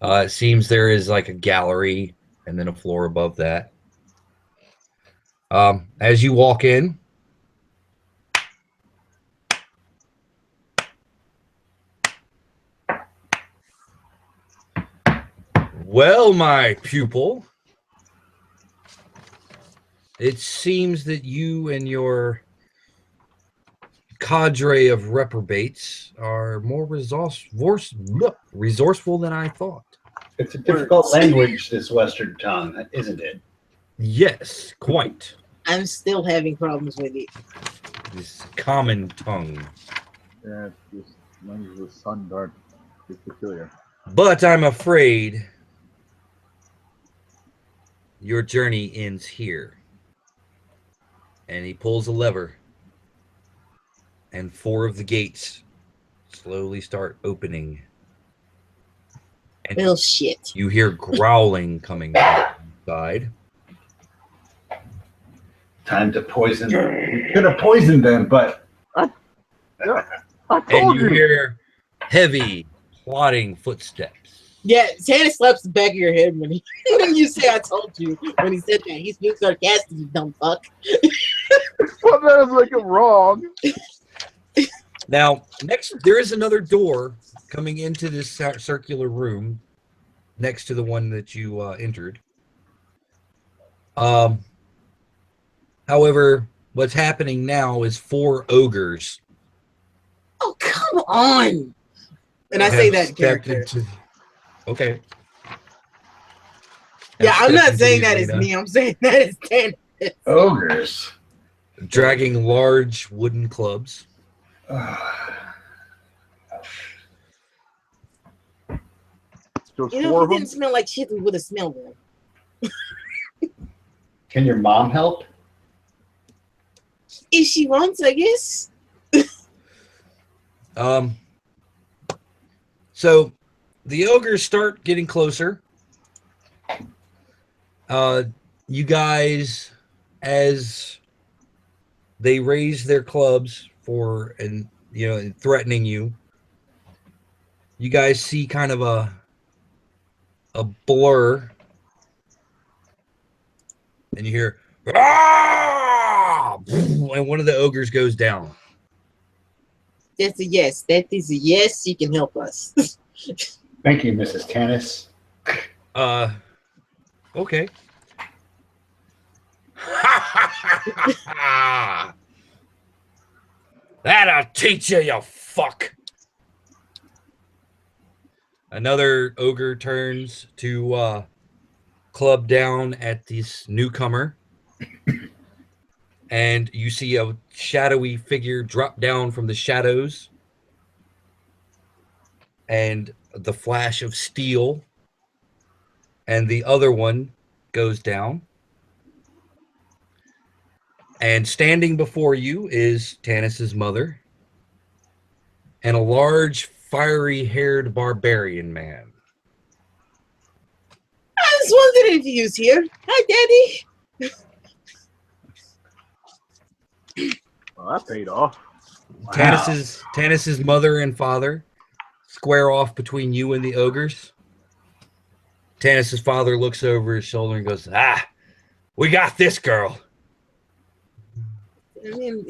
It seems there is like a gallery and then a floor above that. As you walk in, well, my pupil, it seems that you and your cadre of reprobates are more resourceful than I thought. It's a difficult language, this Western tongue, isn't it? Yes, quite. I'm still having problems with it. This common tongue. Yeah, it's just language of the sun aren't peculiar. But I'm afraid your journey ends here. And he pulls a lever, and 4 of the gates slowly start opening. And Well, shit. you hear growling coming from inside. Time to poison. We could have poisoned them, but I And told you you. hear heavy, plodding footsteps. Yeah, Tanner slaps the back of your head when when you say I told you when he said that. He's being sarcastic, you dumb fuck. Well, that is like a wrong. Now, next, there is another door coming into this circular room next to the one that you entered. However, what's happening now is 4 ogres. Oh, come on. And I say have that in stepped character. into- Okay. Yeah, Have I'm stepped not into saying the that as arena, me. I'm saying that as Tanner. ogres. dragging large wooden clubs. Just You know, 4 if of it them. didn't smell like shit, we would have smelled them. Can your mom help? If she wants, I guess. So the ogres start getting closer. You guys, as they raise their clubs for and threatening you, you guys see kind of a blur, and you hear "Ah!" and one of the ogres goes down. That's a yes. That is a yes. She can help us. Thank you, Mrs. Tannis. Okay. That'll teach you, you fuck. Another ogre turns to club down at this newcomer, and you see a shadowy figure drop down from the shadows, and the flash of steel, and the other one goes down. And standing before you is Tannis's mother and a large, fiery-haired barbarian man. I was wondering if he was here. Hi, Daddy. Well, that paid off. Wow. Tannis's mother and father square off between you and the ogres. Tannis's father looks over his shoulder and goes, we got this girl. I mean,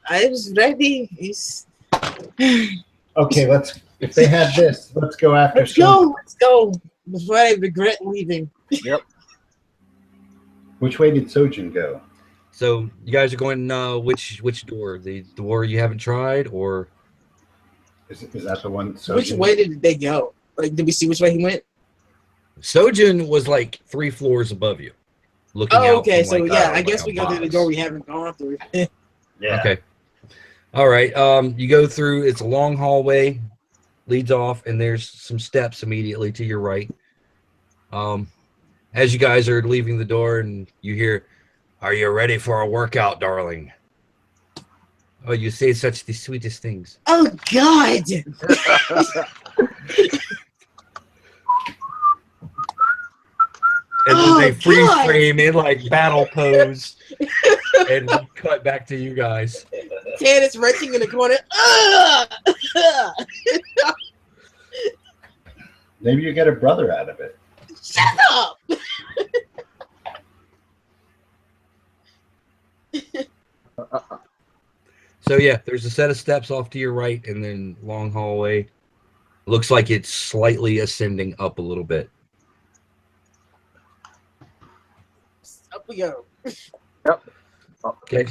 I was ready. Okay, if they had this, let's go after Let's go before I regret leaving. Yep. Which way did Sojin go? So you guys are going which door? The door you haven't tried, or Is that the one? Sojin? Which way did they go? Like, did we see which way he went? Sojin was like 3 floors above you, looking out. Oh, okay. From, So like, yeah, I like guess a we go through the box. door we haven't gone through. Yeah. Okay. All right. You go through. It's a long hallway, leads off, and there's some steps immediately to your right. As you guys are leaving the door, and you hear, "Are you ready for a workout, darling?" Oh, you say such the sweetest things. Oh God! And Oh, then they freeze God. frame in like battle pose, and we cut back to you guys. Tannis retching in the corner. Maybe you get a brother out of it. Shut up! So yeah, there's a set of steps off to your right, and then long hallway. Looks like it's slightly ascending up a little bit. Up we go. Okay.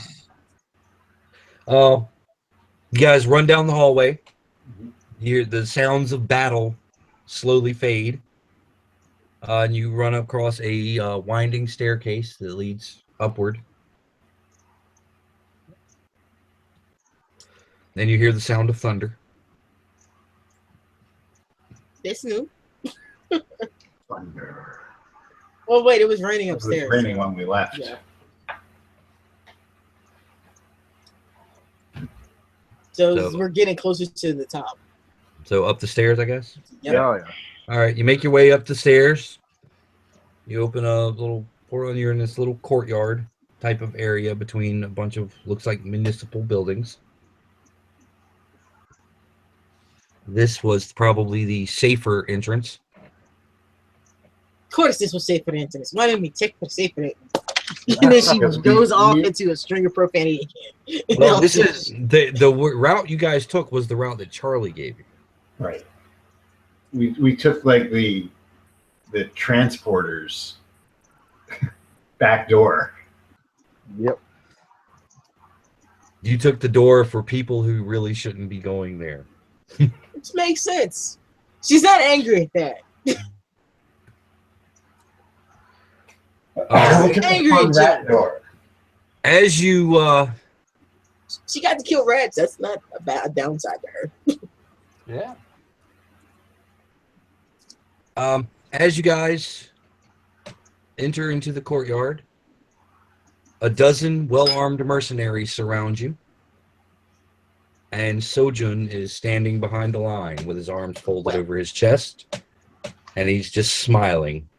You guys run down the hallway. You hear the sounds of battle slowly fade. And you run across a winding staircase that leads upward. Then you hear the sound of thunder. That's new. Thunder. Oh wait, it was raining It was upstairs. raining when we left. Yeah. So we're getting closer to the top. So up the stairs, I guess. Yep. Yeah. All right, you make your way up the stairs. You open a little portal, and you're in this little courtyard type of area between a bunch of, looks like, municipal buildings. This was probably the safer entrance. Of course, this was safe for the entrance. Why didn't we check for safe for it? And then she goes off into a string of profanity again. Well, this is the route you guys took was the route that Charlie gave you. Right. We took like the transporters back door. Yep. You took the door for people who really shouldn't be going there. Which makes sense. She's not angry at that. Look at the Angry front rat Joe. door. As you She got to kill rats. That's not a downside to her. yeah. As you guys enter into the courtyard, a dozen well-armed mercenaries surround you. and Sojun is standing behind the line with his arms folded over his chest, and he's just smiling.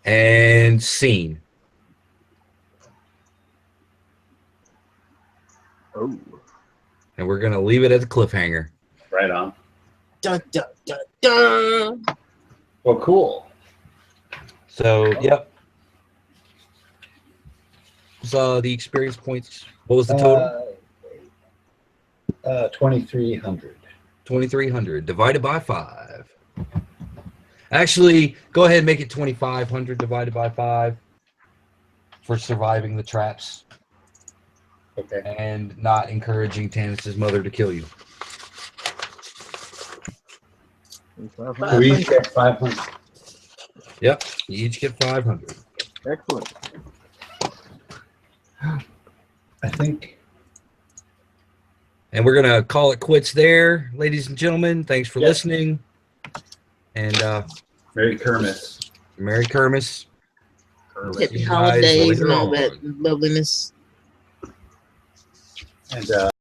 And scene. Oh. And we're going to leave it at the cliffhanger. Right on. Dun dun dun dun. Well, cool. So, yep. So the experience points, what was the total? 2,300. 2,300 divided by 5. Actually, go ahead and make it 2,500 divided by 5 for surviving the traps Okay. and not encouraging Tannis's mother to kill you. So we each get 500. Yep, you each get 500. Excellent. I think. And we're going to call it quits there, ladies and gentlemen. Thanks for Yep. listening. And Merry Kermis. Merry Kermis. Happy You guys holidays and later all that on. loveliness. And